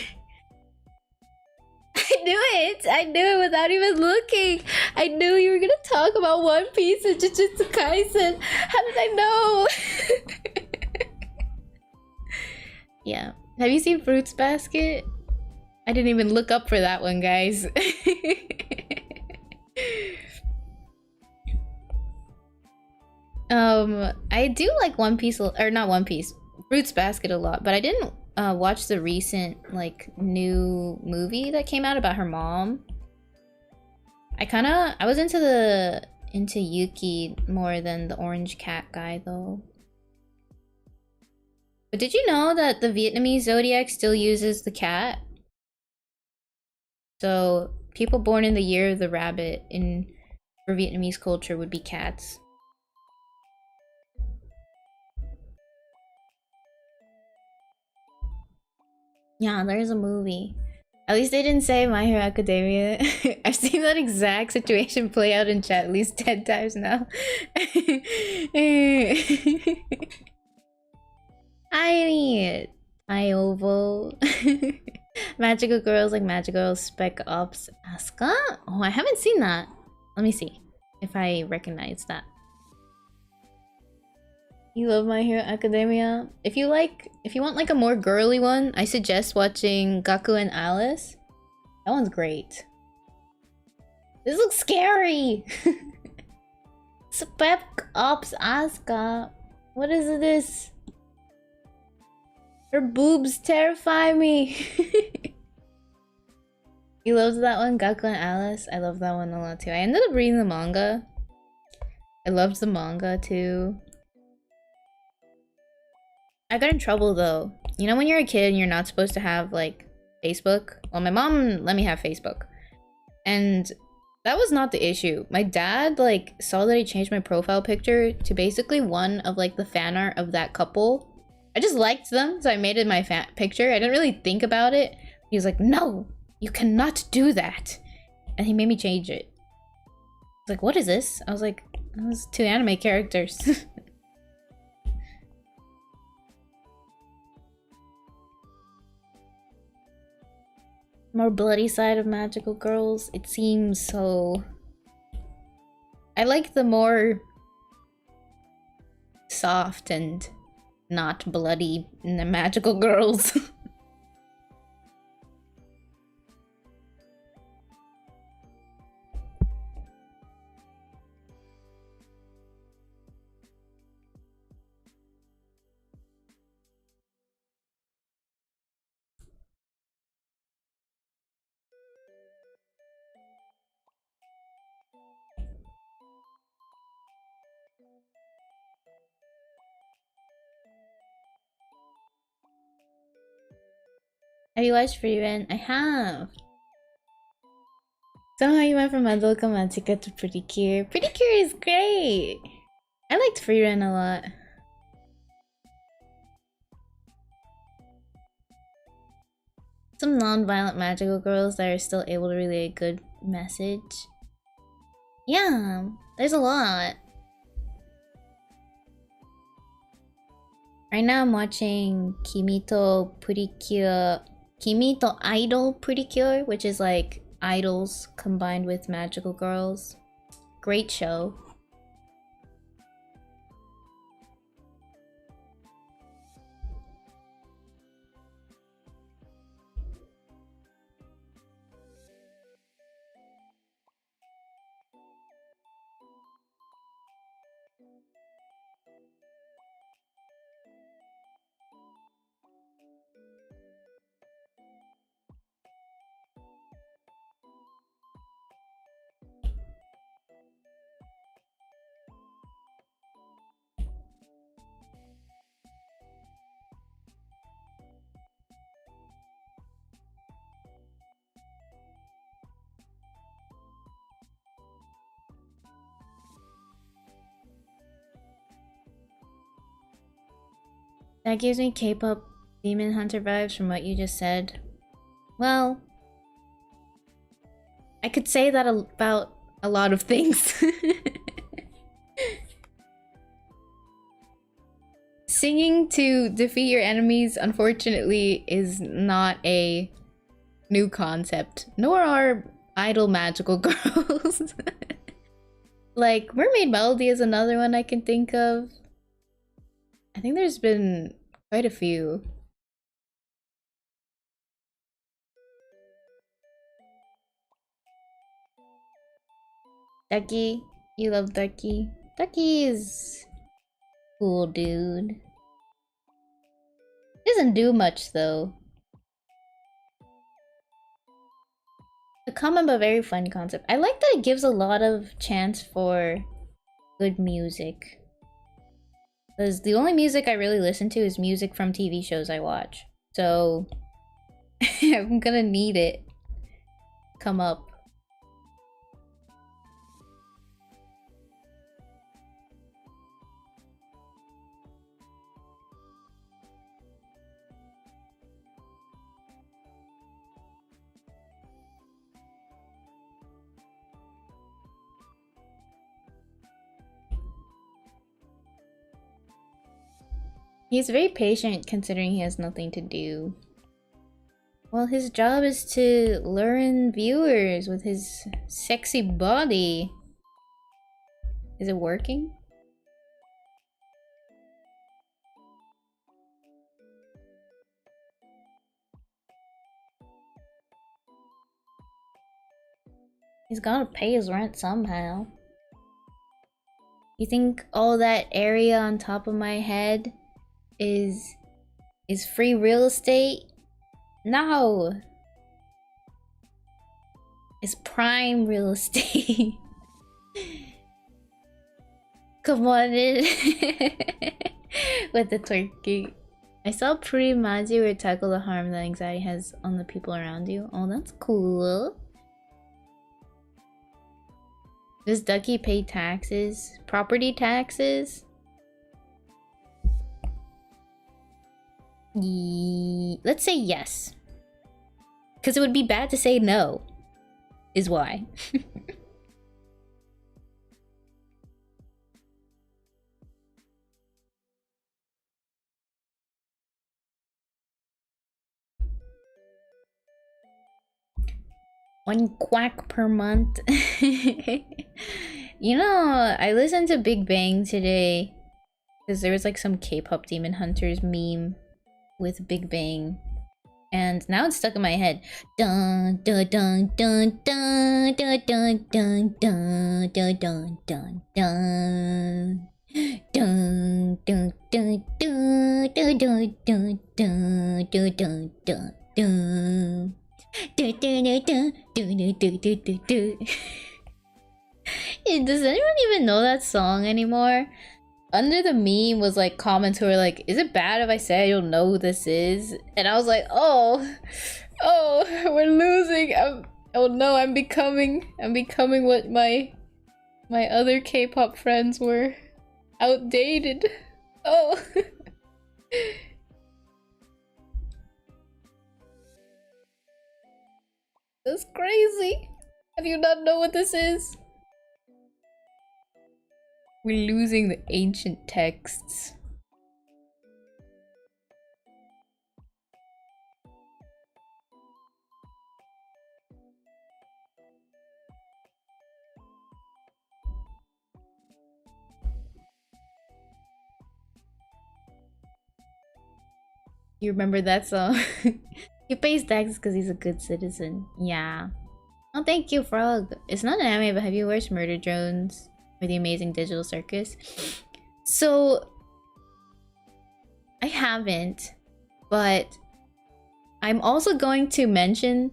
knew it without even looking. I knew you were gonna talk about One Piece and Jujutsu Kaisen. How did I know? Yeah. Have you seen Fruits Basket? I didn't even look up for that one, guys. I do like One Piece, or not One Piece, Fruits Basket a lot, but I didn't watch the recent like new movie that came out about her mom. I was into Yuki more than the orange cat guy though. But did you know that the Vietnamese zodiac still uses the cat? So people born in the year of the rabbit for Vietnamese culture would be cats. Yeah, there's a movie. At least they didn't say My Hero Academia. I've seen that exact situation play out in chat at least 10 times now. I oval. Magical girls like Magical Girls Spec Ops Asuka? Oh, I haven't seen that. Let me see if I recognize that. You love My Hero Academia? If you want like a more girly one, I suggest watching Gaku and Alice. That one's great. This looks scary! Spec Ops Asuka. What is this? Her boobs terrify me. You loved that one, Gaku and Alice? I love that one a lot too. I ended up reading the manga. I loved the manga too. I got in trouble though. You know when you're a kid and you're not supposed to have like Facebook? Well, my mom let me have Facebook. And that was not the issue. My dad like saw that I changed my profile picture to basically one of like the fan art of that couple. I just liked them, so I made it my picture. I didn't really think about it. He was like, no, you cannot do that. And he made me change it. I was like, what is this? I was like, those two anime characters. More bloody side of magical girls. It seems so... I like the more soft and not bloody in the magical girls. Have you watched Freerun? I have. Somehow you went from Madoka Magica to Pretty Cure. Pretty Cure is great! I liked Freerun a lot. Some non-violent magical girls that are still able to relay a good message. Yeah, there's a lot. Right now I'm watching Kimito Idol Pretty Cure, which is like idols combined with magical girls. Great show. That gives me K-pop Demon Hunter vibes from what you just said. Well, I could say that about a lot of things. Singing to defeat your enemies, unfortunately, is not a new concept, nor are idol magical girls. Like, Mermaid Melody is another one I can think of. I think there's been quite a few. Ducky, you love Ducky. Ducky is cool, dude. Doesn't do much though. A common but very fun concept. I like that it gives a lot of chance for good music. Because the only music I really listen to is music from TV shows I watch. So I'm gonna need it come up. He's very patient considering he has nothing to do. Well, his job is to lure in viewers with his sexy body. Is it working? He's gotta pay his rent somehow. You think all that area on top of my head is free real estate? No. is prime real estate. Come on in. With the twerking. I saw pre-Maji where tackle the harm that anxiety has on the people around you. Oh, that's cool. Does Ducky pay taxes? Property taxes? Let's say yes. Because it would be bad to say no. Is why. One quack per month. You know, I listened to Big Bang today. Because there was like some K-pop Demon Hunters meme with Big Bang. And now it's stuck in my head. Dun dun dun dun dun dun dun dun dun dun dun dun dun. Dun dun dun dun dun dun dun dun dun dun dun dun. Does anyone even know that song anymore? Under the meme was like comments who were like, is it bad if I say I don't know who this is? And I was like, oh, we're losing. Oh no, I'm becoming what my other K-pop friends were. Outdated. Oh. That's crazy. How do you not know what this is? We're losing the ancient texts. You remember that song? He pays taxes because he's a good citizen. Yeah. Oh, thank you, Frog. It's not an anime, but have you watched Murder Drones or The Amazing Digital Circus? So, I haven't, but I'm also going to mention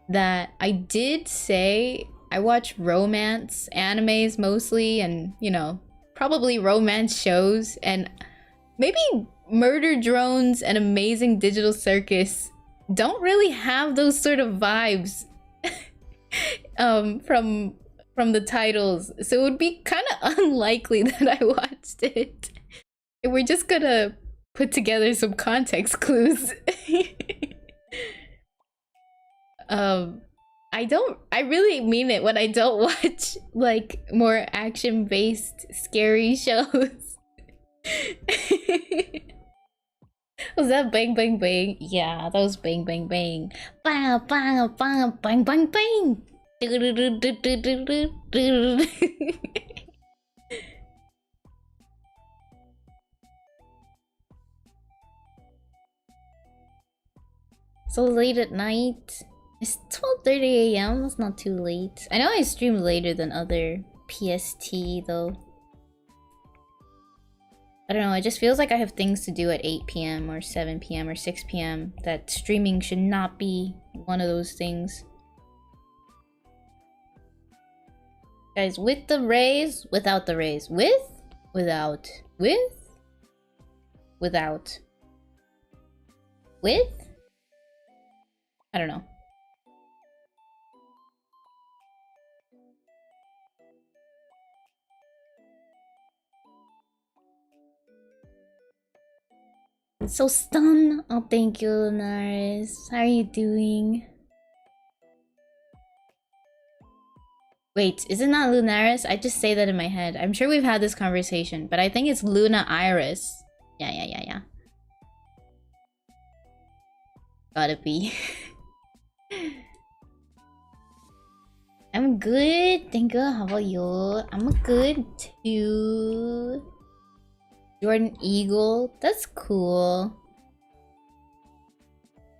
that I did say I watch romance animes mostly, and, you know, probably romance shows, and maybe Murder Drones and Amazing Digital Circus don't really have those sort of vibes from the titles, so it would be kind of unlikely that I watched it. We're just gonna put together some context clues. I really mean it when I don't watch like more action-based scary shows. Was that Bang Bang Bang? Yeah, that was Bang Bang Bang. Bang bang bang bang bang bang. So late at night. It's 12:30 a.m. That's not too late. I know I stream later than other PST though. I don't know, it just feels like I have things to do at 8 p.m. or 7 p.m. or 6 p.m. that streaming should not be one of those things. Guys, with the raise, without the raise. With? Without. With? Without. With? I don't know. So stunned. Oh, thank you, Lunaris. How are you doing? Wait, is it not Lunaris? I just say that in my head. I'm sure we've had this conversation, but I think it's Luna Iris. Yeah. Gotta be. I'm good. Thank you. How about you? I'm good too. You're an eagle? That's cool.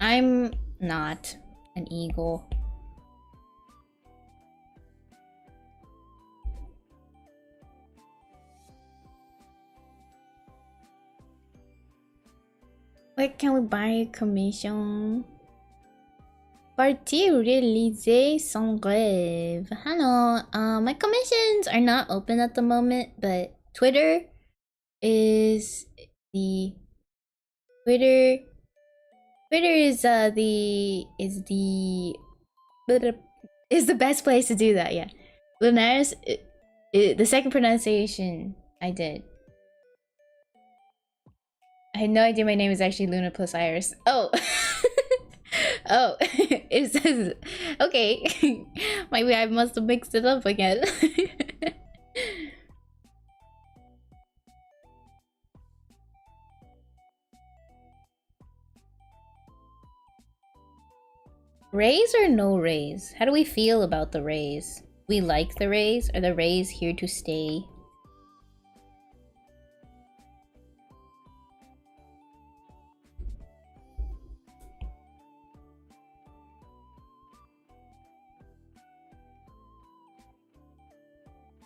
I'm not an eagle. Where can we buy a commission? partie réaliser son rêve. Hello. My commissions are not open at the moment, but Twitter is the Twitter is the best place to do that. Yeah, Lunaris. The second pronunciation I did. I had no idea my name is actually Luna plus Iris. Oh. Oh, it says, okay. Maybe I must have mixed it up again. Rays or no rays? How do we feel about the rays? We like the rays? Are the rays here to stay?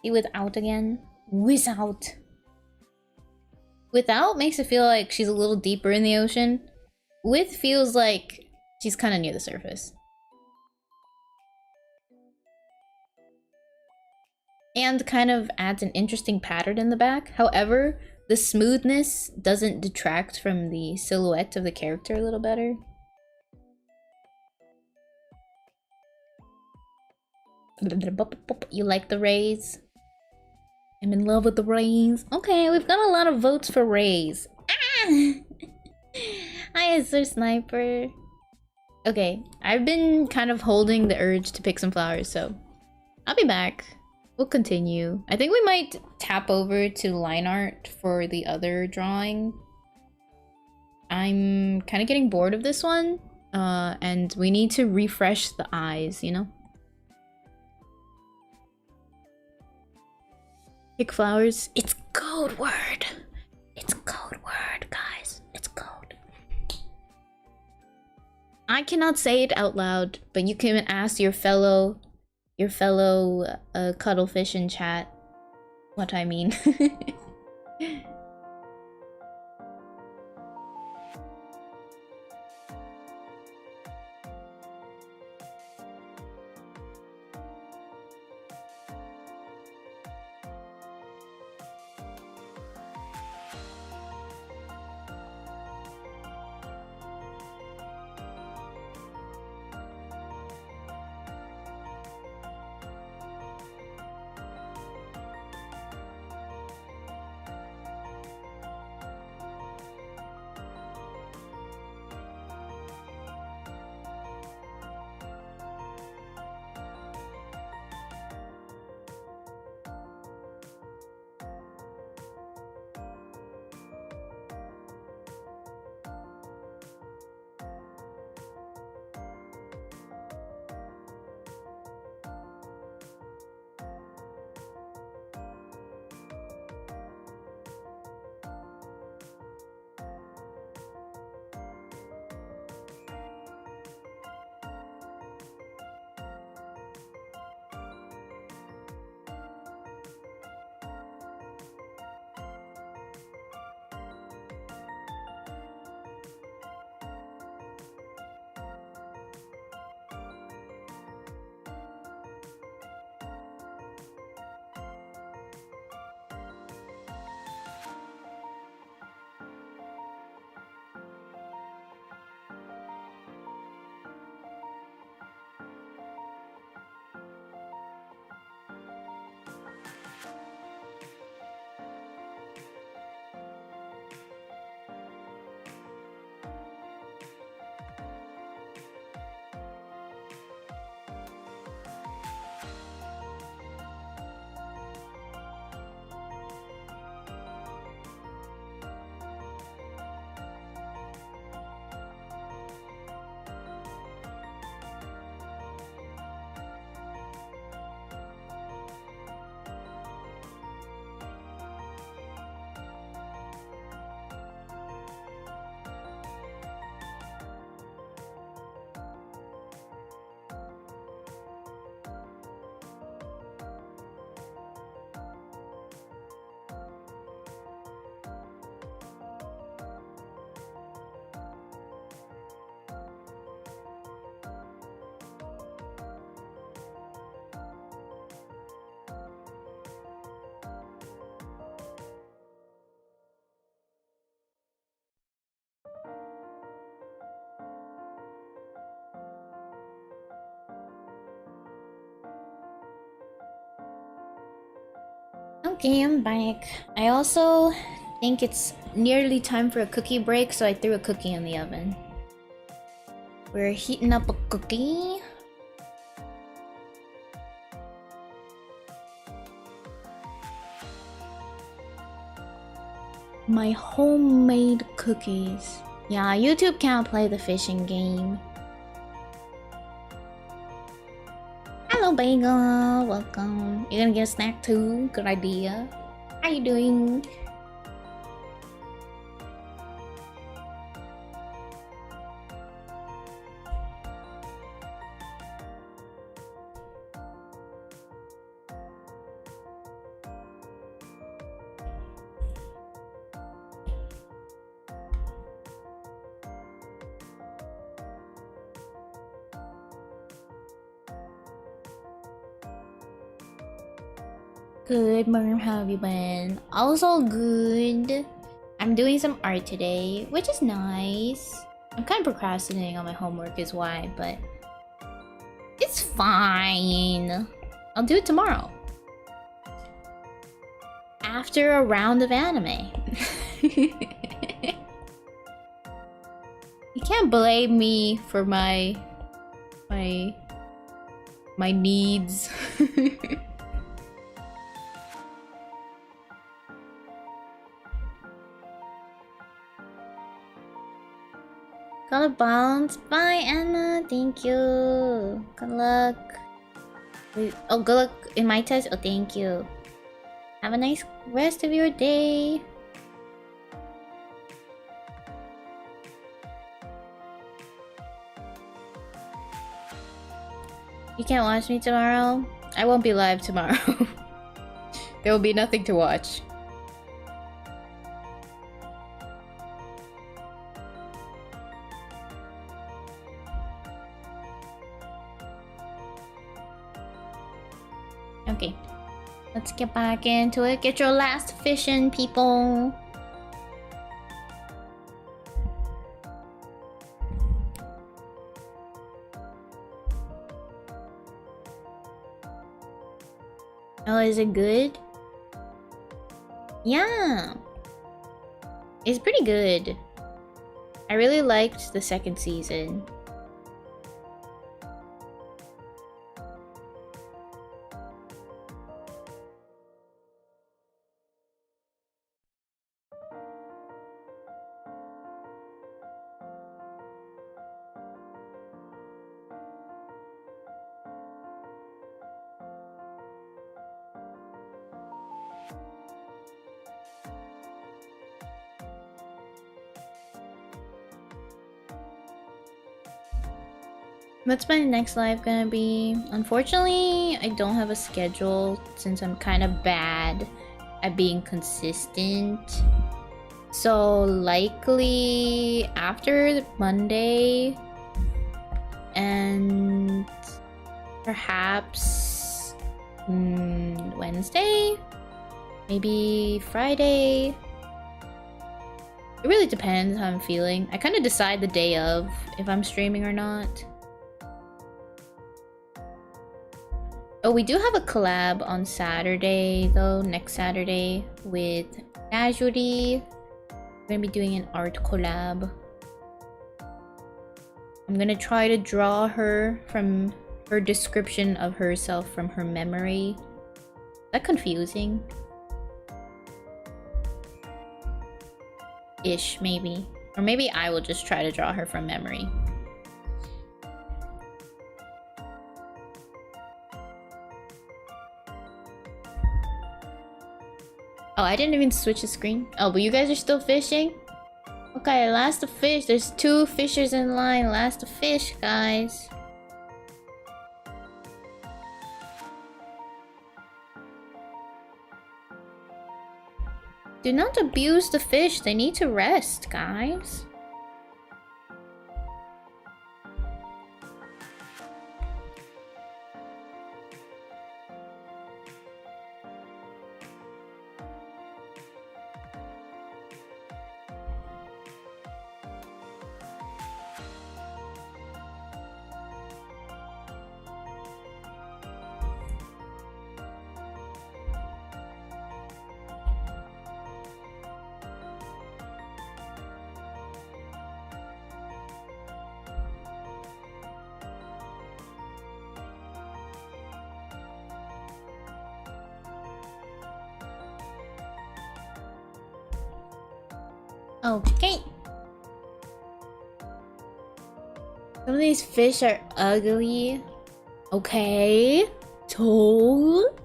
See without again? Without. Without makes it feel like she's a little deeper in the ocean. With feels like she's kind of near the surface. And kind of adds an interesting pattern in the back. However, the smoothness doesn't detract from the silhouette of the character a little better. You like the rays? I'm in love with the rays. Okay, we've got a lot of votes for rays. Ah! Hi, it's their sniper. Okay, I've been kind of holding the urge to pick some flowers, so I'll be back. We'll continue. I think we might tap over to line art for the other drawing. I'm kind of getting bored of this one, and we need to refresh the eyes, you know? Pick flowers. It's code word. It's code word, guys. It's code. I cannot say it out loud, but you can ask your fellow cuddlefish in chat what I mean. Okay, I'm back. I also think it's nearly time for a cookie break, so I threw a cookie in the oven. We're heating up a cookie. My homemade cookies. Yeah, YouTube can't play the fishing game. Hello, Bagel. Welcome. You're gonna get a snack too? Good idea. How you doing? Good, Merm. How have you been? Also good. I'm doing some art today, which is nice. I'm kind of procrastinating on my homework is why, but it's fine. I'll do it tomorrow. After a round of anime. You can't blame me for my needs. Gotta bounce. Bye, Anna. Thank you. Good luck. Wait, oh, good luck in my test. Oh, thank you. Have a nice rest of your day. You can't watch me tomorrow? I won't be live tomorrow. There will be nothing to watch. Okay, let's get back into it. Get your last fish in, people. Oh, is it good? Yeah. It's pretty good. I really liked the second season. What's my next live gonna be? Unfortunately, I don't have a schedule since I'm kind of bad at being consistent. So likely after Monday and perhaps Wednesday, maybe Friday. It really depends how I'm feeling. I kind of decide the day of if I'm streaming or not. Oh, we do have a collab on Saturday, though, next Saturday, with Casualty. We're gonna be doing an art collab. I'm gonna try to draw her from her description of herself from her memory. Is that confusing? Ish, maybe. Or maybe I will just try to draw her from memory. Oh, I didn't even switch the screen. Oh, but you guys are still fishing? Okay, last to fish. There's 2 fishers in line. Last to fish, guys. Do not abuse the fish. They need to rest, guys. Okay. Some of these fish are ugly. Okay. Toll.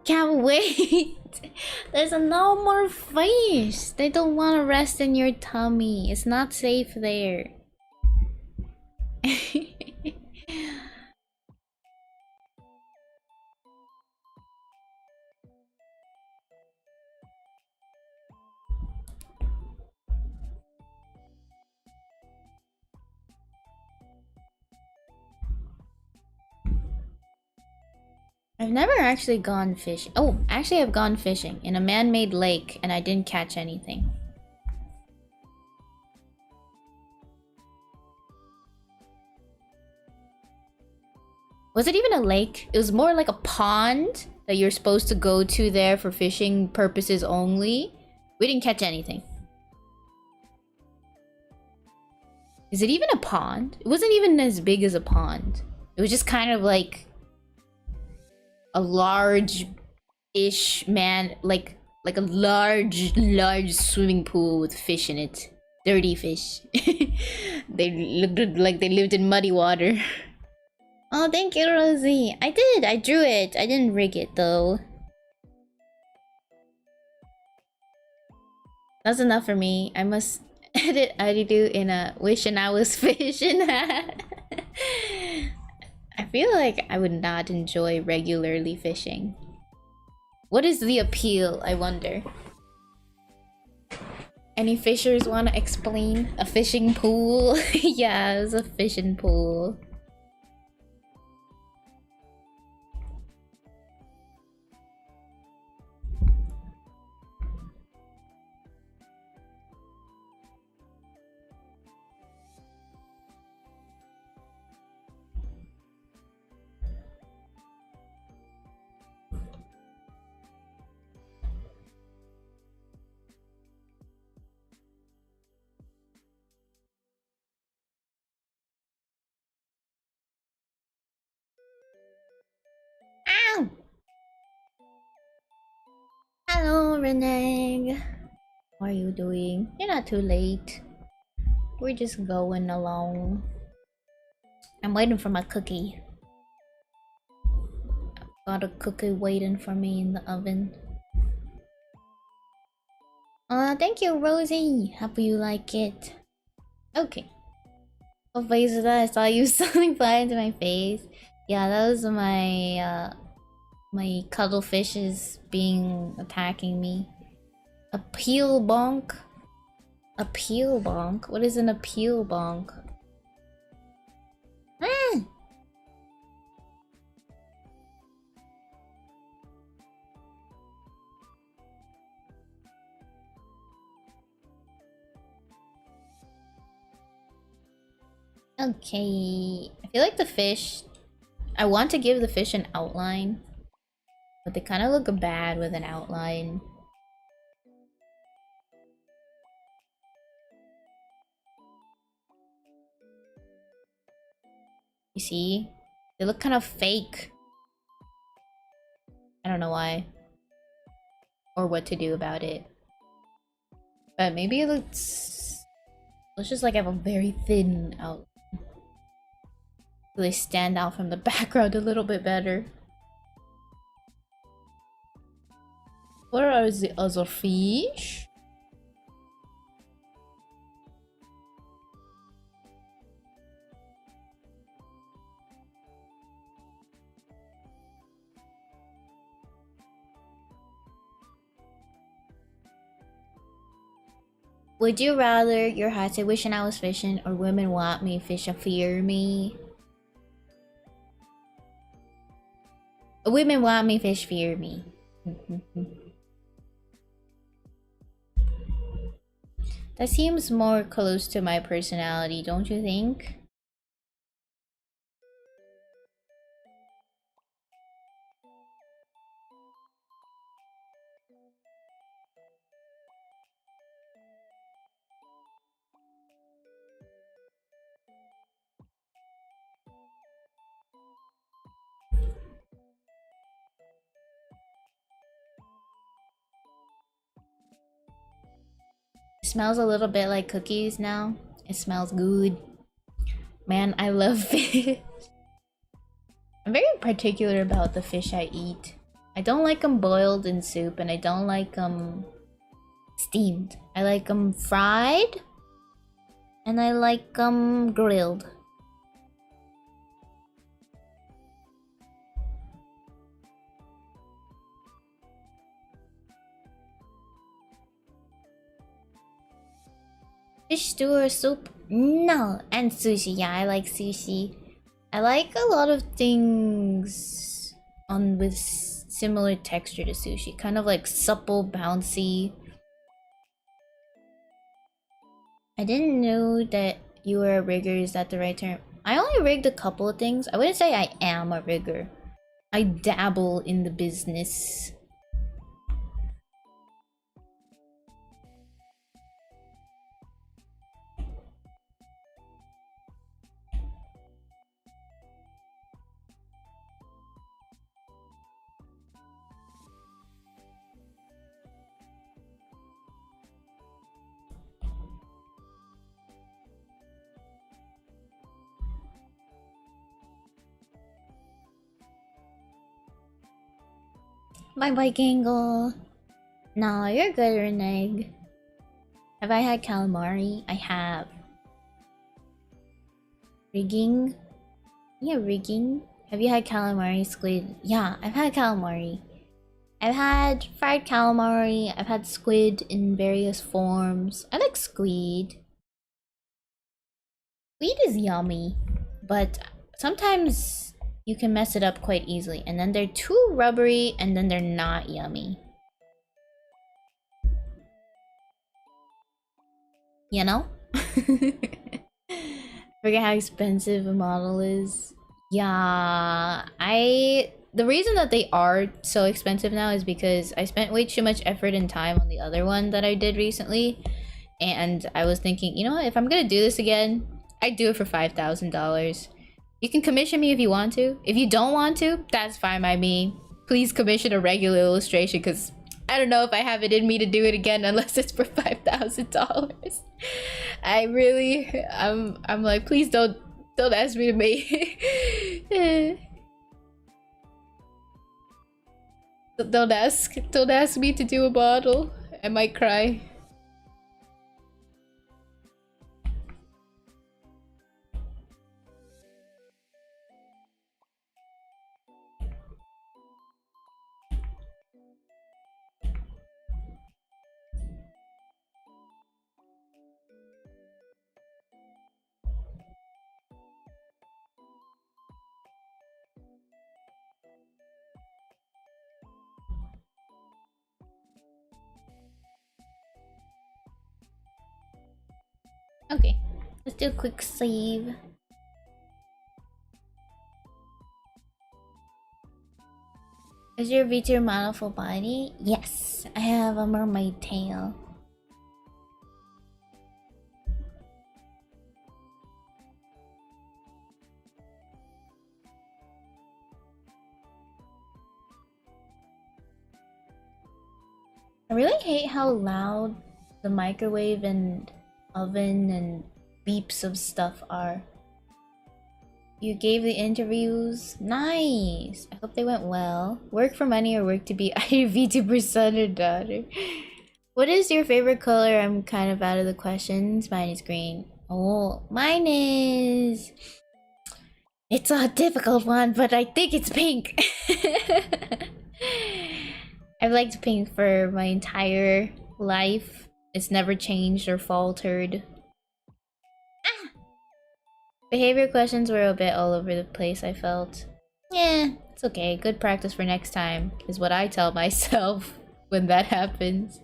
Can't wait. There's no more fish. They don't want to rest in your tummy. It's not safe there. I've never actually gone fishing. Oh, actually I've gone fishing in a man-made lake and I didn't catch anything. Was it even a lake? It was more like a pond that you're supposed to go to there for fishing purposes only. We didn't catch anything. Is it even a pond? It wasn't even as big as a pond. It was just kind of like a large-ish like a large swimming pool with fish in it. Dirty fish. They looked like they lived in muddy water. Oh, thank you, Rosie. I did. I drew it. I didn't rig it, though. That's enough for me. I must edit ariru in a wishing I was fishing. I feel like I would not enjoy regularly fishing. What is the appeal, I wonder? Any fishers want to explain? A fishing pool? Yeah, it was a fishing pool. Ow! Hello, Reneg. How are you doing? You're not too late. We're just going along. I'm waiting for my cookie. Got a cookie waiting for me in the oven. Thank you, Rosie. Hope you like it. Okay. What face is that? I saw you something fly into my face. Yeah, that was my my cuttlefish being attacking me. A peel bonk? A peel bonk? What is an appeal bonk? Hmm. Okay. I feel like the fish... I want to give the fish an outline. But they kind of look bad with an outline. You see? They look kind of fake. I don't know why. Or what to do about it. But maybe it looks... Let's just like have a very thin outline. So they stand out from the background a little bit better. Where are the other fish? Would you rather your heart say wishing I was fishing or women want me fish and fear me? Women want me fish fear me. That seems more close to my personality, don't you think? It smells a little bit like cookies now. It smells good. Man, I love fish. I'm very particular about the fish I eat. I don't like them boiled in soup, and I don't like them steamed. I like them fried, and I like them grilled. Fish stew or soup? No. And sushi. Yeah, I like sushi. I like a lot of things with similar texture to sushi. Kind of like supple, bouncy. I didn't know that you were a rigger. Is that the right term? I only rigged a couple of things. I wouldn't say I am a rigger. I dabble in the business. Bye-bye, Gangle. No, you're good, Reneg. Have I had calamari? I have. Rigging? Yeah, rigging. Have you had calamari, squid? Yeah, I've had calamari. I've had fried calamari. I've had squid in various forms. I like squid. Squid is yummy, but sometimes you can mess it up quite easily, and then they're too rubbery, and then they're not yummy. You know? Forget how expensive a model is. Yeah, the reason that they are so expensive now is because I spent way too much effort and time on the other one that I did recently, and I was thinking, you know what, if I'm gonna do this again, I'd do it for $5,000. You can commission me if you want to. If you don't want to, that's fine by me. Please commission a regular illustration, because I don't know if I have it in me to do it again unless it's for $5,000. I'm like, please don't ask me to make don't ask me to do a model. I might cry. Okay, let's do a quick save. Is your VTuber model full body? Yes, I have a mermaid tail. I really hate how loud the microwave and oven and beeps of stuff are. You gave the interviews? Nice! I hope they went well. Work for money or work to be either VTuber's son or daughter? What is your favorite color? I'm kind of out of the questions. Mine is green. Oh, mine is... It's a difficult one, but I think it's pink. I've liked pink for my entire life. It's never changed or faltered. Ah! Behavior questions were a bit all over the place, I felt. Yeah, it's okay. Good practice for next time, is what I tell myself when that happens.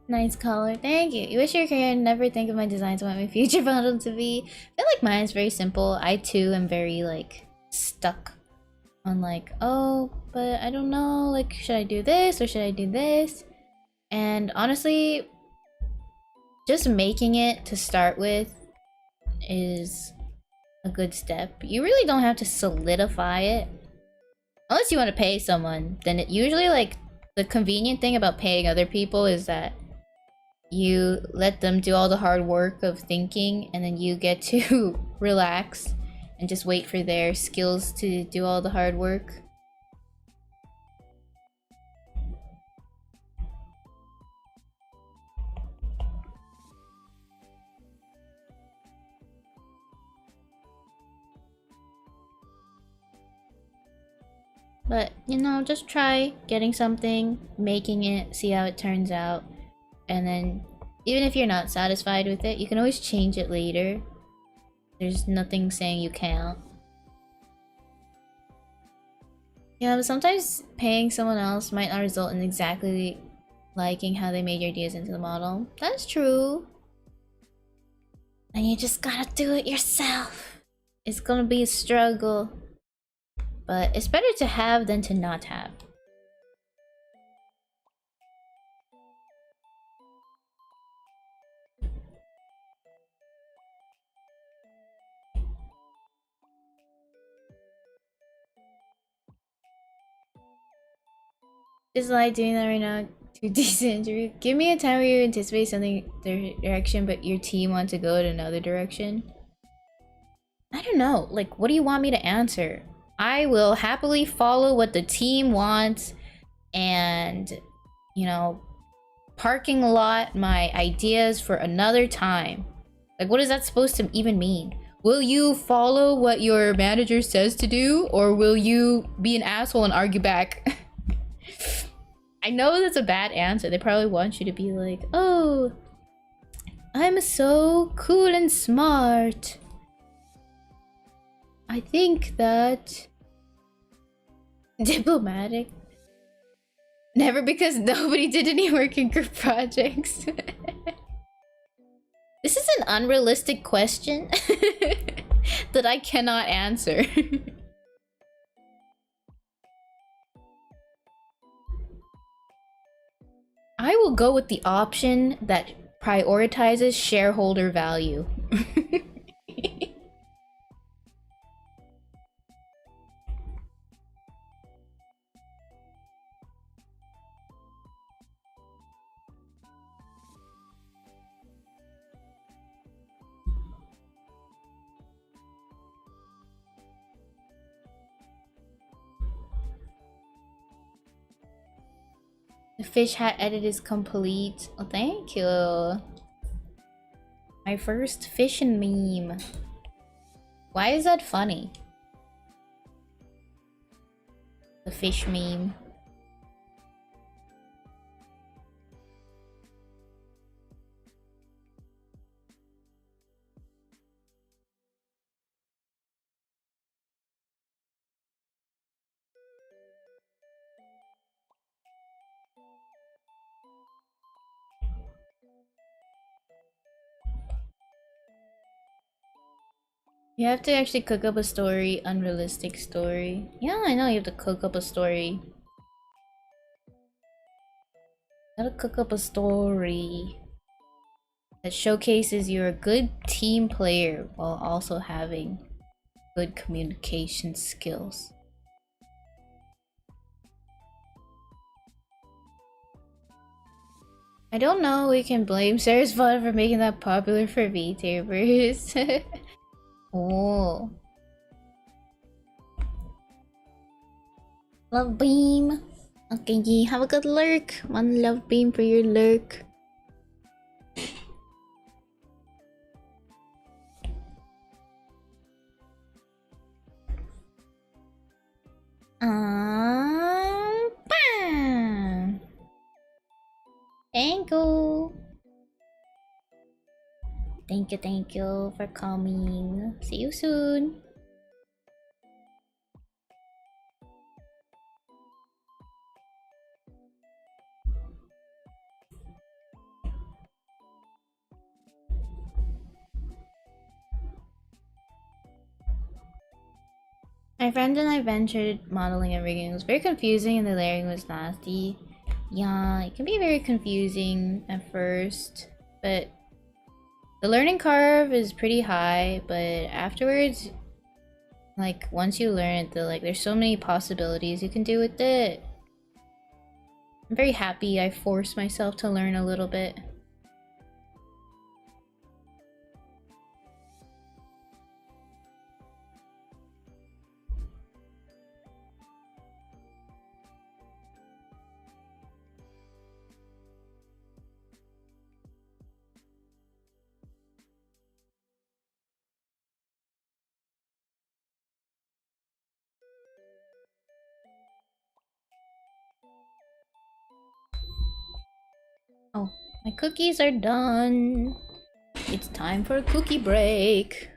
Nice color, thank you. You wish you could never think of my designs. I want my future model to be. I feel like mine's very simple. I too am very like stuck on like, oh, but I don't know, like, should I do this or should I do this? And honestly, just making it to start with is a good step. You really don't have to solidify it. Unless you want to pay someone, then it usually, like, the convenient thing about paying other people is that you let them do all the hard work of thinking and then you get to relax and just wait for their skills to do all the hard work. But, you know, just try getting something, making it, see how it turns out. And then, even if you're not satisfied with it, you can always change it later. There's nothing saying you can't. Yeah, but sometimes paying someone else might not result in exactly liking how they made your ideas into the model. That's true. And you just gotta do it yourself. It's gonna be a struggle. But it's better to have than to not have. Just like doing that right now. Too decent interview. Give me a time where you anticipate something direction, but your team wants to go in another direction. I don't know. Like, what do you want me to answer? I will happily follow what the team wants and, you know, parking lot my ideas for another time. Like, what is that supposed to even mean? Will you follow what your manager says to do, or will you be an asshole and argue back? I know that's a bad answer. They probably want you to be like, oh, I'm so cool and smart. I think that... Diplomatic? Never, because nobody did any work in group projects. This is an unrealistic question that I cannot answer. I will go with the option that prioritizes shareholder value. The fish hat edit is complete. Oh, thank you. My first fishing meme. Why is that funny? The fish meme. You have to actually cook up a story, unrealistic story. Yeah, I know you have to cook up a story. Gotta cook up a story that showcases you're a good team player while also having good communication skills. I don't know we can blame Sarasvati for making that popular for VTubers. Oh. Love beam. Okay, G, have a good lurk. One love beam for your lurk. Bam. Thank you. Thank you for coming. See you soon. My friend and I ventured modeling and rigging. It was very confusing and the layering was nasty. Yeah, it can be very confusing at first, but the learning curve is pretty high, but afterwards, like, once you learn it, there's so many possibilities you can do with it. I'm very happy I forced myself to learn a little bit. Oh, my cookies are done. It's time for a cookie break.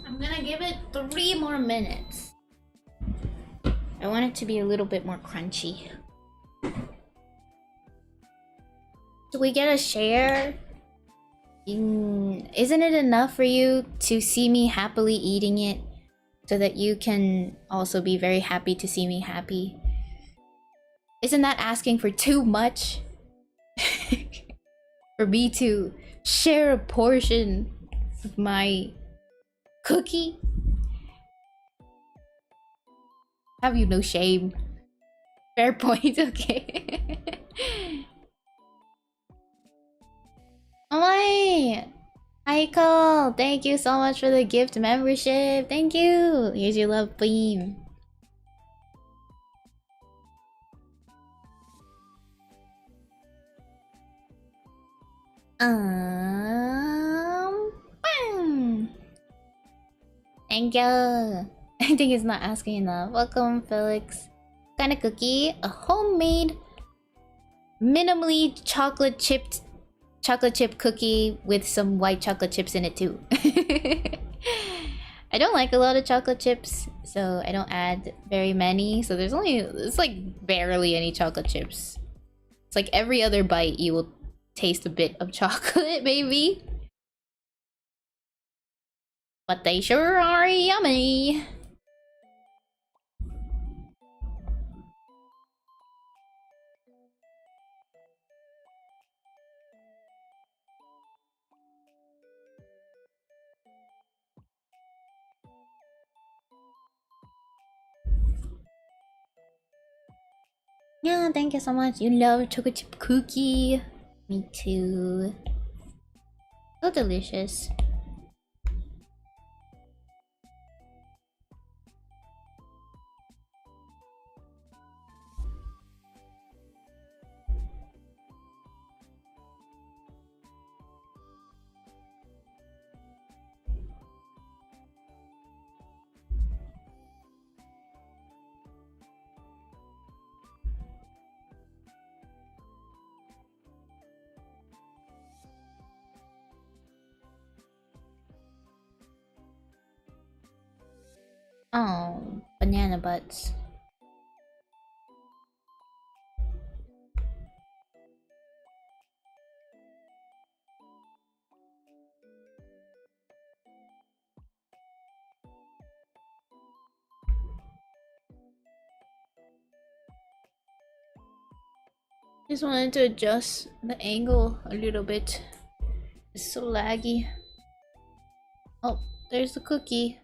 I'm gonna give it 3 more minutes. I want it to be a little bit more crunchy. Do we get a share? Isn't it enough for you to see me happily eating it so that you can also be very happy to see me happy? Isn't that asking for too much? For me to share a portion of my cookie? Have you no shame? Fair point, okay. Oh my! Michael, thank you so much for the gift membership. Thank you. Here's your love beam. Bang. Thank you. I think it's not asking enough. Welcome, Felix. Kind of cookie, a homemade, minimally chocolate chip cookie with some white chocolate chips in it too. I don't like a lot of chocolate chips, so I don't add very many. So it's like barely any chocolate chips. It's like every other bite you will taste a bit of chocolate, maybe. But they sure are yummy. Yeah, thank you so much. You love chocolate chip cookie. Me too. So delicious. Oh, banana butts. Just wanted to adjust the angle a little bit. It's so laggy. Oh, there's the cookie.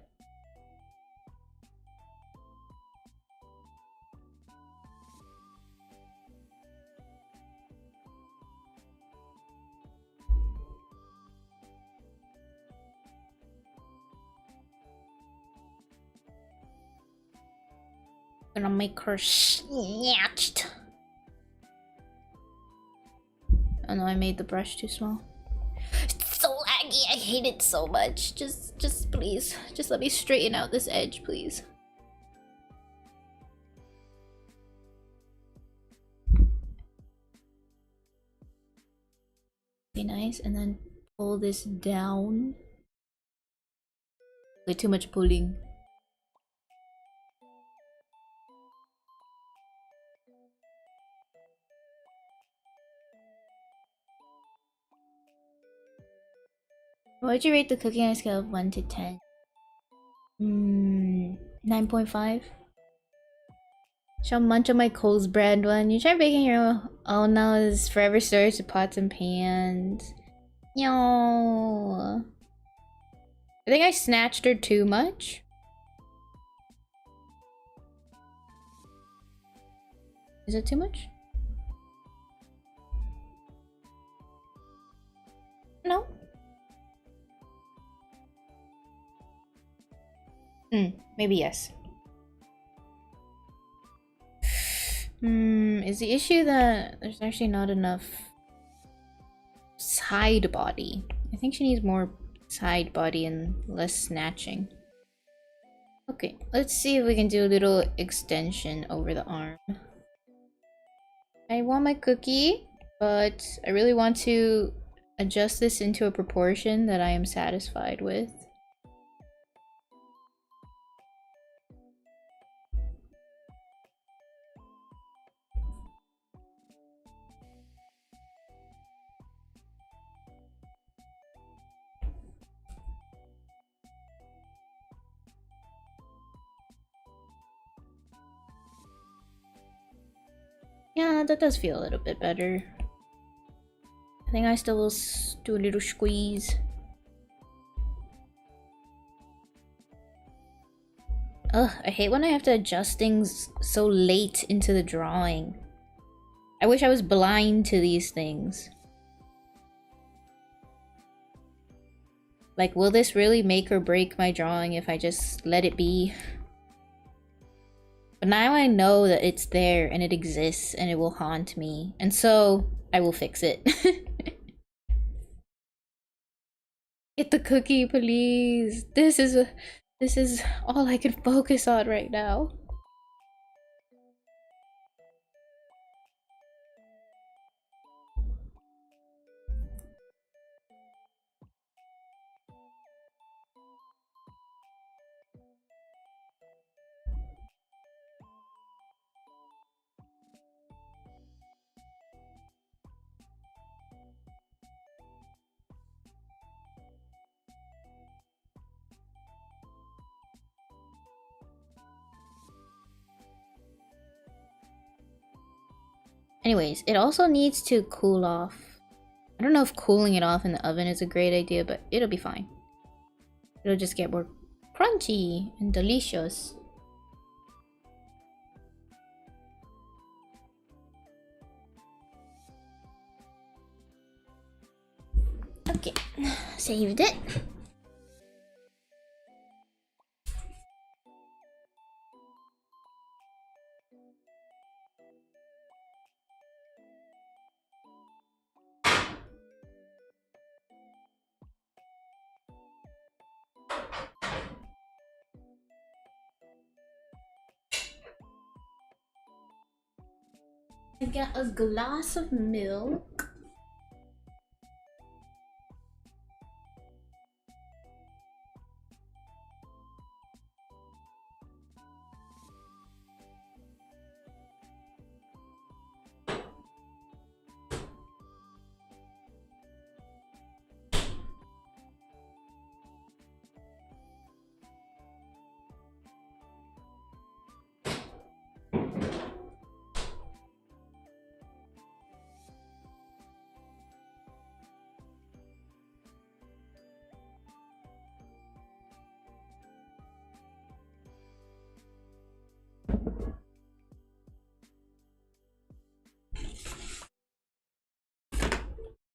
Gonna make her snatched. Oh no, I made the brush too small. It's so laggy. I hate it so much. Just please. Just let me straighten out this edge, please. Be nice, and then pull this down. Way too much pulling. What would you rate the cooking on a scale of 1 to 10? 9.5. Shall munch on my Coles brand one. You try baking your own. Oh no, it's forever storage to pots and pans. Yo. I think I snatched her too much. Is it too much? No. Maybe yes. Is the issue that there's actually not enough side body? I think she needs more side body and less snatching. Okay, let's see if we can do a little extension over the arm. I want my cookie, but I really want to adjust this into a proportion that I am satisfied with. Yeah, that does feel a little bit better. I think I still will do a little squeeze. Ugh, I hate when I have to adjust things so late into the drawing. I wish I was blind to these things. Like, will this really make or break my drawing if I just let it be? But now I know that it's there and it exists and it will haunt me. And so, I will fix it. Get the cookie, please. This is all I can focus on right now. Anyways, it also needs to cool off. I don't know if cooling it off in the oven is a great idea, but it'll be fine. It'll just get more crunchy and delicious. Okay, saved it. I got a glass of milk.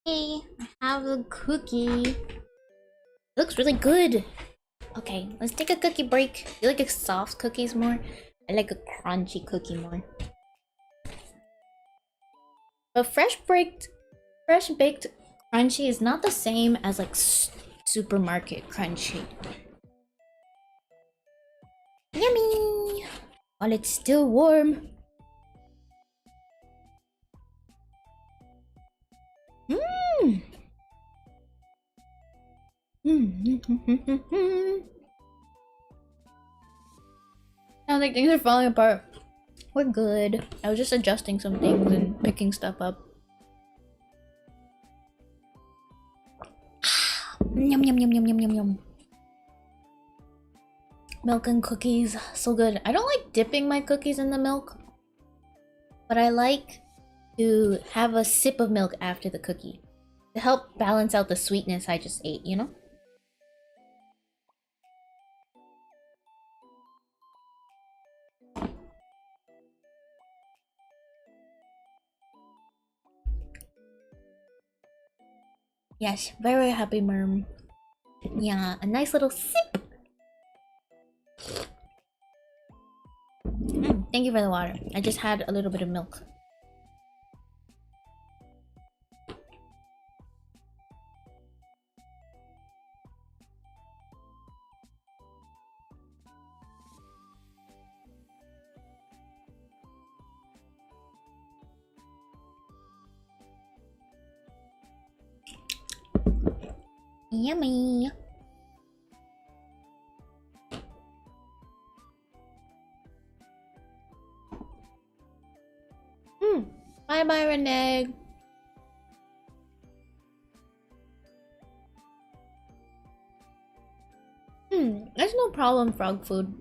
Hey, I have a cookie. It looks really good. Okay, let's take a cookie break. You like a soft cookies more? I like a crunchy cookie more. But fresh baked crunchy is not the same as like supermarket crunchy. Yummy! While it's still warm. Mmm! Sounds like things are falling apart. We're good. I was just adjusting some things and picking stuff up. Yum yum yum yum yum yum yum. Milk and cookies, so good. I don't like dipping my cookies in the milk, but I like to have a sip of milk after the cookie to help balance out the sweetness I just ate, you know? Yes, very happy, Merm. Yeah, a nice little sip. Thank you for the water. I just had a little bit of milk. Yummy. Bye bye, Renee. There's no problem, frog food.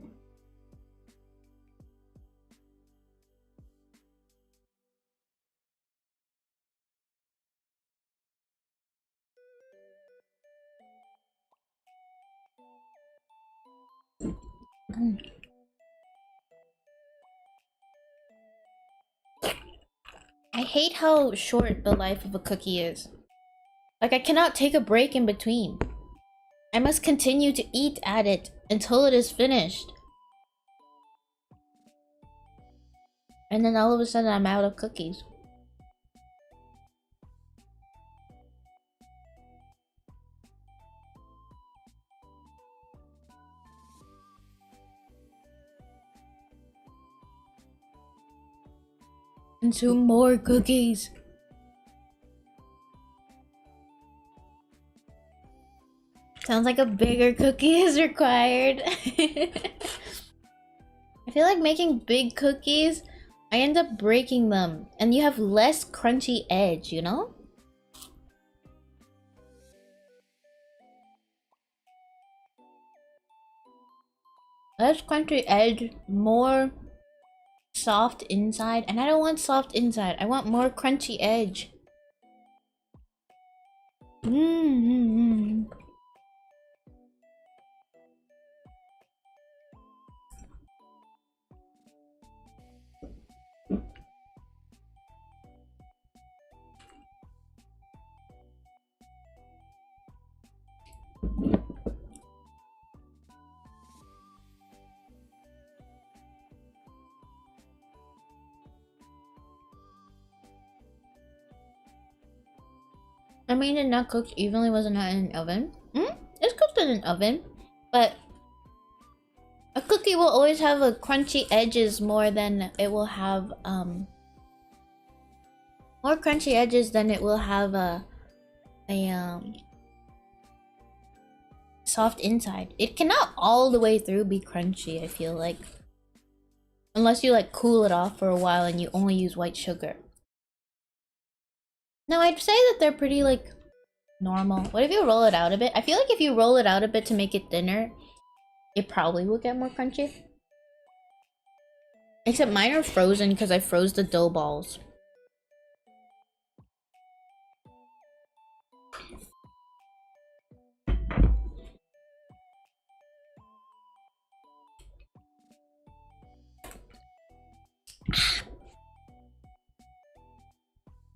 I hate how short the life of a cookie is. Like, I cannot take a break in between. I must continue to eat at it until it is finished. And then all of a sudden I'm out of cookies. Consume more cookies. Sounds like a bigger cookie is required. I feel like making big cookies, I end up breaking them. And you have less crunchy edge, you know? Less crunchy edge, more soft inside. And I don't want soft inside. I want more crunchy edge. I mean, it not cooked evenly, was it not in an oven? It's cooked in an oven, but a cookie will always have a crunchy edges more than it will have more crunchy edges than it will have a soft inside. It cannot all the way through be crunchy, I feel like, unless you like cool it off for a while and you only use white sugar. No, I'd say that they're pretty, like, normal. What if you roll it out a bit? I feel like if you roll it out a bit to make it thinner, it probably will get more crunchy. Except mine are frozen because I froze the dough balls.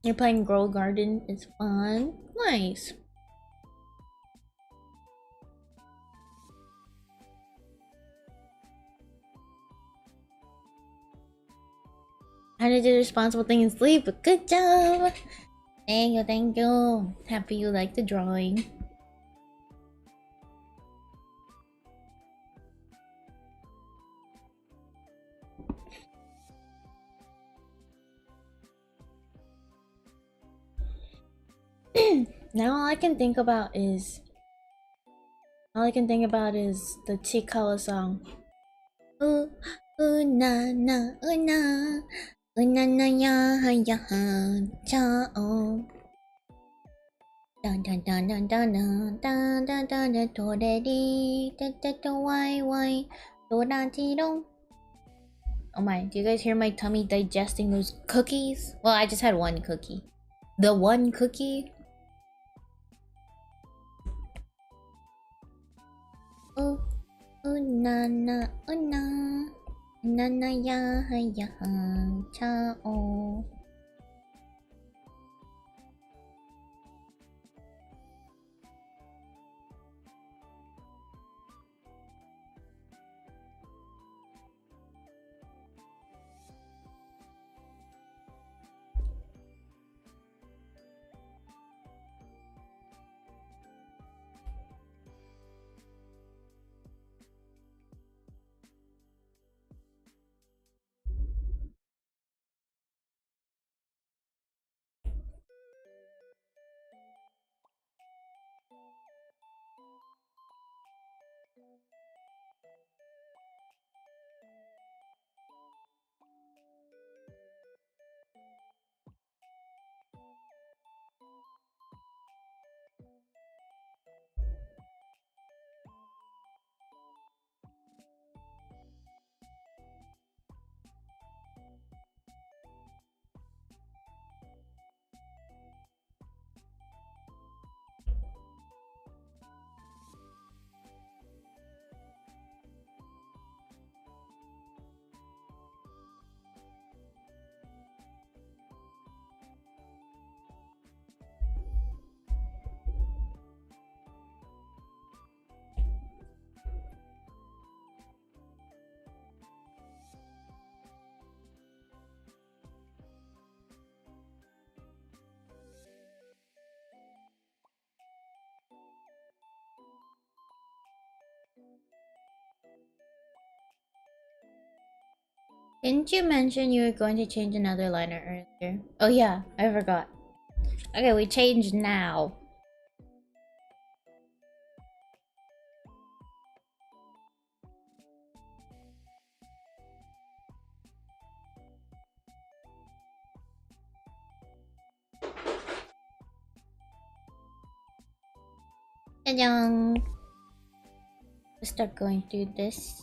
You're playing Grow Garden. It's fun. Nice. I did the responsible thing and sleep, but good job. Thank you, thank you. Happy you like the drawing. Now all I can think about is the Chikawa song. Ooh, ooh na na, ooh na. Ooh na na ya ha ya ha cha oh. Dun dun dun dun dun dun dun dun dun dun do de di da da da why do da ti dong. Oh my, do you guys hear my tummy digesting those cookies? Well, I just had one cookie. The one cookie? Oh, oh na na, oh na. Na na ya ha ya ha cha oh. Didn't you mention you were going to change another liner earlier? Oh yeah, I forgot. Okay, we change now. Let's start going through this.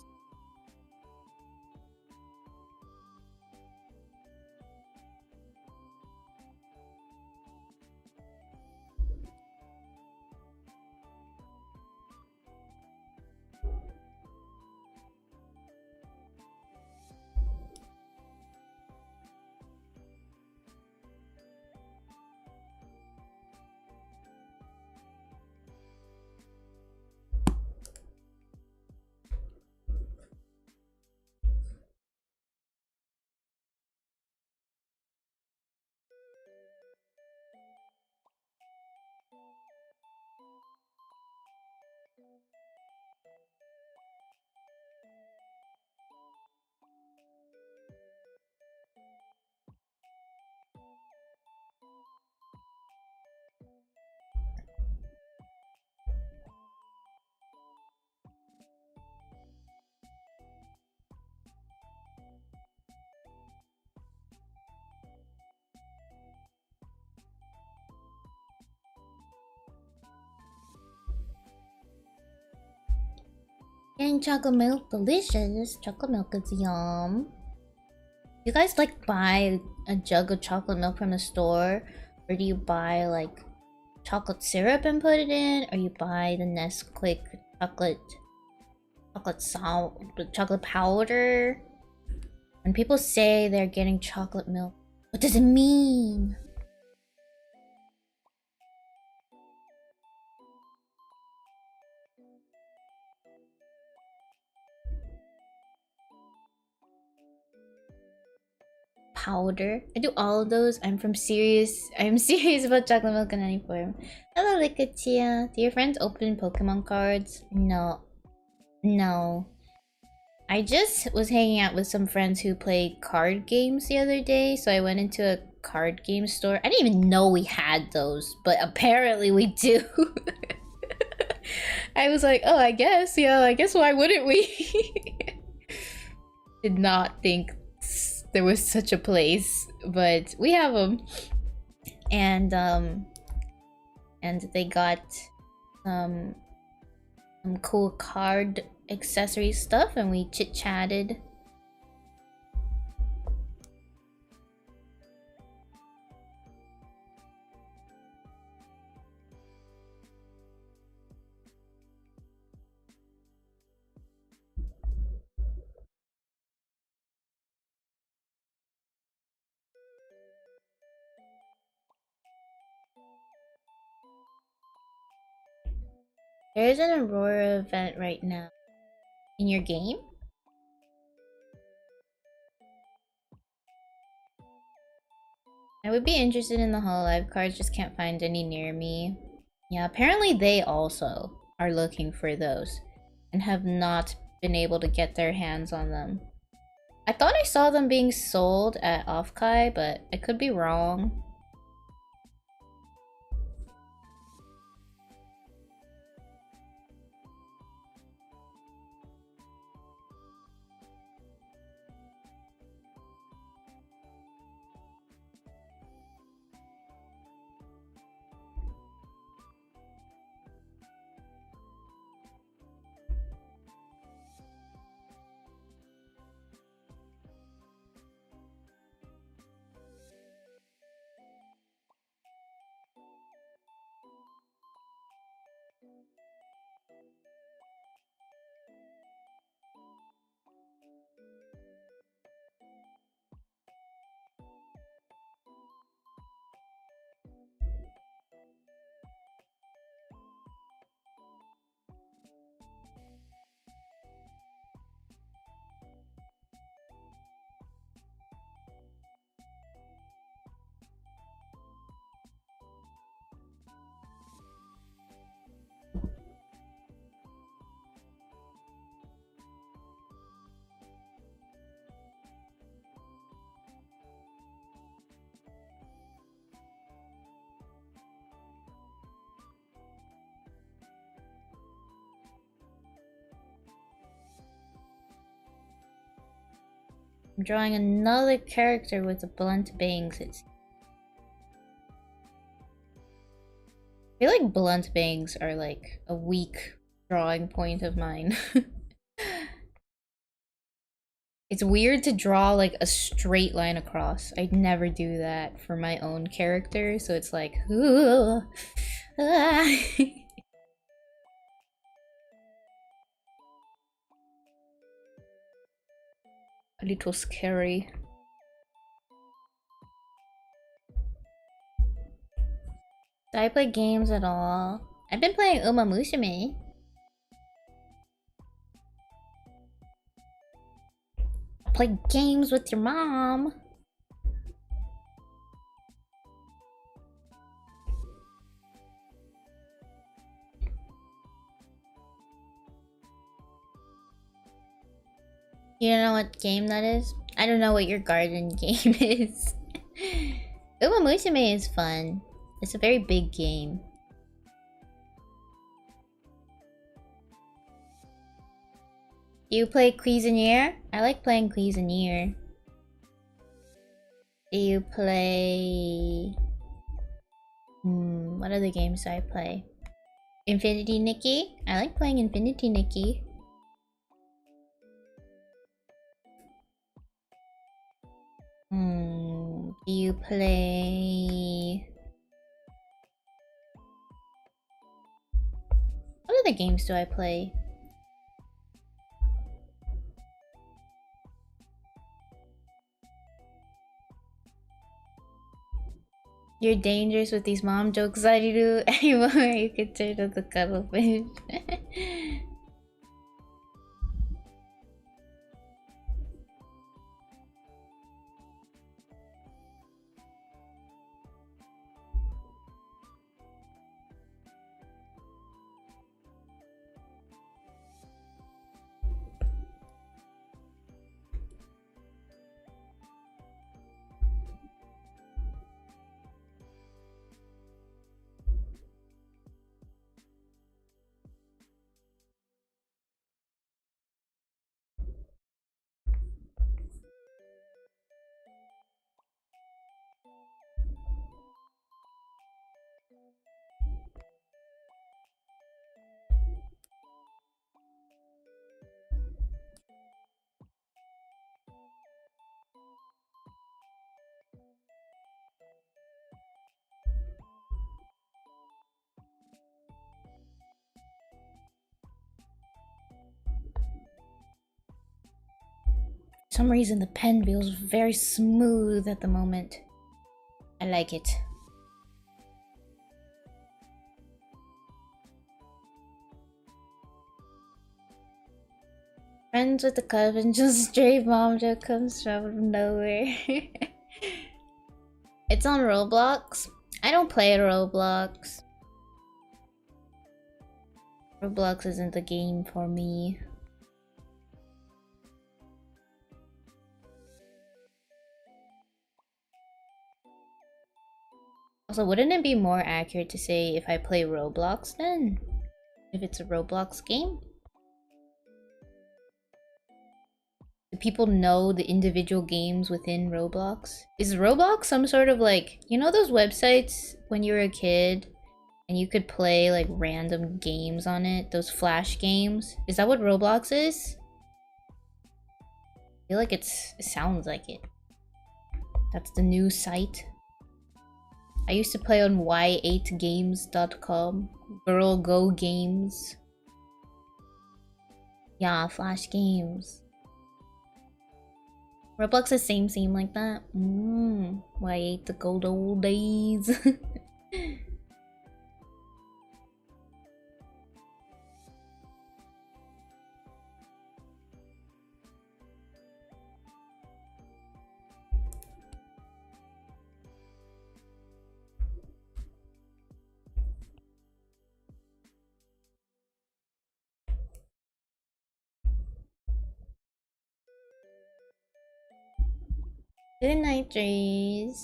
And chocolate milk, delicious. Chocolate milk is yum. You guys like buy a jug of chocolate milk from the store? Or do you buy like chocolate syrup and put it in? Or you buy the Nesquik chocolate powder? When people say they're getting chocolate milk, what does it mean? Powder. I do all of those. I'm serious about chocolate milk in any form. Hello, Likatia. Do your friends open Pokemon cards? No. I just was hanging out with some friends who play card games the other day, so I went into a card game store. I didn't even know we had those, but apparently we do. I was like, oh, I guess, yeah, I guess why wouldn't we? Did not think there was such a place, but we have them. And they got some cool card accessory stuff, and we chit-chatted. There is an Aurora event right now. In your game? I would be interested in the Hololive cards, just can't find any near me. Yeah, apparently they also are looking for those and have not been able to get their hands on them. I thought I saw them being sold at Offkai, but I could be wrong. I'm drawing another character with the blunt bangs. I feel like blunt bangs are like a weak drawing point of mine. It's weird to draw like a straight line across. I'd never do that for my own character, so it's like, ooh, a little scary. Do I play games at all? I've been playing Uma Musume. Play games with your mom. You don't know what game that is? I don't know what your garden game is. Uma Musume is fun. It's a very big game. Do you play Cuisinier? I like playing Cuisinier. Do you play... what other games do I play? Infinity Nikki? I like playing Infinity Nikki. Do you play... What other games do I play? You're dangerous with these mom jokes, ariru. Anymore, you can turn to the cuttlefish. some reason the pen feels very smooth at the moment. I like it. Friends with the cousin, just stray mom joke comes from nowhere. It's on Roblox. I don't play Roblox. Roblox isn't the game for me. Also, wouldn't it be more accurate to say if I play Roblox then? If it's a Roblox game? Do people know the individual games within Roblox? Is Roblox some sort of like, you know those websites when you were a kid and you could play like random games on it? Those flash games? Is that what Roblox is? I feel like it sounds like it. That's the new site. I used to play on y8games.com. Girl Go Games. Yeah, flash games. Roblox the same like that. Y8 the good old days. Good night, Drees.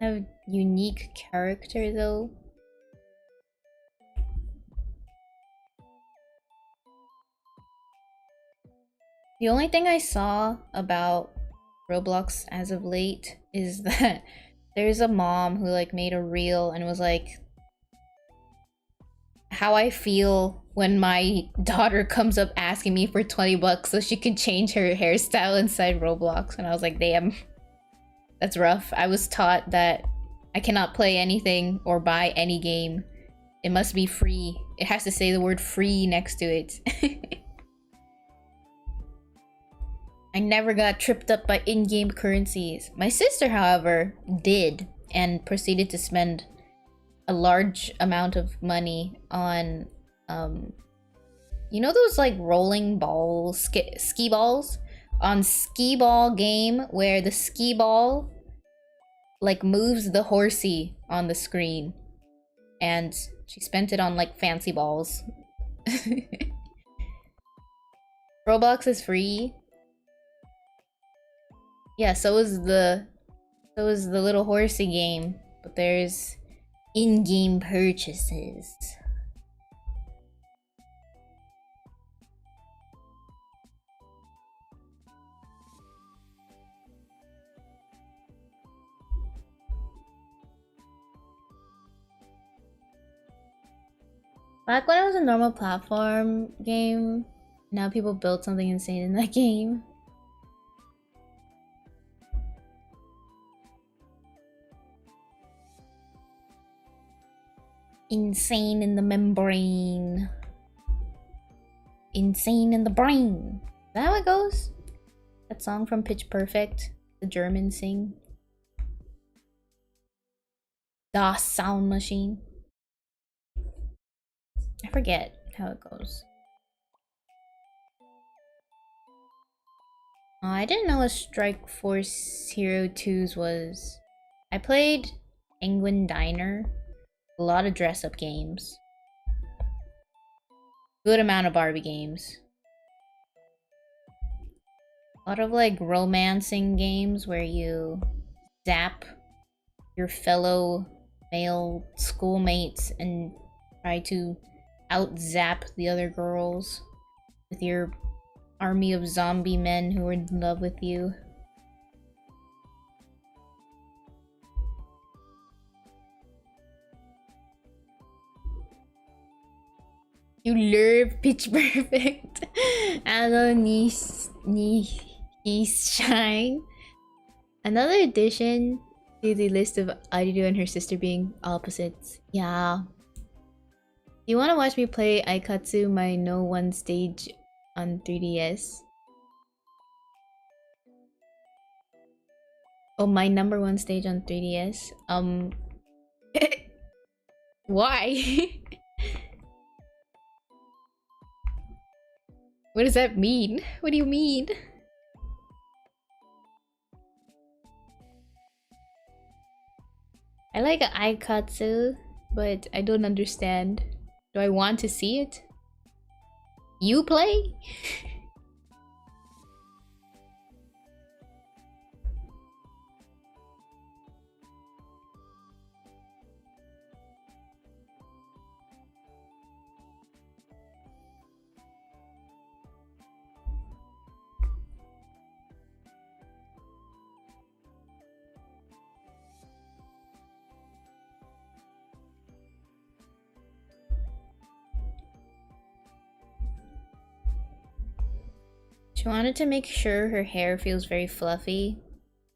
Have unique character though. The only thing I saw about Roblox as of late is that there's a mom who like made a reel and was like, how I feel when my daughter comes up asking me for 20 bucks so she can change her hairstyle inside Roblox. And I was like, damn, that's rough. I was taught that I cannot play anything or buy any game. It must be free. It has to say the word free next to it. I never got tripped up by in-game currencies. My sister, however, did and proceeded to spend a large amount of money on you know those like rolling balls, ski balls, on skee ball game where the ski ball like moves the horsey on the screen, and she spent it on like fancy balls. Roblox is free. Yeah, so is the little horsey game, but there's in-game purchases. Back when it was a normal platform game, now people built something insane in that game. Insane in the membrane. Insane in the brain. Is that how it goes? That song from Pitch Perfect, the Germans sing. Das Sound Machine. I forget how it goes. Oh, I didn't know what Strike Force Hero 2's was. I played Penguin Diner. A lot of dress-up games. Good amount of Barbie games. A lot of like romancing games where you zap your fellow male schoolmates and try to out-zap the other girls with your army of zombie men who are in love with you. You love Pitch Perfect. Hello, Shine. Another addition to the list of Ariru and her sister being opposites. Yeah. you want to watch me play Aikatsu, my no one stage on 3DS? Oh, my number one stage on 3DS? Why? What does that mean? What do you mean? I like Aikatsu, but I don't understand. Do I want to see it? You play? She wanted to make sure her hair feels very fluffy.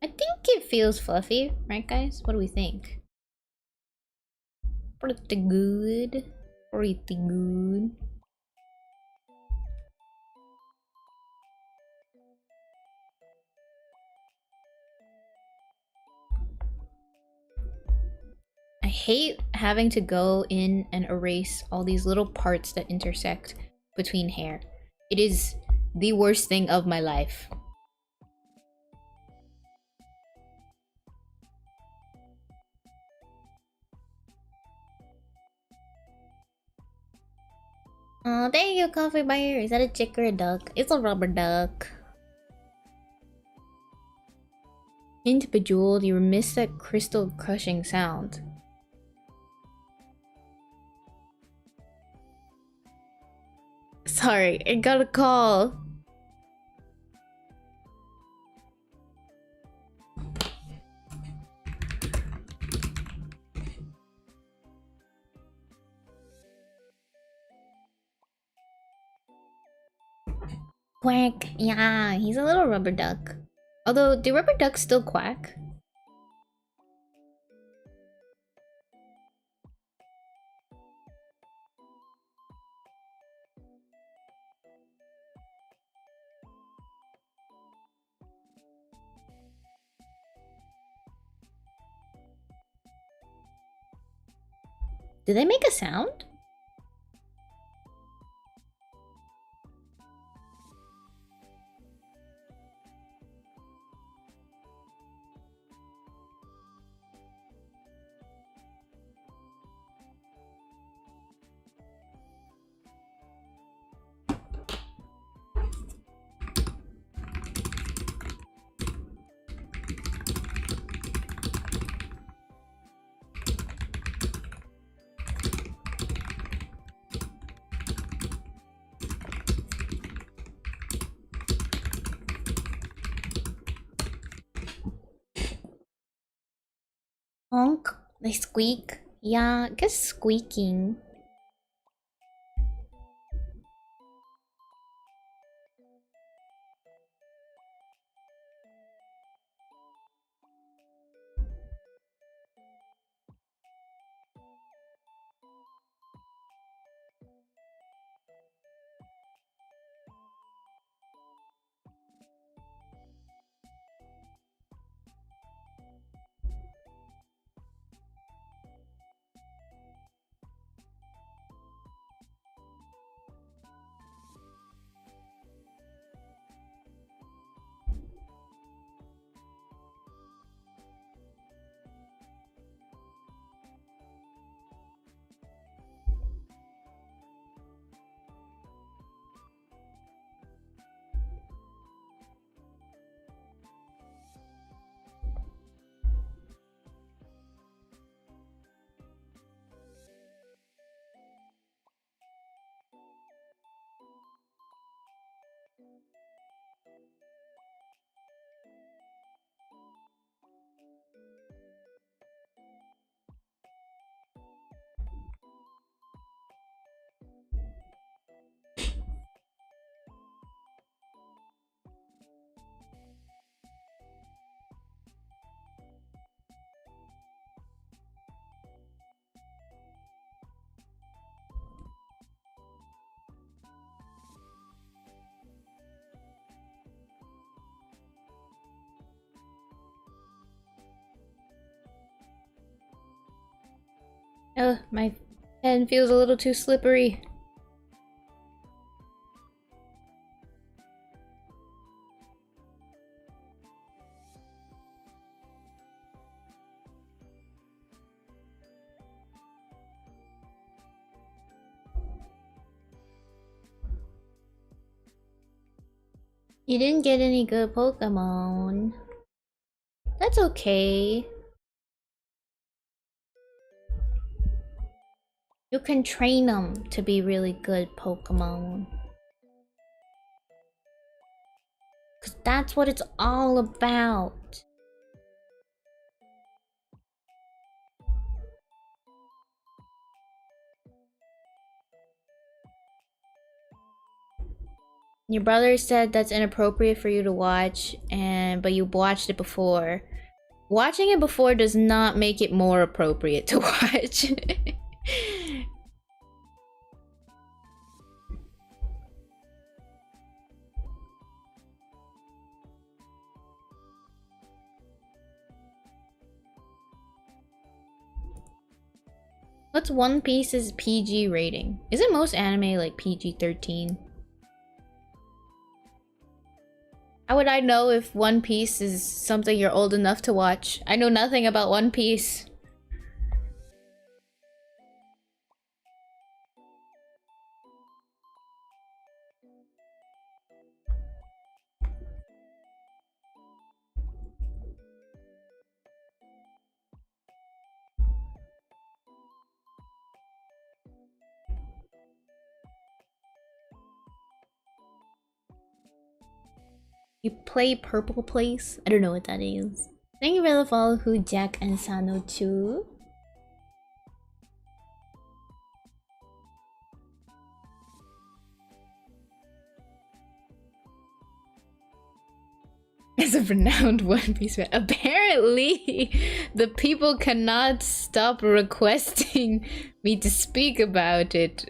I think it feels fluffy, right guys? What do we think? Pretty good. Pretty good. I hate having to go in and erase all these little parts that intersect between hair. It is the worst thing of my life. Oh, thank you, coffee buyer. Is that a chick or a duck? It's a rubber duck. Hint, Bejeweled, you missed that crystal crushing sound. Sorry, I got a call. Quack. Yeah, he's a little rubber duck. Although, do rubber ducks still quack? Do they make a sound? Honk. They squeak. Yeah, I guess squeaking. Oh, my pen feels a little too slippery. You didn't get any good Pokemon. That's okay. You can train them to be really good Pokemon. 'Cause that's what it's all about. Your brother said that's inappropriate for you to watch, but you watched it before. Watching it before does not make it more appropriate to watch. What's One Piece's PG rating? Isn't most anime like PG-13? How would I know if One Piece is something you're old enough to watch? I know nothing about One Piece. You play Purple Place? I don't know what that is. Thank you for the follow, Who Jack and Sano too. As a renowned One Piece fan, apparently the people cannot stop requesting me to speak about it.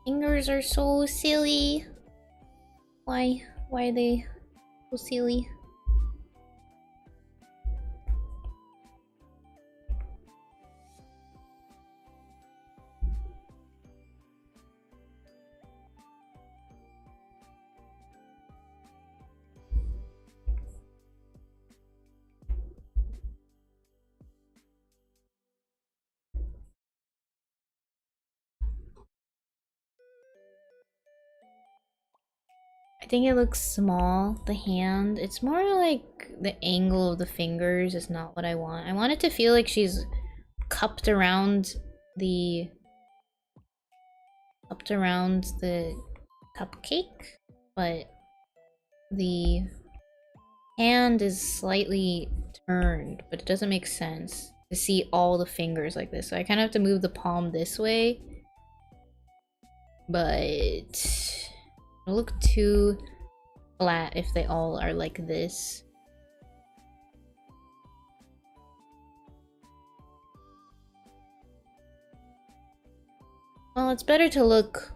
Fingers are so silly. Why? Why are they so silly? I think it looks small, the hand. It's more like the angle of the fingers is not what I want. I want it to feel like she's cupped around the cupcake, but the hand is slightly turned, but it doesn't make sense to see all the fingers like this. So I kind of have to move the palm this way, but it'll look too flat if they all are like this. Well, it's better to look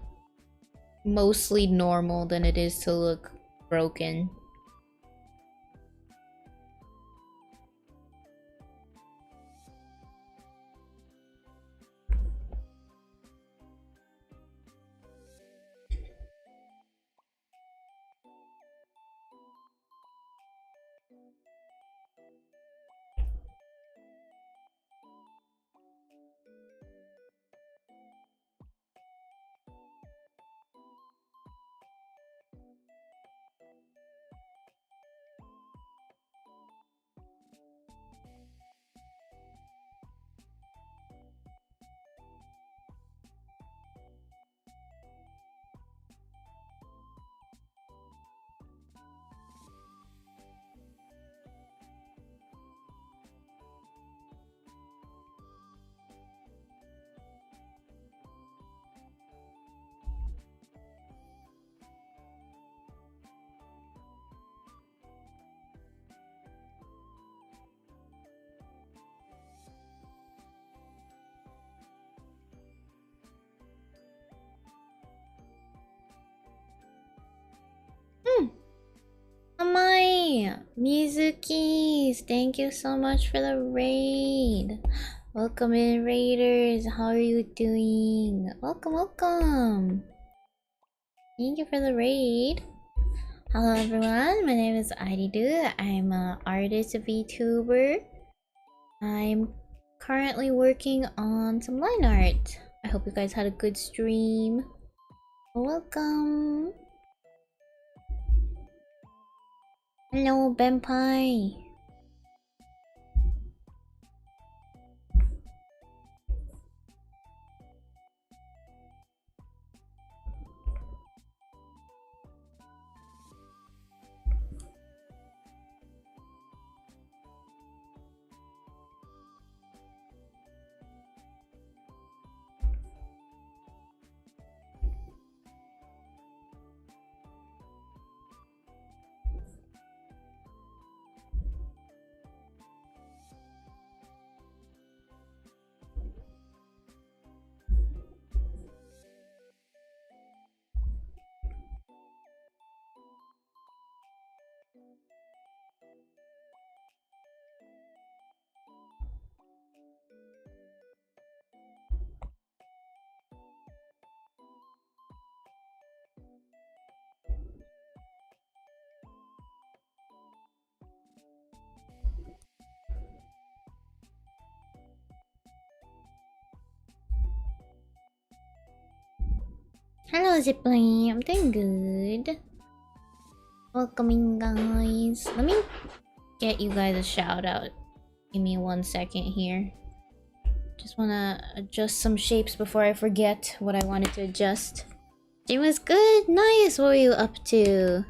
mostly normal than it is to look broken. Amai! Mizukis! Thank you so much for the raid! Welcome in, raiders! How are you doing? Welcome, welcome! Thank you for the raid! Hello everyone, my name is ariru. I'm an artist, a VTuber. I'm currently working on some line art. I hope you guys had a good stream. Welcome! Hello, Benpai! Hello, Zipline. I'm doing good. Welcoming, guys. Let me get you guys a shout out. Give me 1 second here. Just wanna adjust some shapes before I forget what I wanted to adjust. It was good. Nice. What were you up to?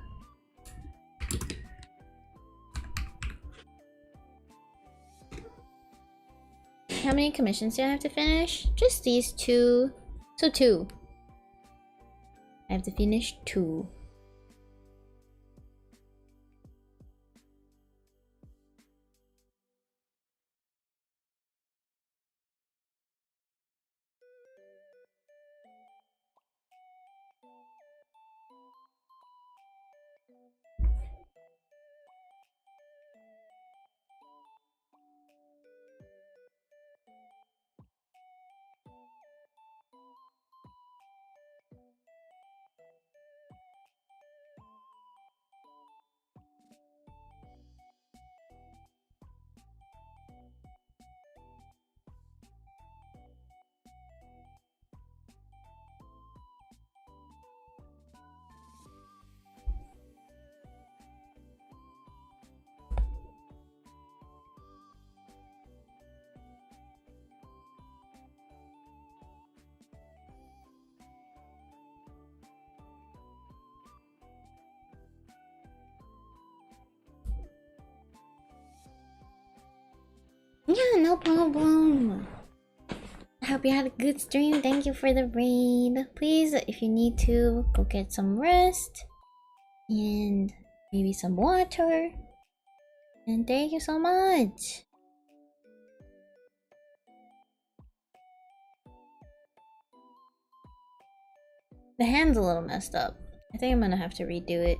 How many commissions do I have to finish? Just these 2. So 2. I have to finish 2. Yeah, no problem. I hope you had a good stream. Thank you for the raid. Please, if you need to, go get some rest. And maybe some water. And thank you so much. The hand's a little messed up. I think I'm gonna have to redo it.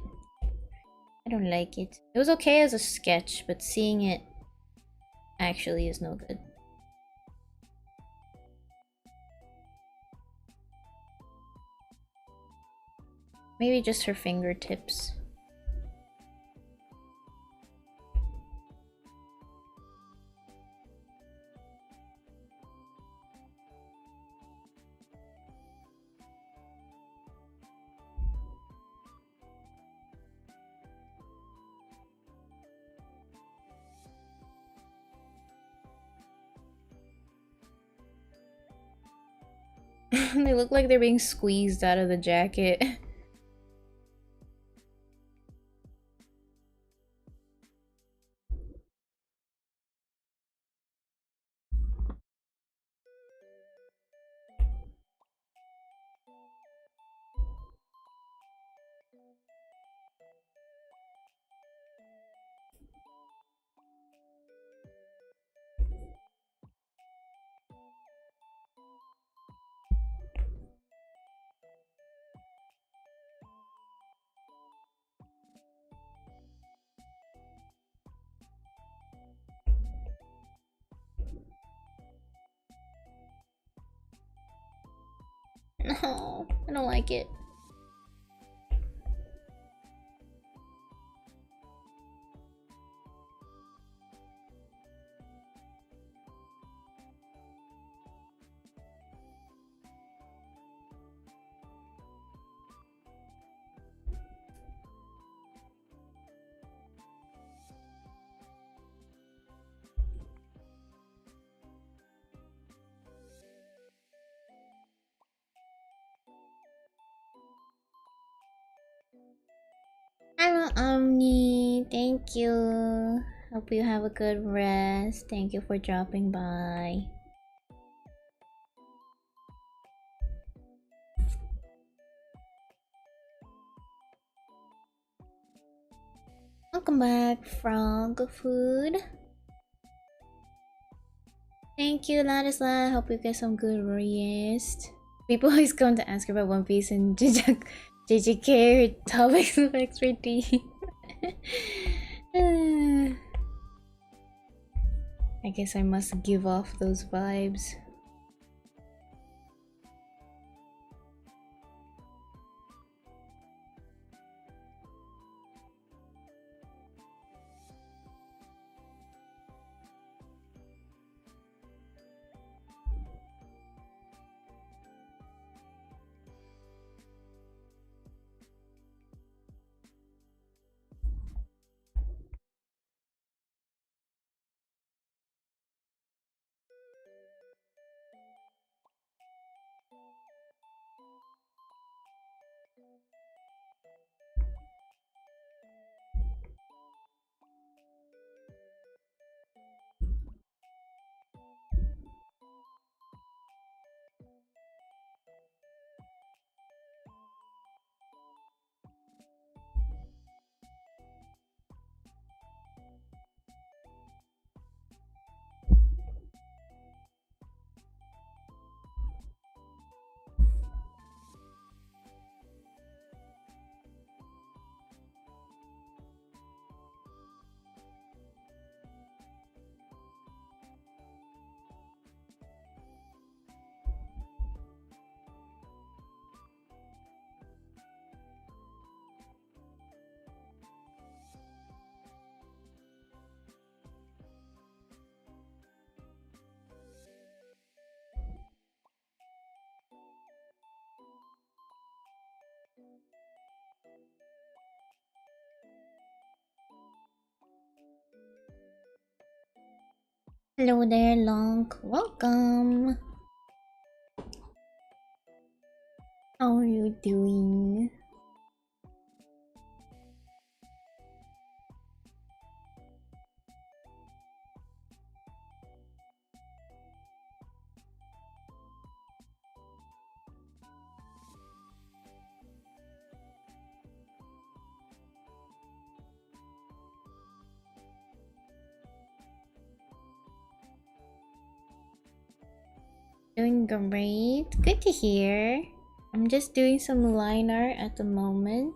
I don't like it. It was okay as a sketch, but seeing it actually is no good. Maybe just her fingertips. They look like they're being squeezed out of the jacket. No, I don't like it. Hello, Omni. Thank you. Hope you have a good rest. Thank you for dropping by. Welcome back, Frog Food. Thank you, Ladislav. Hope you get some good rest. People always come to ask about One Piece and JJK topics of expertise. I guess I must give off those vibes. Hello there, Long. Welcome. How are you doing? Doing great. Good to hear. I'm just doing some line art at the moment.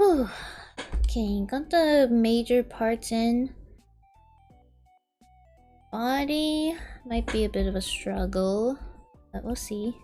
Whew. Okay, got the major parts in. Body might be a bit of a struggle, but we'll see.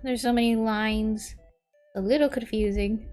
There's so many lines. A little confusing.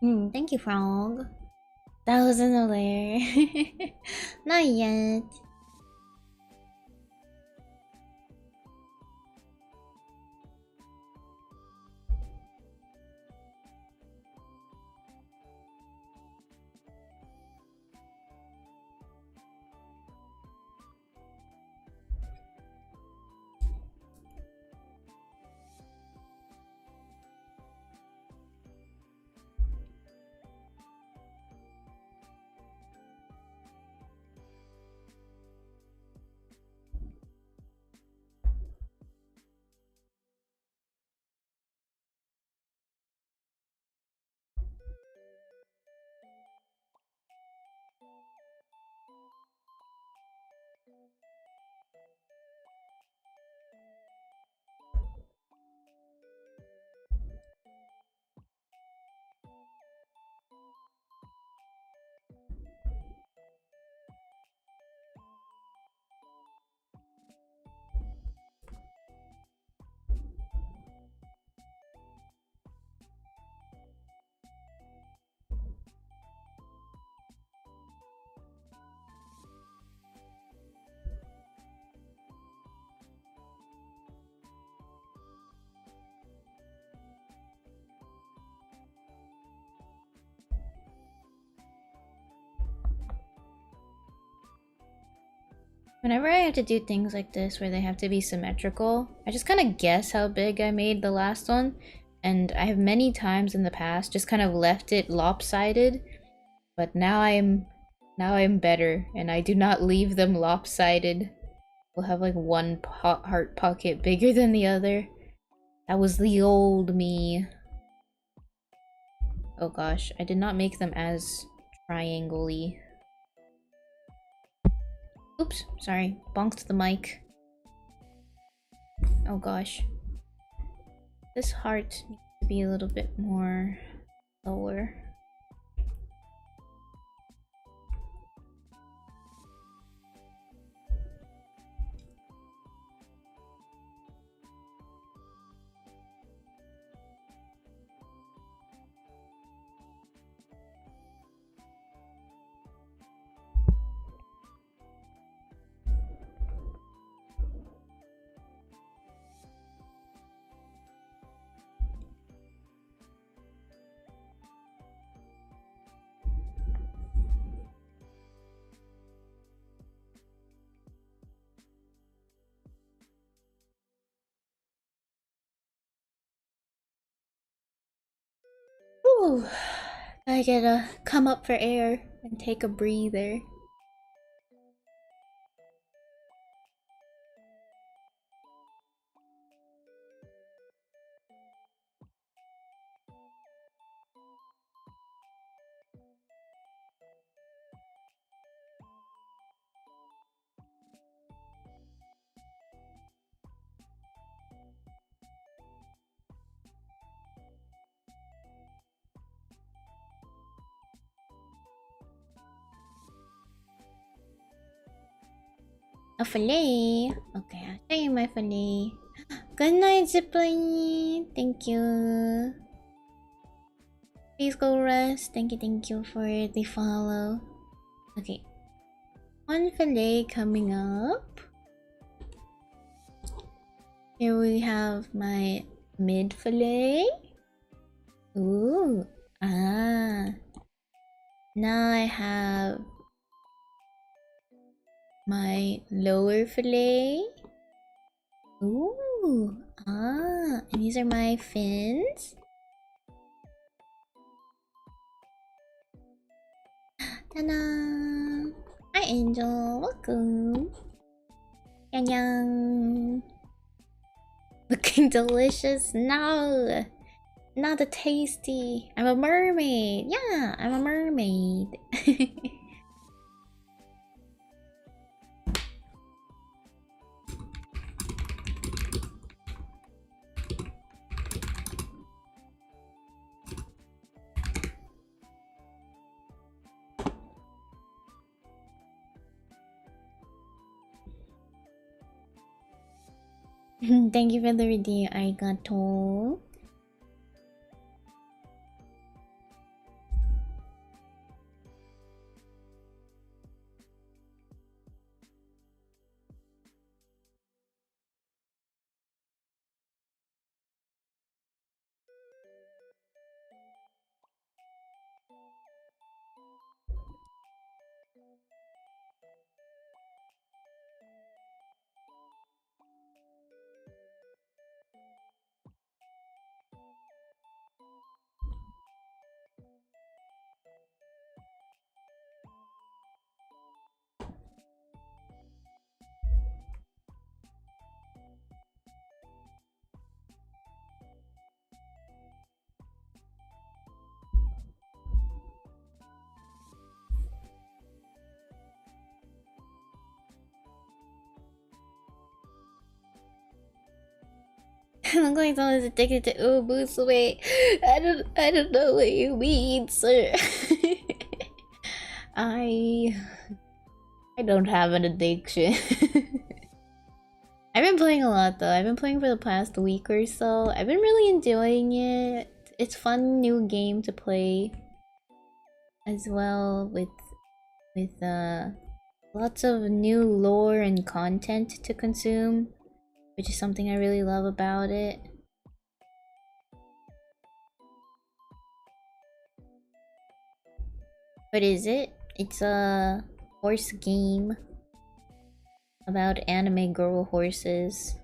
Thank you, Frog. That was in the lair. Not yet. Whenever I have to do things like this where they have to be symmetrical, I just kind of guess how big I made the last one. And I have many times in the past just kind of left it lopsided. But now I'm better and I do not leave them lopsided. We'll have like one heart pocket bigger than the other. That was the old me. Oh gosh, I did not make them as triangle-y. Oops, sorry. Bonked the mic. Oh gosh. This heart needs to be a little bit more lower. Ooh, I gotta come up for air and take a breather. A fillet. Okay, I'll show you my fillet. Good night, Zipline. Thank you. Please go rest. Thank you for the follow. Okay. One fillet coming up. Here we have my mid fillet. Ooh. Ah. Now I have my lower fillet. Ooh. Ah. And these are my fins. Ta-da! Hi, Angel. Welcome. Yang yang. Looking delicious. No. Not a tasty. I'm a mermaid. Yeah, I'm a mermaid. Thank you for the redeem, arigato. I'm going someone's addicted to Ubus. Wait, I don't know what you mean, sir. I don't have an addiction. I've been playing a lot though. I've been playing for the past week or so. I've been really enjoying it. It's fun new game to play as well with lots of new lore and content to consume, which is something I really love about it. What is it? It's a horse game. about anime girl horses.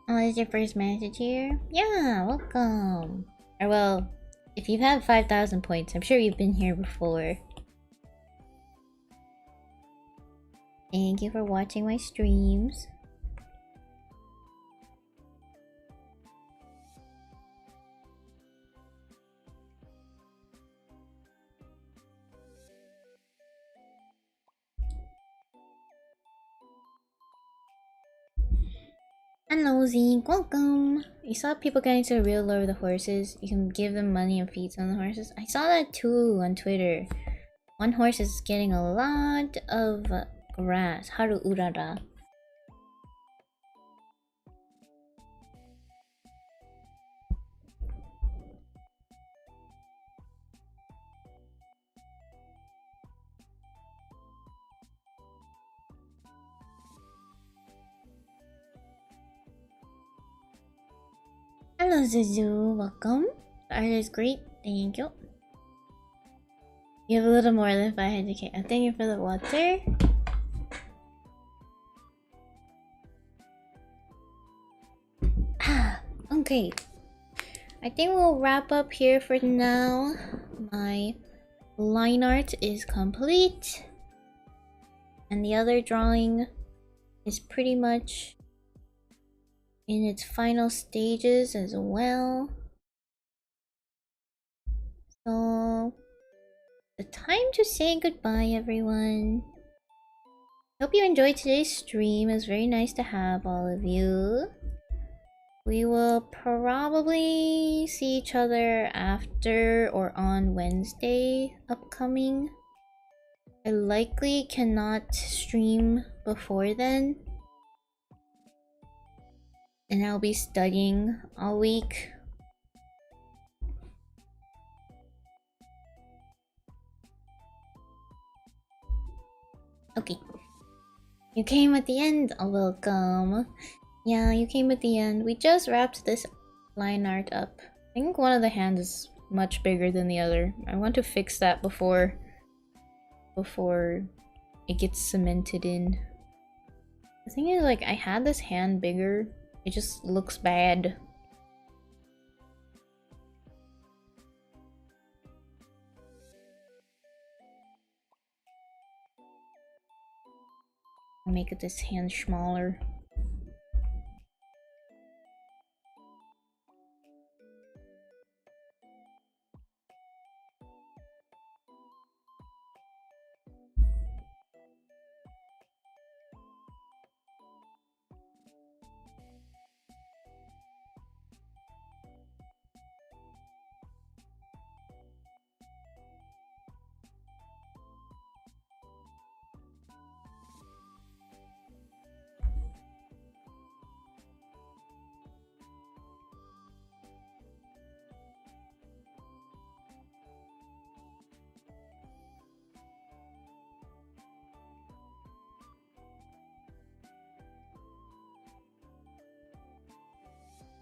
Oh, is your first message here? Yeah, welcome. Or well, if you've had 5,000 points, I'm sure you've been here before. Thank you for watching my streams. Hello Zeke, welcome! You saw people getting to the real lore of the horses. You can give them money and feeds on the horses. I saw that too on Twitter. One horse is getting a lot of grass. Haru urara. Hello Zuzu, welcome. The art is great, thank you. You have a little more than 500k. Thank you for the water. Okay. I think we'll wrap up here for now. My line art is complete. And the other drawing is pretty much in its final stages as well. So, the time to say goodbye, everyone. Hope you enjoyed today's stream. It was very nice to have all of you. We will probably see each other after or on Wednesday upcoming. I likely cannot stream before then. And I'll be studying all week. Okay. You came at the end. Welcome. Yeah, you came at the end. We just wrapped this line art up. I think one of the hands is much bigger than the other. I want to fix that before it gets cemented in. The thing is, like, I had this hand bigger. It just looks bad. I'll make it this hand smaller.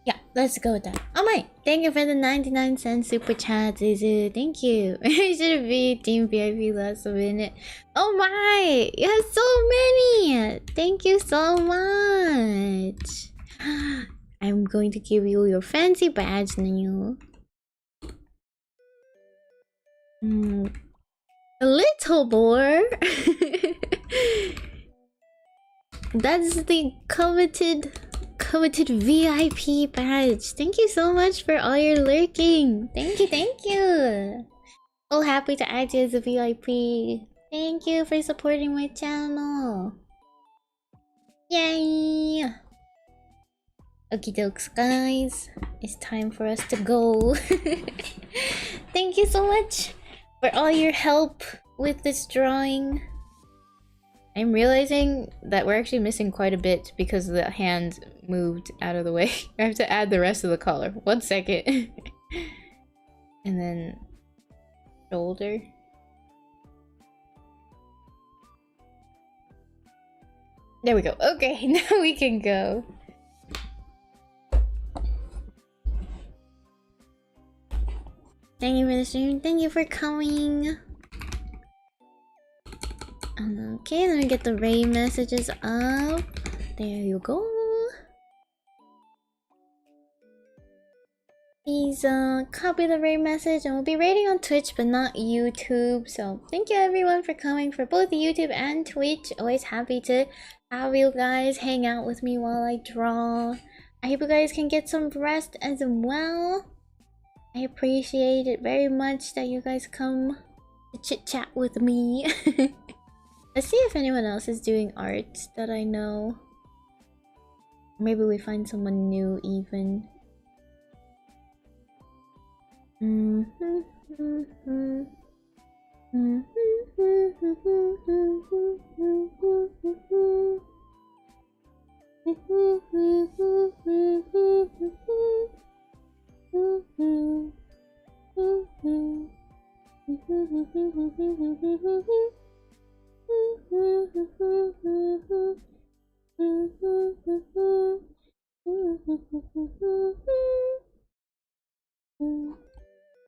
Yeah, let's go with that. Oh my! Thank you for the 99-cent super chat, Zuzu. Thank you. I should be Team VIP last minute. Oh my! You have so many! Thank you so much. I'm going to give you your fancy badge now. A little boar. That's the coveted VIP badge. Thank you so much for all your lurking. Thank you, thank you. So happy to add you as a VIP. Thank you for supporting my channel. Yay! Okie dokes, guys. It's time for us to go. Thank you so much for all your help with this drawing. I'm realizing that we're actually missing quite a bit because the hand moved out of the way. I have to add the rest of the collar. 1 second. And then shoulder. There we go. Okay, now we can go. Thank you for the stream. Thank you for coming. Okay, let me get the Ray messages up. There you go. Please copy the Ray message, and we'll be rating on Twitch but not YouTube. So thank you everyone for coming for both YouTube and Twitch. Always happy to have you guys hang out with me while I draw. I hope you guys can get some rest as well. I appreciate it very much that you guys come to chit chat with me. Let's see if anyone else is doing art that I know. Maybe we find someone new even.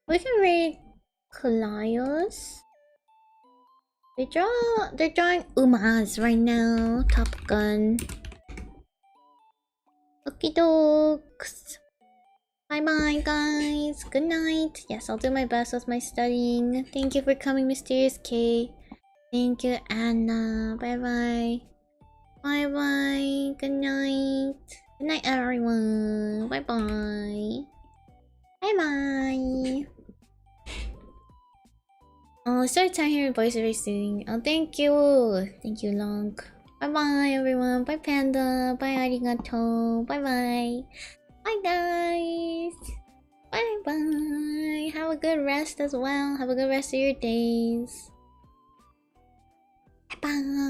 We can read Kalios. They're drawing Umas right now. Top Gun. Okie dokes. Bye bye guys. Good night. Yes, I'll do my best with my studying. Thank you for coming, Mysterious K. Thank you, Anna. Bye bye. Bye bye. Good night. Good night, everyone. Bye bye. Bye bye. Oh, I started time hearing voice very soon. Oh, thank you. Thank you, Long. Bye bye, everyone. Bye, Panda. Bye, arigato. Bye bye. Bye, guys. Bye bye. Have a good rest as well. Have a good rest of your days. Bye bye.